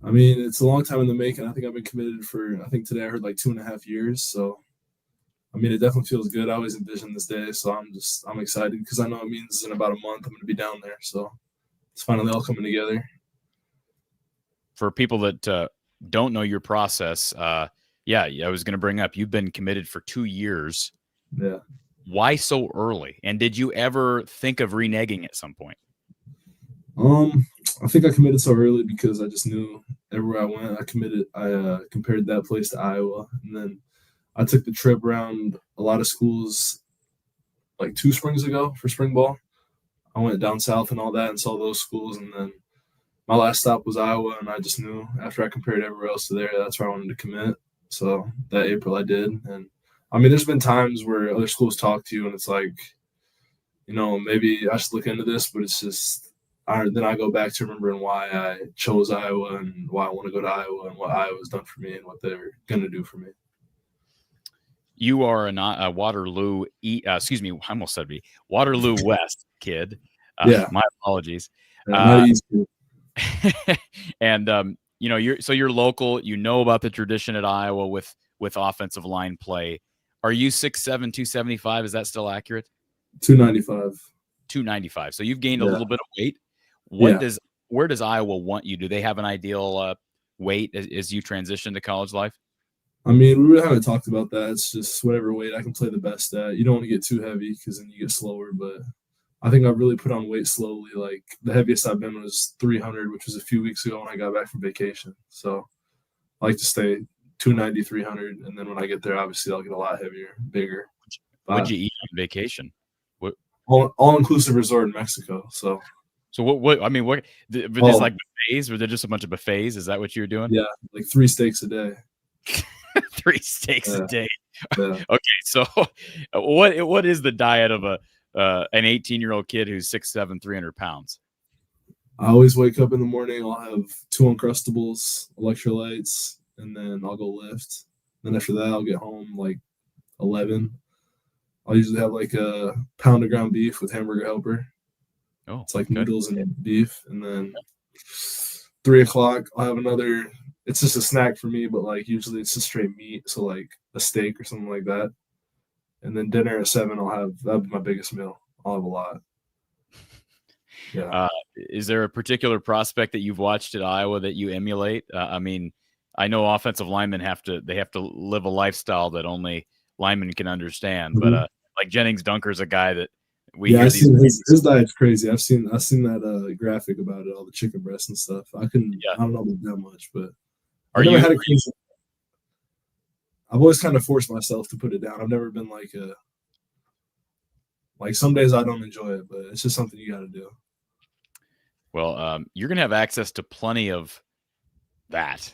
I mean, it's a long time in the making. I think I've been committed for, I think today I heard like 2.5 years. So, I mean, it definitely feels good. I always envisioned this day. So I'm excited because I know it means in about a month I'm going to be down there. So it's finally all coming together. For people that don't know your process, I was going to bring up, you've been committed for 2 years. Yeah. Why so early? And did you ever think of reneging at some point? I think I committed so early because I just knew everywhere I went, I compared that place to Iowa. And then I took the trip around a lot of schools like 2 springs ago for spring ball. I went down south and all that and saw those schools. And then my last stop was Iowa. And I just knew after I compared everywhere else to there, that's where I wanted to commit. So that April I did. And I mean, there's been times where other schools talk to you and it's like, maybe I should look into this, but it's just, then I go back to remembering why I chose Iowa and why I want to go to Iowa and what Iowa's done for me and what they're going to do for me. You are a Waterloo, I almost said Waterloo West kid. Yeah. My apologies. Not easy. And you're local. You know about the tradition at Iowa with offensive line play. Are you 6'7", 275? Is that still accurate? 295. 295. So you've gained a little bit of weight. Where does Iowa want you? Do they have an ideal weight as you transition to college life? I mean, we really haven't talked about that. It's just whatever weight I can play the best at. You don't want to get too heavy because then you get slower. But I think I've really put on weight slowly. Like the heaviest I've been was 300, which was a few weeks ago when I got back from vacation. So I like to stay 290, 300. And then when I get there, obviously I'll get a lot heavier, bigger. What'd you eat on vacation? All-inclusive resort in Mexico. So what? I mean, what? Were these like buffets? Were there just a bunch of buffets? Is that what you were doing? Yeah, like 3 steaks a day. 3 steaks a day. Yeah. Okay, so what is the diet of an 18-year-old kid who's 6'7", 300 pounds? I always wake up in the morning. I'll have 2 Uncrustables, electrolytes, and then I'll go lift. Then after that, I'll get home like 11. I'll usually have like a pound of ground beef with hamburger helper. Oh, it's like noodles and beef. And then 3 o'clock, I'll have another. It's just a snack for me, but like usually it's just straight meat. So like a steak or something like that. And then dinner at 7, that'll be my biggest meal. I'll have a lot. Yeah. Is there a particular prospect that you've watched at Iowa that you emulate? I mean, I know offensive linemen have to live a lifestyle that only linemen can understand. Mm-hmm. But like Jennings Dunker's a guy that I've seen his diet's crazy. I've seen that graphic about it, all the chicken breasts and stuff. I don't know about that much, but I've always kind of forced myself to put it down. I've never been like some days I don't enjoy it, but it's just something you got to do. Well, you're going to have access to plenty of that.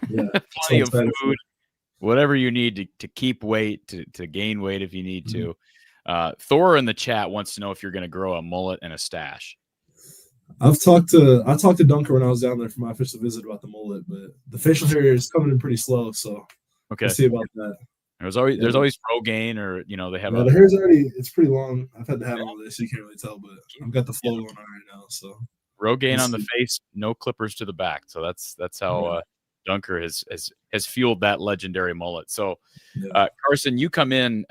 Yeah. Plenty of food, whatever you need to keep weight, to gain weight if you need to. Thor in the chat wants to know if you're going to grow a mullet and a stash. I talked to Dunker when I was down there for my official visit about the mullet, but the facial hair is coming in pretty slow, so okay, we'll see about that. There's always Rogaine, or they have. The hair's it's pretty long. I've had the hat on all day, so you can't really tell, but I've got the flow going on right now. So Rogaine on the face, no clippers to the back. So that's how Dunker has fueled that legendary mullet. So Carson, you come in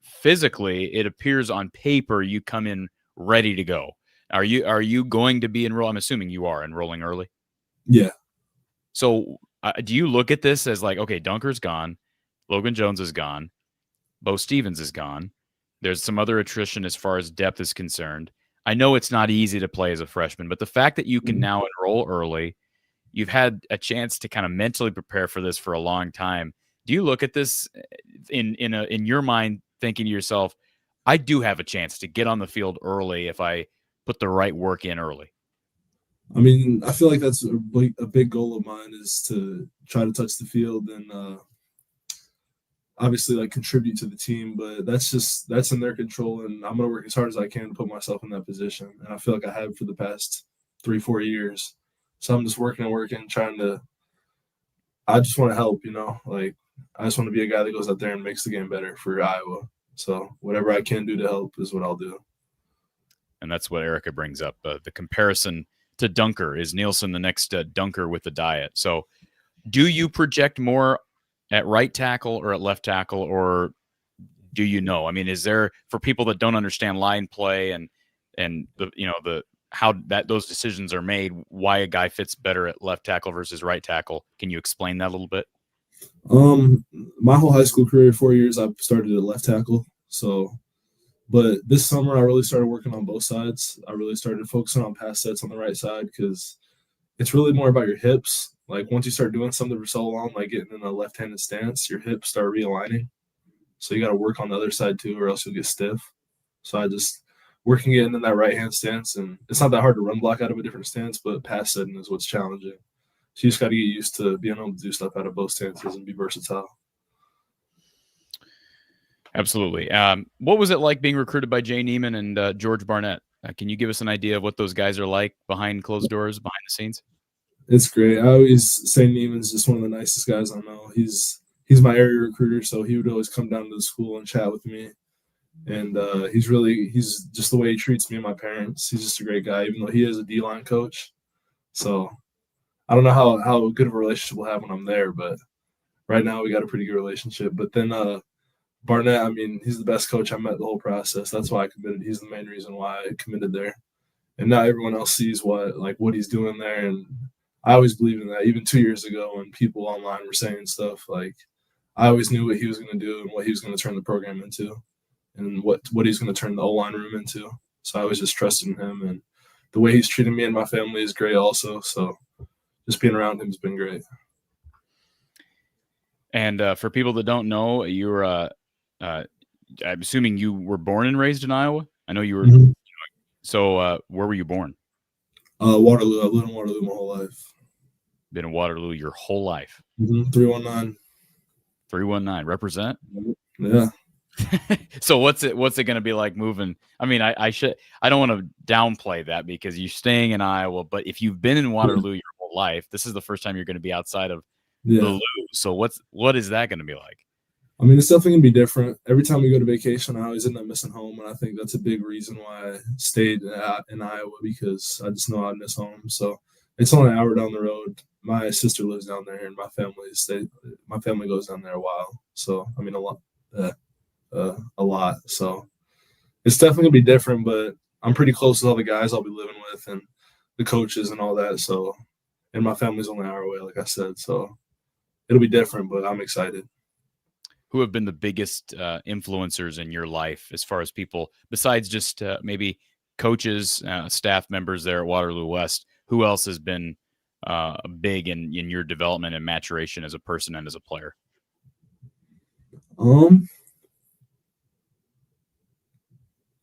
physically. It appears on paper you come in ready to go. Are you going to be enrolled? I'm assuming you are enrolling early. Yeah. So do you look at this as like, okay, Dunker's gone, Logan Jones is gone, Bo Stevens is gone. There's some other attrition as far as depth is concerned. I know it's not easy to play as a freshman, but the fact that you can now enroll early, you've had a chance to kind of mentally prepare for this for a long time. Do you look at this in your mind thinking to yourself, I do have a chance to get on the field early if I put the right work in early? I mean, I feel like that's a big goal of mine is to try to touch the field and obviously like contribute to the team, but that's in their control, and I'm going to work as hard as I can to put myself in that position. And I feel like I have for the past 3-4 years. So I'm just working, I just want to help, like I just want to be a guy that goes out there and makes the game better for Iowa. So whatever I can do to help is what I'll do. And that's what Erica brings up. The comparison to Dunker. Is Nielsen the next Dunker with the diet? So do you project more at right tackle or at left tackle, or do you know? I mean, is there, for people that don't understand line play and the how those decisions are made, why a guy fits better at left tackle versus right tackle? Can you explain that a little bit? My whole high school career, 4 years, I've started at left tackle. But this summer I really started working on both sides. I really started focusing on pass sets on the right side because it's really more about your hips. Like once you start doing something for so long, like getting in a left-handed stance, your hips start realigning. So you got to work on the other side too, or else you'll get stiff. So I just working getting in that right-hand stance, and it's not that hard to run block out of a different stance, but pass setting is what's challenging. So you just got to get used to being able to do stuff out of both stances and be versatile. Absolutely. What was it like being recruited by Jay Neiman and George Barnett? Can you give us an idea of what those guys are like behind closed doors, behind the scenes? It's great. I always say Neiman's just one of the nicest guys I know. He's my area recruiter, so he would always come down to the school and chat with me. And he's just the way he treats me and my parents. He's just a great guy, even though he is a D-line coach. So I don't know how good of a relationship we'll have when I'm there, but right now we got a pretty good relationship. But then Barnett, I mean, he's the best coach I met the whole process. That's why I committed. He's the main reason why I committed there. And now everyone else sees what he's doing there. And I always believed in that. Even 2 years ago when people online were saying stuff, like I always knew what he was going to do and what he was going to turn the program into and what he's going to turn the O-line room into. So I was just trusting him. And the way he's treated me and my family is great also. So just being around him has been great. And for people that don't know, you're I'm assuming you were born and raised in Iowa. I know you were. Mm-hmm. So where were you born? Waterloo. I've lived in Waterloo my whole life. Been in Waterloo your whole life. 319. 319. Represent. Yeah. So what's it going to be like moving? I mean, I don't want to downplay that because you're staying in Iowa, but if you've been in Waterloo your whole life, this is the first time you're going to be outside of the Lou. So what is that going to be like? I mean, it's definitely going to be different. Every time we go to vacation, I always end up missing home, and I think that's a big reason why I stayed in Iowa, because I just know I miss home. So it's only an hour down the road. My sister lives down there, and my family goes down there a while. So I mean, a lot. So it's definitely going to be different, but I'm pretty close to all the guys I'll be living with and the coaches and all that. So, and my family's only an hour away, like I said. So it'll be different, but I'm excited. Who have been the biggest influencers in your life as far as people, besides just maybe coaches, staff members there at Waterloo West? Who else has been big in your development and maturation as a person and as a player?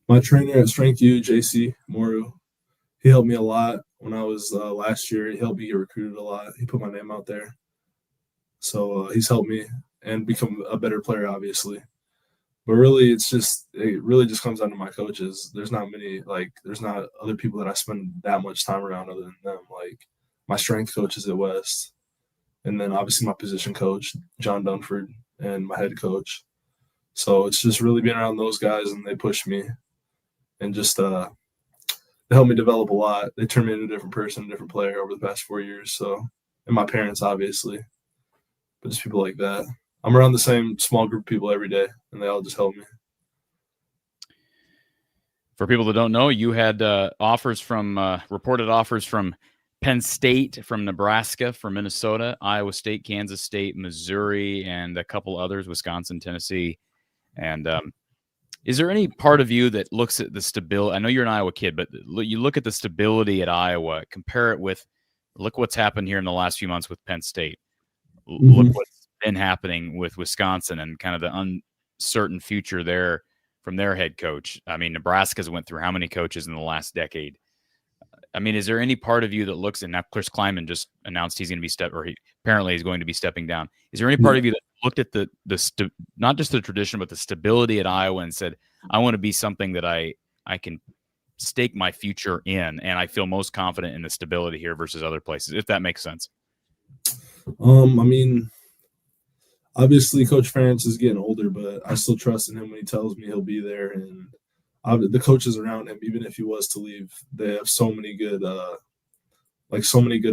My trainer at Strength U, JC Moru, he helped me a lot when I was last year. He helped me get recruited a lot. He put my name out there. So he's helped me and become a better player, obviously. But really, it really just comes down to my coaches. There's not other people that I spend that much time around other than them. Like my strength coaches at West, and then obviously my position coach, John Dunford, and my head coach. So it's just really being around those guys, and they push me and just they helped me develop a lot. They turned me into a different person, a different player over the past 4 years. So, and my parents, obviously, but just people like that. I'm around the same small group of people every day, and they all just help me. For people that don't know, you had reported offers from Penn State, from Nebraska, from Minnesota, Iowa State, Kansas State, Missouri, and a couple others, Wisconsin, Tennessee. And is there any part of you that looks at the stability? I know you're an Iowa kid, but you look at the stability at Iowa, compare it with, look what's happened here in the last few months with Penn State. Look what's been happening with Wisconsin and kind of the uncertain future there from their head coach. I mean, Nebraska's went through how many coaches in the last decade? I mean, is there any part of you that looks, and now Chris Kleiman just announced he's going to be apparently he's going to be stepping down. Is there any part of you that looked at not just the tradition, but the stability at Iowa and said, I want to be something that I can stake my future in, and I feel most confident in the stability here versus other places, if that makes sense? I mean, obviously Coach Ferentz is getting older, but I still trust in him when he tells me he'll be there. And the coaches around him, even if he was to leave, they have so many good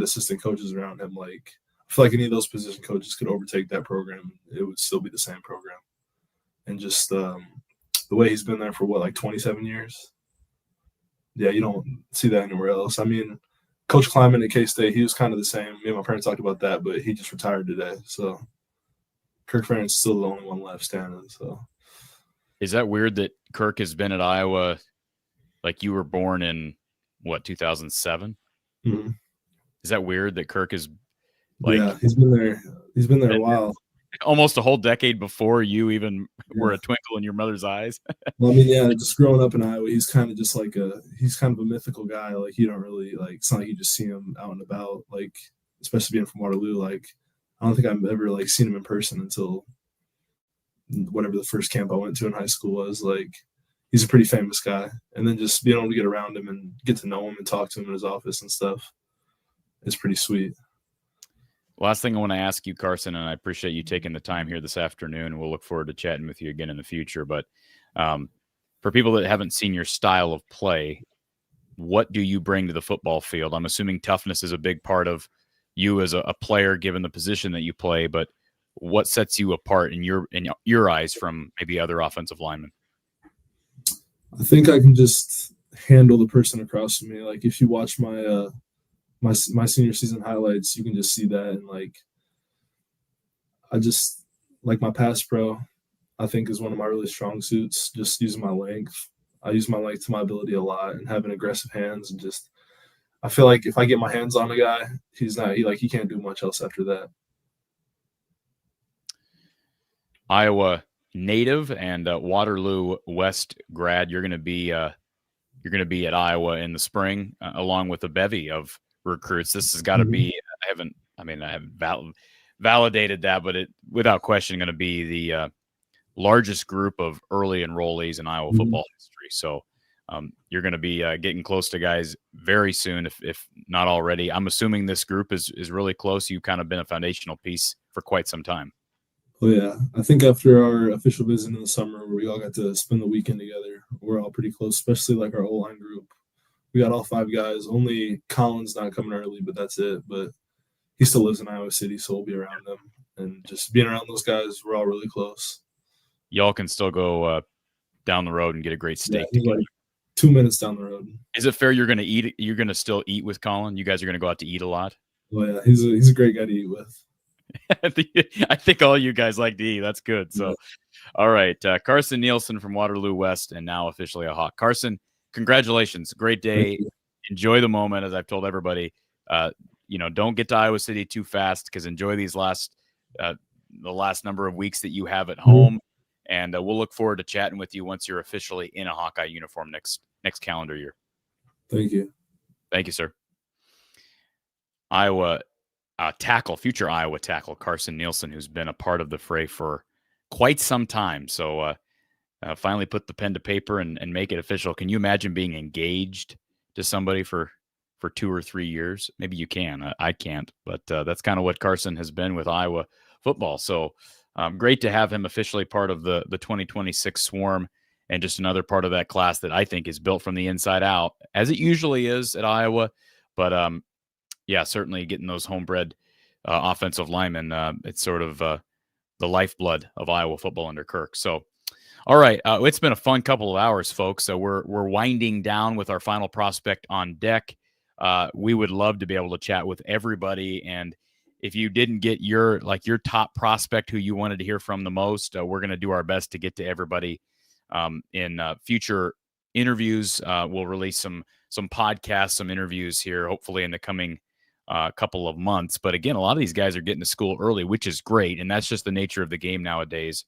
assistant coaches around him. Like, I feel like any of those position coaches could overtake that program. It would still be the same program. And just the way he's been there for 27 years. Yeah, you don't see that anywhere else. I mean, Coach Kleiman at K-State, he was kind of the same. Me and my parents talked about that, but he just retired today. So Kirk Ferentz is still the only one left standing. So is that weird that Kirk has been at Iowa? Like, you were born in 2007? Mm-hmm. Is that weird that Kirk is yeah, he's been there. He's been there a while. Almost a whole decade before you even were a twinkle in your mother's eyes. Well, I mean, yeah, just growing up in Iowa, he's kind of just he's kind of a mythical guy. Like, you don't really it's not like you just see him out and about, like, especially being from Waterloo. Like, I don't think I've ever seen him in person until whatever the first camp I went to in high school was. Like, he's a pretty famous guy. And then just being able to get around him and get to know him and talk to him in his office and stuff is pretty sweet. Last thing I want to ask you, Carson, and I appreciate you taking the time here this afternoon. We'll look forward to chatting with you again in the future. But for people that haven't seen your style of play, what do you bring to the football field? I'm assuming toughness is a big part of you as a player, given the position that you play. But what sets you apart in your eyes from maybe other offensive linemen? I think I can just handle the person across from me. Like, if you watch my my senior season highlights, you can just see that. And I just my pass pro, I think, is one of my really strong suits. Just using my length. I use my length to my ability a lot, and having aggressive hands, and just I feel like if I get my hands on a guy, he can't do much else after that. Iowa native and Waterloo West grad. You're going to be at Iowa in the spring, along with a bevy of recruits. This has got to be, I haven't validated that, but it without question going to be the largest group of early enrollees in Iowa football history. So you're going to be getting close to guys very soon, if not already. I'm assuming this group is really close. You've kind of been a foundational piece for quite some time. Oh, yeah. I think after our official visit in the summer, where we all got to spend the weekend together, we're all pretty close, especially our O-line group. We got all 5 guys. Only Colin's not coming early, but that's it. But he still lives in Iowa City, so we'll be around him. And just being around those guys, we're all really close. Y'all can still go down the road and get a great steak together. 2 minutes down the road. Is it fair you're going to eat? You're going to still eat with Colin? You guys are going to go out to eat a lot? Oh, yeah. He's a great guy to eat with. I think all you guys like to eat. That's good. So, all right. Carson Nielsen from Waterloo West, and now officially a Hawk. Carson, congratulations. Great day. Enjoy the moment, as I've told everybody. Don't get to Iowa City too fast, because enjoy these the last number of weeks that you have at home. And we'll look forward to chatting with you once you're officially in a Hawkeye uniform next calendar year. Thank you. Thank you, sir. Future Iowa tackle, Carson Nielsen, who's been a part of the fray for quite some time. So finally put the pen to paper and make it official. Can you imagine being engaged to somebody for 2 or 3 years? Maybe you can. I can't, but that's kind of what Carson has been with Iowa football. So great to have him officially part of the 2026 swarm, and just another part of that class that I think is built from the inside out, as it usually is at Iowa. But yeah, certainly getting those homebred offensive linemen, it's sort of the lifeblood of Iowa football under Kirk. So, all right, it's been a fun couple of hours, folks. So we're winding down with our final prospect on deck. We would love to be able to chat with everybody, and if you didn't get your top prospect who you wanted to hear from the most, we're going to do our best to get to everybody in future interviews. We'll release some podcasts, some interviews here, hopefully in the coming couple of months. But again, a lot of these guys are getting to school early, which is great, and that's just the nature of the game nowadays.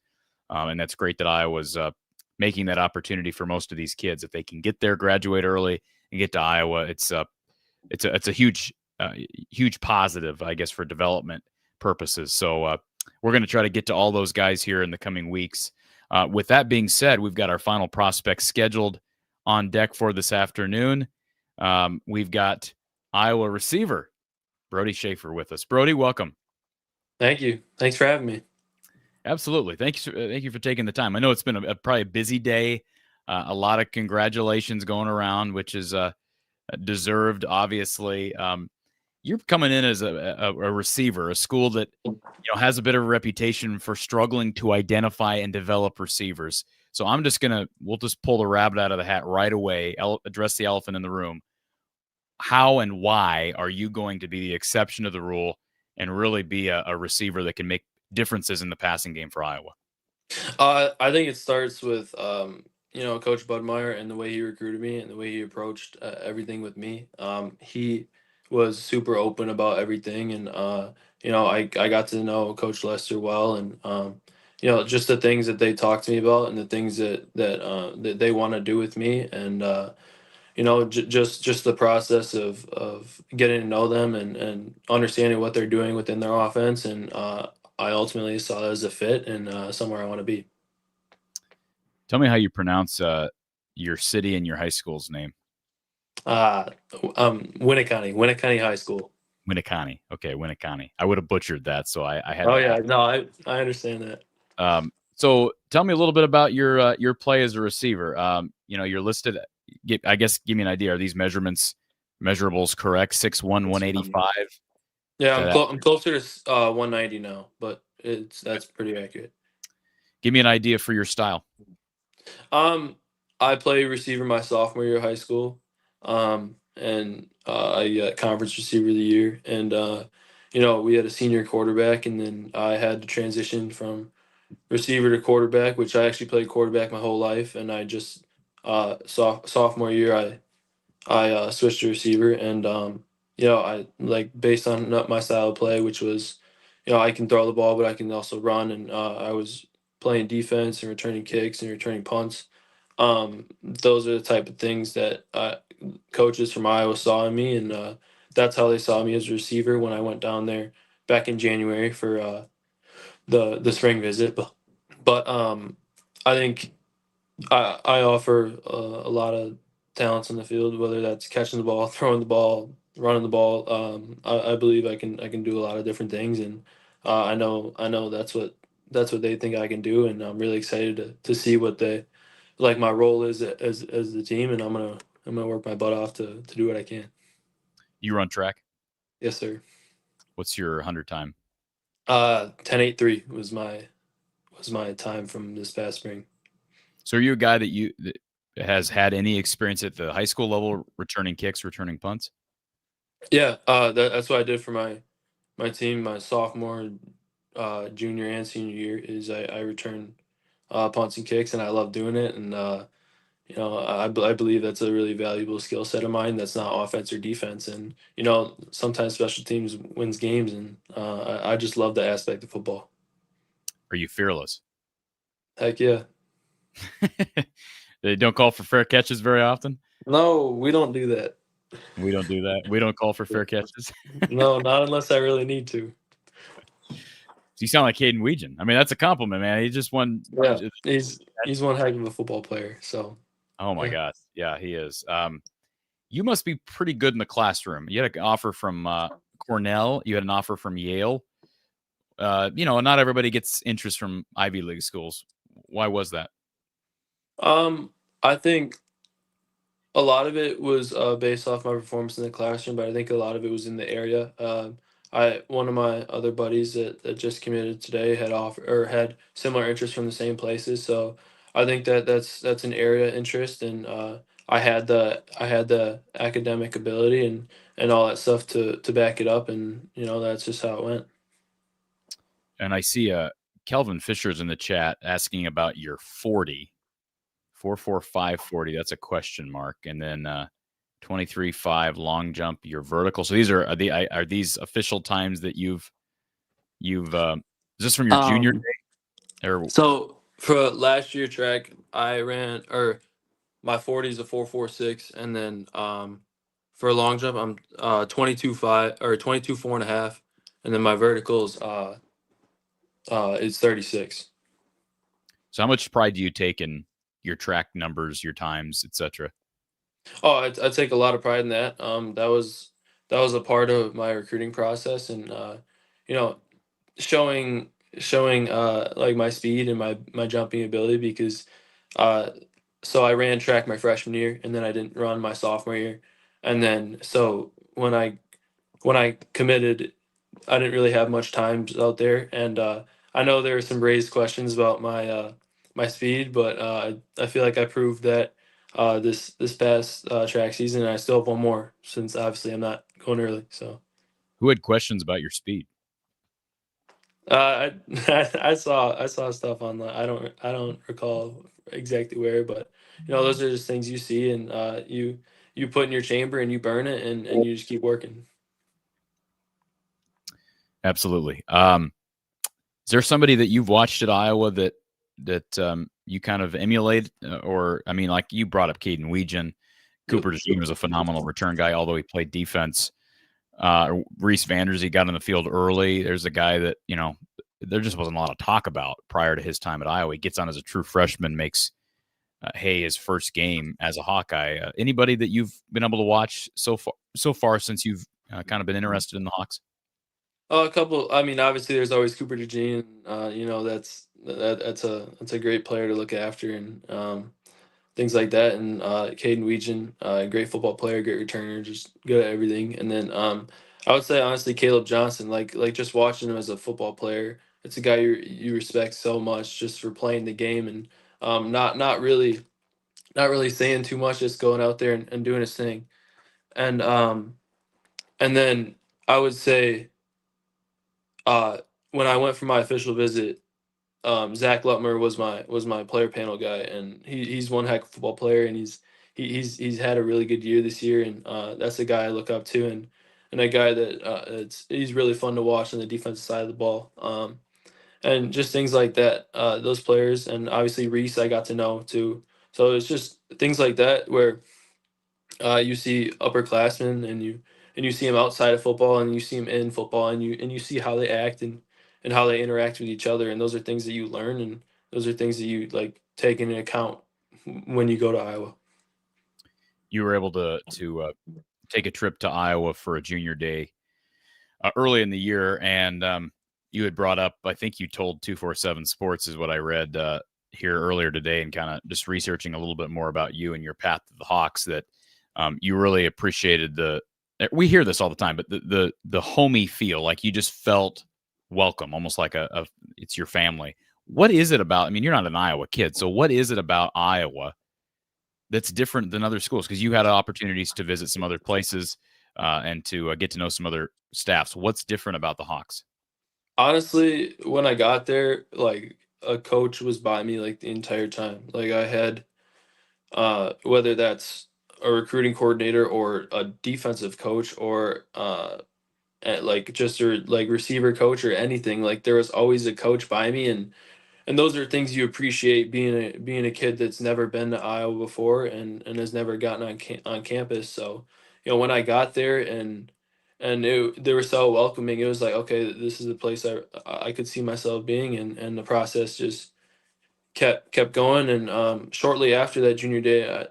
And that's great that Iowa's making that opportunity for most of these kids. If they can get there, graduate early, and get to Iowa, it's a huge positive, I guess, for development purposes. So we're going to try to get to all those guys here in the coming weeks. With that being said, we've got our final prospects scheduled on deck for this afternoon. We've got Iowa receiver Brody Schaefer with us. Brody, welcome. Thank you. Thanks for having me. Absolutely. Thank you for taking the time. I know it's been probably a busy day. A lot of congratulations going around, which is deserved, obviously. You're coming in as a receiver, a school that has a bit of a reputation for struggling to identify and develop receivers. So we'll just pull the rabbit out of the hat right away, address the elephant in the room. How and why are you going to be the exception to the rule and really be a receiver that can make differences in the passing game for Iowa? I think it starts with Coach Budmeyer and the way he recruited me and the way he approached everything with me. He was super open about everything, and I got to know Coach Lester well, and just the things that they talked to me about and the things that they want to do with me, and just the process of getting to know them and understanding what they're doing within their offense, and I ultimately saw that as a fit and somewhere I want to be. Tell me how you pronounce your city and your high school's name. Winneconne High School. Winneconne. Okay, Winneconne. I would have butchered that, so I had. Oh yeah, no, I understand that. So tell me a little bit about your play as a receiver. You're listed. I guess give me an idea. Are these measurables correct? 6'1", 185. Yeah, I'm closer to 190 now, but that's pretty accurate. Give me an idea for your style. I played receiver my sophomore year of high school, and I got conference receiver of the year, and we had a senior quarterback, and then I had to transition from receiver to quarterback, which I actually played quarterback my whole life, and I just sophomore year I switched to receiver, and I based on my style of play, which was I can throw the ball, but I can also run, and I was playing defense and returning kicks and returning punts. Those are the type of things that coaches from Iowa saw in me, and that's how they saw me as a receiver when I went down there back in January for the spring visit. But I think I offer a lot of talents on the field, whether that's catching the ball, throwing the ball, running the ball. I believe I can do a lot of different things, and I know that's what they think I can do, and I'm really excited to see what they like my role is as the team, and I'm gonna work my butt off to do what I can. You run track? Yes, sir. What's your 100 time? 10.83 was my time from this past spring. So are you a guy that has had any experience at the high school level returning kicks, returning punts? Yeah, that's what I did for my team, my sophomore, junior, and senior year. Is I return punts and kicks, and I love doing it. And I believe that's a really valuable skill set of mine. That's not offense or defense, and sometimes special teams wins games, and I just love the aspect of football. Are you fearless? Heck yeah. They don't call for fair catches very often? No, we don't do that. We don't do that. We don't call for fair catches. No, not unless I really need to. You sound like Caden Weegan. I mean, that's a compliment, man. He just won. Yeah, he's one heck of a football player. So. Oh my Yeah. gosh, yeah, he is. You must be pretty good in the classroom. You had an offer from Cornell. You had an offer from Yale. Not everybody gets interest from Ivy League schools. Why was that? I think a lot of it was based off my performance in the classroom, but I think a lot of it was in the area. One of my other buddies that just committed today had similar interests from the same places. So I think that's an area interest, and I had the academic ability and all that stuff to back it up, and that's just how it went. And I see Kelvin Fisher's in the chat asking about your 40. 4.45 40. That's a question mark. And then 23.5 long jump, your vertical. So these are these official times that you've is this from your junior day? Or So for last year track, I ran my 40 is a 4.46, and then for a long jump, I'm 22.5 or 22.4 1/2, and then my verticals is 36. so how much pride do you take in your track numbers, your times, etc.? Oh, I take a lot of pride in that. That was a part of my recruiting process, and you know, showing like my speed and my jumping ability, because uh so I ran track my freshman year, and then I didn't run my sophomore year, and then so when I committed, I didn't really have much time out there, and I know there were some raised questions about my speed, but I feel like I proved that this past track season, and I still have one more, since obviously I'm not going early. So Who had questions about your speed? I saw stuff online. I don't recall exactly where, but those are just things you see, and you put in your chamber and you burn it, and you just keep working. Absolutely. Is there somebody that you've watched at Iowa that you kind of emulate, or I mean, like you brought up Caden Weegan. Cooper Dejean was a phenomenal return guy, although he played defense. Reese Vanders, he got on the field early. There's a guy that there just wasn't a lot of talk about prior to his time at Iowa. He gets on as a true freshman, makes his first game as a Hawkeye. Anybody that you've been able to watch so far since you've kind of been interested in the Hawks? A couple. I mean, obviously, there's always Cooper Dejean. That's a great player to look after, and things like that. And Caden Weegan, great football player, great returner, just good at everything. And then I would say honestly, Caleb Johnson, like just watching him as a football player, it's a guy you respect so much just for playing the game, and not really saying too much, just going out there and doing his thing. And then I would say when I went for my official visit, Zach Lutmer was my player panel guy, and he's one heck of a football player, and he's had a really good year this year, and that's a guy I look up to, and a guy that he's really fun to watch on the defensive side of the ball, and just things like that. Those players, and obviously Reese I got to know too. So it's just things like that where you see upperclassmen, and you see them outside of football, and you see them in football, and you see how they act, and how they interact with each other, and those are things that you learn, and those are things that you like take into account when you go to Iowa. You were able to take a trip to Iowa for a junior day early in the year, and you had brought up, I think you told 247 Sports is what I read here earlier today, and kind of just researching a little bit more about you and your path to the Hawks, that you really appreciated we hear this all the time, but the homey feel, like you just felt welcome, almost like it's your family. What is it about? I mean, you're not an Iowa kid, so what is it about Iowa that's different than other schools? Because you had opportunities to visit some other places and to get to know some other staffs. What's different about the Hawks? Honestly, when I got there, like a coach was by me like the entire time. Like I had whether that's a recruiting coordinator or a defensive coach, or like just a like receiver coach or anything, like there was always a coach by me, and those are things you appreciate being a kid that's never been to Iowa before, and has never gotten on campus. So when I got there, and they were so welcoming. It was like, okay, this is the place I could see myself being in, and the process just kept going. And shortly after that junior day,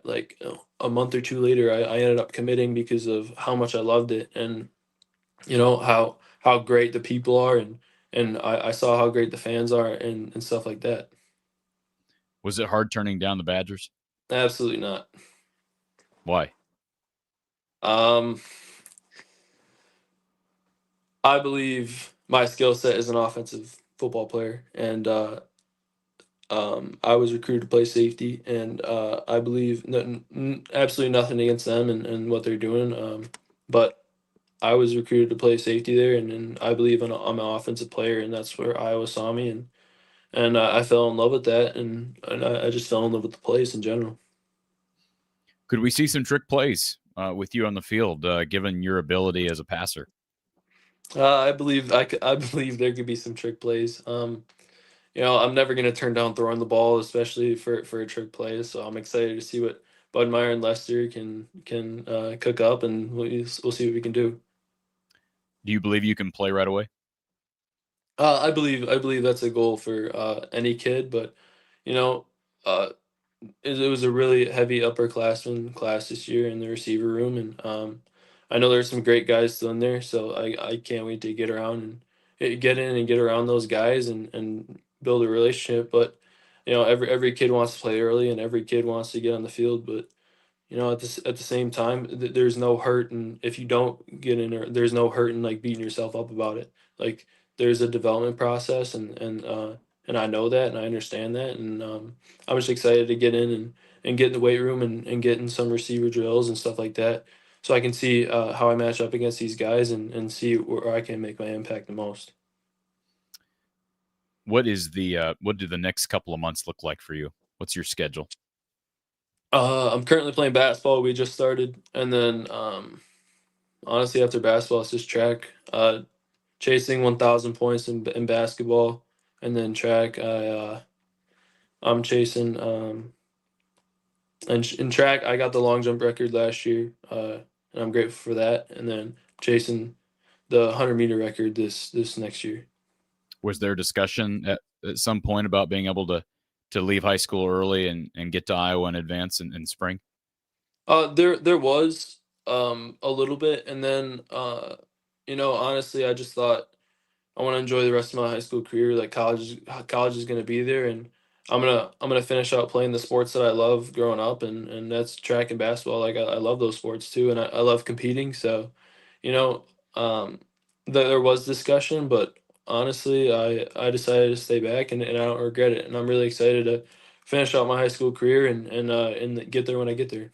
a month or two later, I ended up committing because of how much I loved it, and how great the people are, and I saw how great the fans are, and stuff like that. Was it hard turning down the Badgers? Absolutely not. Why? I believe my skill set is an offensive football player, and I was recruited to play safety, and I believe absolutely nothing against them and what they're doing. But I was recruited to play safety there, and I believe I'm an offensive player, and that's where Iowa saw me, and I fell in love with that, and I just fell in love with the place in general. Could we see some trick plays with you on the field, given your ability as a passer? I believe I believe there could be some trick plays. I'm never going to turn down throwing the ball, especially for a trick play. So I'm excited to see what Bud Meyer and Lester can cook up, and we'll see what we can do. Do you believe you can play right away? I believe that's a goal for any kid, but you know, uh, it was a really heavy upperclassman class this year in the receiver room, and I know there's some great guys still in there, so I can't wait to get around and get in and get around those guys and build a relationship. But every kid wants to play early, and every kid wants to get on the field, but at the same time, there's no hurt, and if you don't get in there, there's no hurt in like beating yourself up about it. Like there's a development process, and I know that, and I understand that, and I'm just excited to get in and get in the weight room and get in some receiver drills and stuff like that, so I can see how I match up against these guys and see where I can make my impact the most. What do the next couple of months look like for you? What's your schedule? I'm currently playing basketball. We just started, and then honestly, after basketball, it's just track. Chasing 1,000 points in basketball, and then track. I'm chasing. And in track, I got the long jump record last year, and I'm grateful for that. And then chasing the 100-meter record this next year. Was there discussion at some point about being able to leave high school early and get to Iowa in advance in spring? There was a little bit, and then honestly, I just thought I want to enjoy the rest of my high school career. Like college is going to be there, and I'm gonna finish out playing the sports that I love growing up, and that's track and basketball. Like I love those sports too, and I love competing. So, you know, um, there was discussion, but honestly, I decided to stay back, and I don't regret it, and I'm really excited to finish out my high school career and get there when I get there.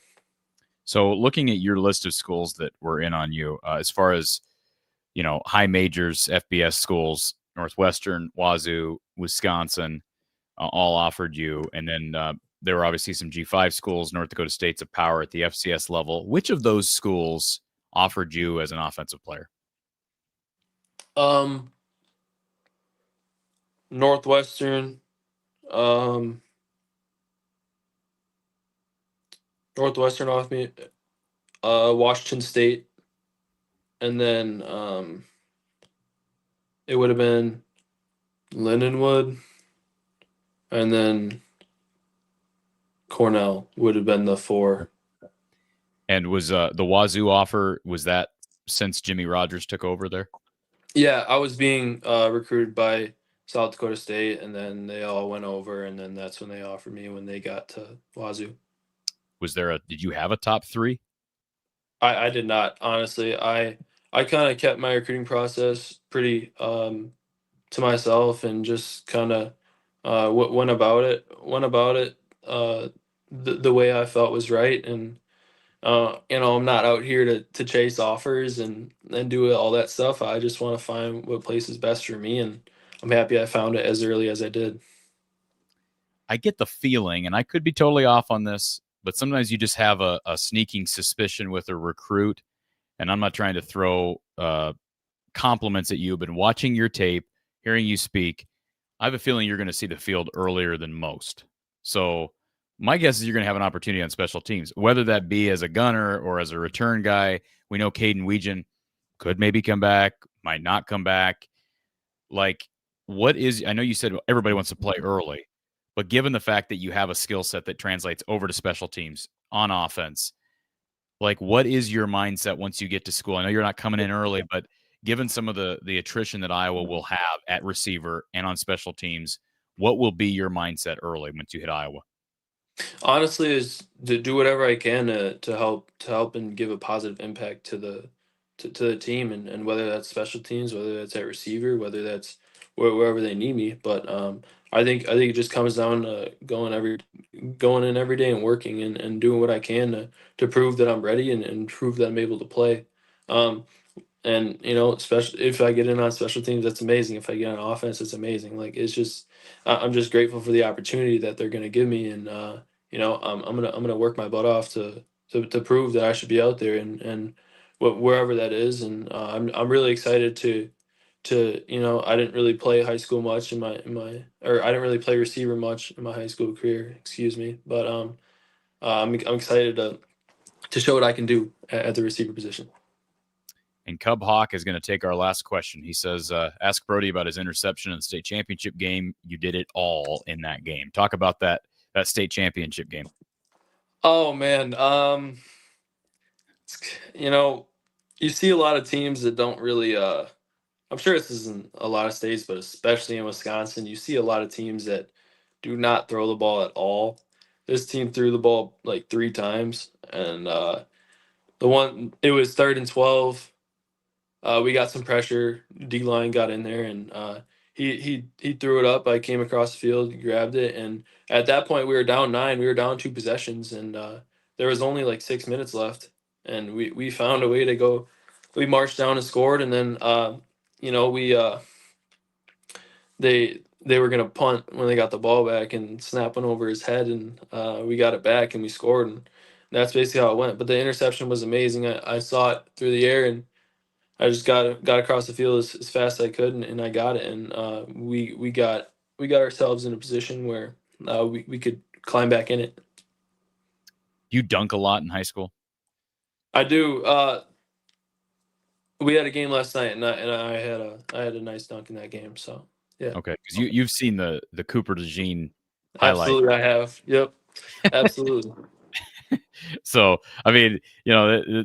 So, looking at your list of schools that were in on you, as far as high majors, FBS schools, Northwestern, Wazoo, Wisconsin, all offered you. And then there were obviously some G5 schools, North Dakota State's a power at the FCS level. Which of those schools offered you as an offensive player? Northwestern, Northwestern off me, Washington State, and then it would have been Lindenwood, and then Cornell would have been the four. And was the Wazoo offer, was that since Jimmy Rogers took over there? Yeah, I was being recruited by South Dakota State, and then they all went over, and then that's when they offered me when they got to Wazoo. Did you have a top three? I did not, honestly. I kind of kept my recruiting process pretty to myself, and just kind of went about it the way I felt was right. And I'm not out here to chase offers and do all that stuff. I just want to find what place is best for me, and I'm happy I found it as early as I did. I get the feeling, and I could be totally off on this, but sometimes you just have a sneaking suspicion with a recruit, and I'm not trying to throw compliments at you, but watching your tape, hearing you speak, I have a feeling you're going to see the field earlier than most. So my guess is you're going to have an opportunity on special teams, whether that be as a gunner or as a return guy. We know Caden Weegan could maybe come back, might not come back. Like, I know you said everybody wants to play early, but given the fact that you have a skill set that translates over to special teams on offense, like, what is your mindset once you get to school? I know you're not coming in early, but given some of the attrition that Iowa will have at receiver and on special teams, what will be your mindset early once you hit Iowa? Honestly, is to do whatever I can to help and give a positive impact to the team, and whether that's special teams, whether that's at receiver, whether that's wherever they need me. But I think it just comes down to going in every day and working and doing what I can to prove that I'm ready and prove that I'm able to play. Um, and especially if I get in on special teams, that's amazing. If I get on offense, it's amazing. Like, it's just, I'm just grateful for the opportunity that they're going to give me, and I'm gonna work my butt off to prove that I should be out there, and wherever that is. And I'm really excited to I didn't really play high school much or I didn't really play receiver much in my high school career, excuse me. But I'm excited to show what I can do at the receiver position. And Cub Hawk is going to take our last question. He says, ask Brody about his interception in the state championship game. You did it all in that game. Talk about that state championship game. Oh man, you see a lot of teams that don't really. I'm sure this is in a lot of states, but especially in Wisconsin, you see a lot of teams that do not throw the ball at all. This team threw the ball like 3 times, and it was 3rd and 12. We got some pressure. D-line got in there, and he threw it up. I came across the field, grabbed it, and at that point we were down 9. We were down 2 possessions, and there was only like 6 minutes left, and we found a way to go. We marched down and scored, and then we they were gonna punt when they got the ball back and snap one over his head, and we got it back and we scored, and that's basically how it went. But the interception was amazing. I saw it through the air, and I just got across the field as fast as I could, and I got it. And we got ourselves in a position where we could climb back in it. You dunk a lot in high school? I do. We had a game last night, and I had a nice dunk in that game. So yeah. Okay, because you've seen the Cooper DeJean highlight. Absolutely, I have. Yep, absolutely. So, I mean,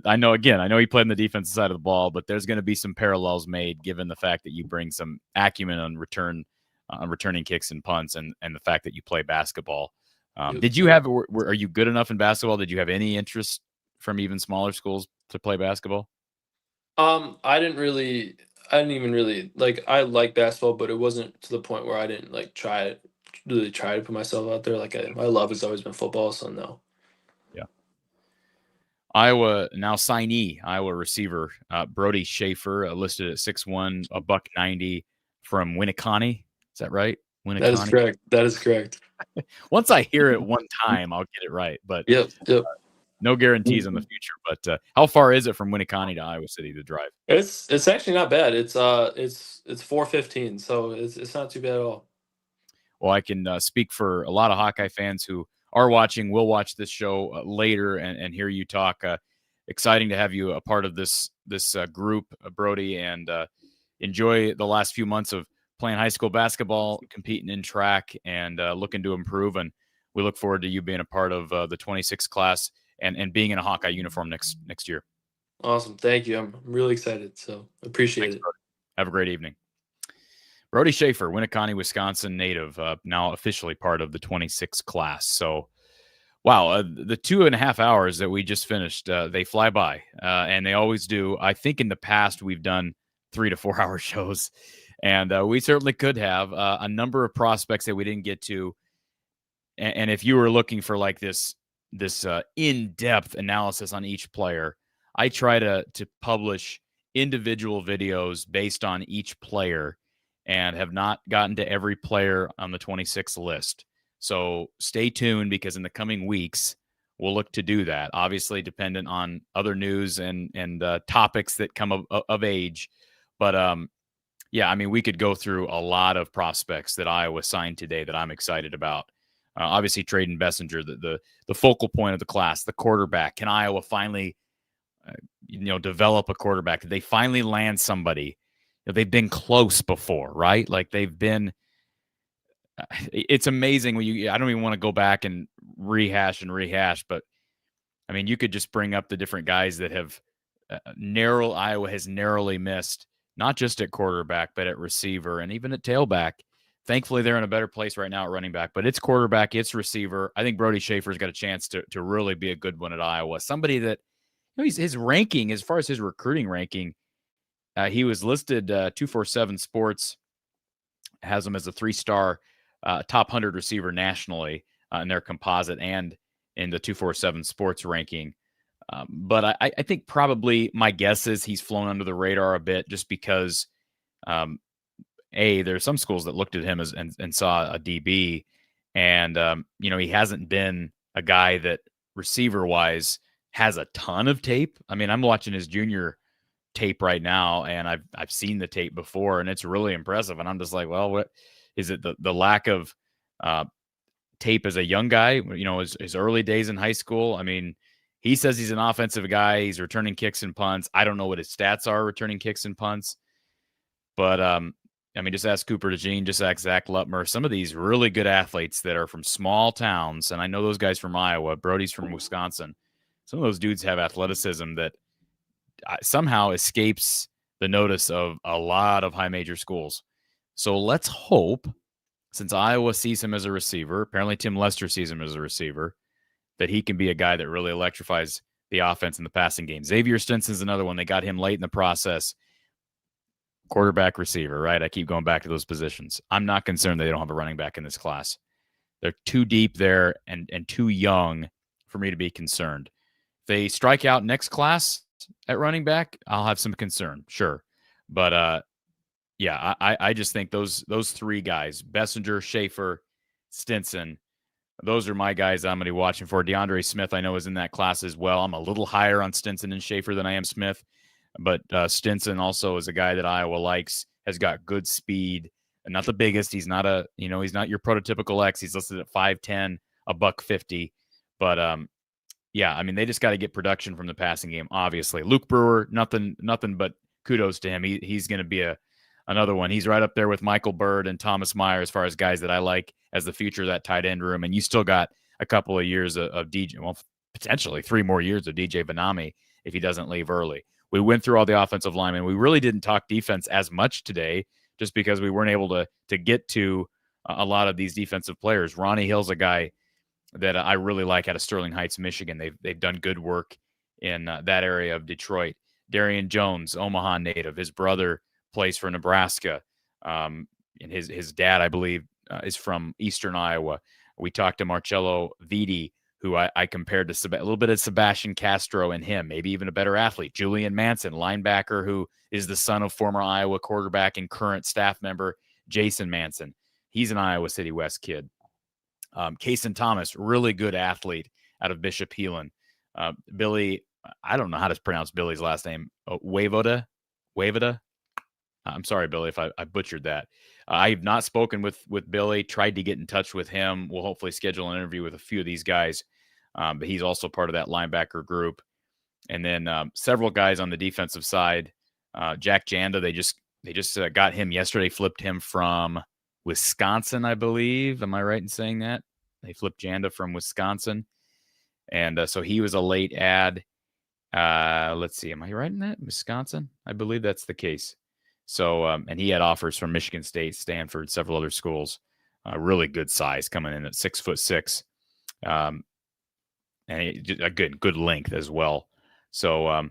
I know he played on the defensive side of the ball, but there's going to be some parallels made given the fact that you bring some acumen on returning kicks and punts, and the fact that you play basketball. Did you are you good enough in basketball? Did you have any interest from even smaller schools to play basketball? I didn't even really like. I like basketball, but it wasn't to the point where I didn't like try to put myself out there. Like, my love has always been football, so no. Yeah. Iowa now signee, Iowa receiver Brody Schaefer, listed at 6'1", $190 from Winneconne. Is that right? Winneconne? That is correct. That is correct. Once I hear it one time, I'll get it right. But yep. No guarantees in the future. But how far is it from Winneconne to Iowa City to drive? It's actually not bad. It's 4:15, so it's not too bad at all. Well, I can speak for a lot of Hawkeye fans who are watching, will watch this show later and hear you talk. Exciting to have you a part of this group, Brody, and enjoy the last few months of playing high school basketball, competing in track, and looking to improve. And we look forward to you being a part of the 26 class and being in a Hawkeye uniform next year. Awesome. Thank you. I'm really excited. So appreciate it. Brody. Have a great evening. Brody Schaefer, Winneconne, Wisconsin native, now officially part of the 26 class. So, wow, the 2.5 hours that we just finished, they fly by, and they always do. I think in the past we've done 3 to 4 hour shows, and we certainly could have a number of prospects that we didn't get to. And if you were looking for like this in-depth analysis on each player, I try to publish individual videos based on each player, and have not gotten to every player on the 26 list. So stay tuned, because in the coming weeks, we'll look to do that. Obviously dependent on other news and topics that come of age. But yeah, I mean, we could go through a lot of prospects that Iowa signed today that I'm excited about. Obviously, Traden Bessinger, the focal point of the class, the quarterback. Can Iowa finally develop a quarterback? Did they finally land somebody? They've been close before, right? Like they've been. It's amazing when I don't even want to go back and rehash, but I mean, you could just bring up the different guys that have Iowa has narrowly missed, not just at quarterback, but at receiver and even at tailback. Thankfully, they're in a better place right now at running back, but it's quarterback, it's receiver. I think Brody Schaefer's got a chance to really be a good one at Iowa. Somebody that, his ranking, as far as his recruiting ranking, he was listed 247 Sports has him as a 3-star top 100 receiver nationally in their composite and in the 247 Sports ranking. But I think probably my guess is he's flown under the radar a bit just because, there's some schools that looked at him and saw a DB, and he hasn't been a guy that receiver-wise has a ton of tape. I mean, I'm watching his junior tape right now, and I've seen the tape before, and it's really impressive. And I'm just like, well, what is it? The lack of tape as a young guy? His early days in high school. I mean, he says he's an offensive guy. He's returning kicks and punts. I don't know what his stats are returning kicks and punts, but just ask Cooper DeJean, just ask Zach Lutmer. Some of these really good athletes that are from small towns, and I know those guys from Iowa. Brody's from Wisconsin. Some of those dudes have athleticism that somehow escapes the notice of a lot of high major schools. So let's hope, since Iowa sees him as a receiver, apparently Tim Lester sees him as a receiver, that he can be a guy that really electrifies the offense in the passing game. Xavier Stinson's another one. They got him late in the process. Quarterback, receiver, right? I keep going back to those positions. I'm not concerned that they don't have a running back in this class. They're too deep there and too young for me to be concerned. If they strike out next class at running back, I'll have some concern, sure. But I just think those three guys, Bessinger, Schaefer, Stinson, those are my guys I'm going to be watching for. DeAndre Smith, I know, is in that class as well. I'm a little higher on Stinson and Schaefer than I am Smith, but Stinson also is a guy that Iowa likes, has got good speed, and not the biggest. He's not he's not your prototypical X. He's listed at 5'10", $150, but they just got to get production from the passing game. Obviously, Luke Brewer, nothing but kudos to him. He's going to be another one. He's right up there with Michael Bird and Thomas Meyer as far as guys that I like as the future of that tight end room. And you still got a couple of years of DJ, well, potentially 3 more years of DJ Vanami if he doesn't leave early. We went through all the offensive linemen. We really didn't talk defense as much today just because we weren't able to get to a lot of these defensive players. Ronnie Hill's a guy that I really like out of Sterling Heights, Michigan. They've done good work in that area of Detroit. Darian Jones, Omaha native. His brother plays for Nebraska. And his dad, I believe, is from Eastern Iowa. We talked to Marcello Viti, who I compared to a little bit of Sebastian Castro and him, maybe even a better athlete. Julian Manson, linebacker, who is the son of former Iowa quarterback and current staff member Jason Manson. He's an Iowa City West kid. Kason Thomas, really good athlete out of Bishop Heelan. Billy, I don't know how to pronounce Billy's last name. Waveoda? I'm sorry, Billy, if I butchered that. I've not spoken with Billy, tried to get in touch with him. We'll hopefully schedule an interview with a few of these guys, but he's also part of that linebacker group. And then several guys on the defensive side. Jack Janda, they just got him yesterday, flipped him from Wisconsin, I believe. Am I right in saying that? They flipped Janda from Wisconsin. And so he was a late add. Let's see. Am I right in that? Wisconsin? I believe that's the case. So, and he had offers from Michigan State, Stanford, several other schools. Really good size, coming in at 6'6", and a good length as well. So,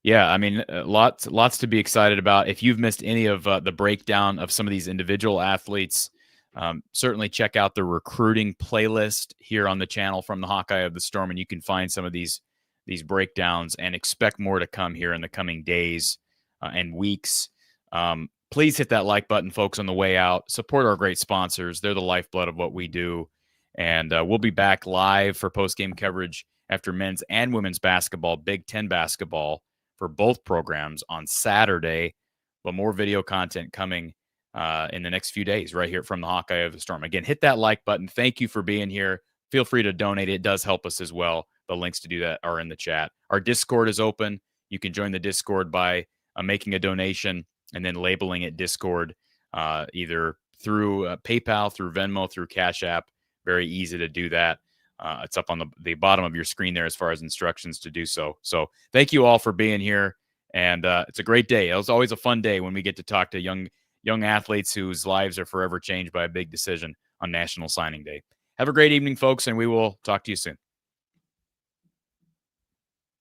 lots to be excited about. If you've missed any of the breakdown of some of these individual athletes, certainly check out the recruiting playlist here on the channel from the Hawkeye of the Storm, and you can find some of these breakdowns and expect more to come here in the coming days and weeks. Please hit that like button, folks, on the way out. Support our great sponsors. They're the lifeblood of what we do. And we'll be back live for post-game coverage after men's and women's basketball, Big Ten basketball for both programs on Saturday. But more video content coming in the next few days right here from the Hawkeye of the Storm. Again, hit that like button. Thank you for being here. Feel free to donate. It does help us as well. But The links to do that are in the chat. Our Discord is open. You can join the Discord by making a donation and then labeling it Discord, either through PayPal, through Venmo, through Cash App. Very easy to do that. It's up on the bottom of your screen there as far as instructions to do so. So thank you all for being here. And it's a great day. It's always a fun day when we get to talk to young athletes whose lives are forever changed by a big decision on National Signing Day. Have a great evening, folks, and we will talk to you soon.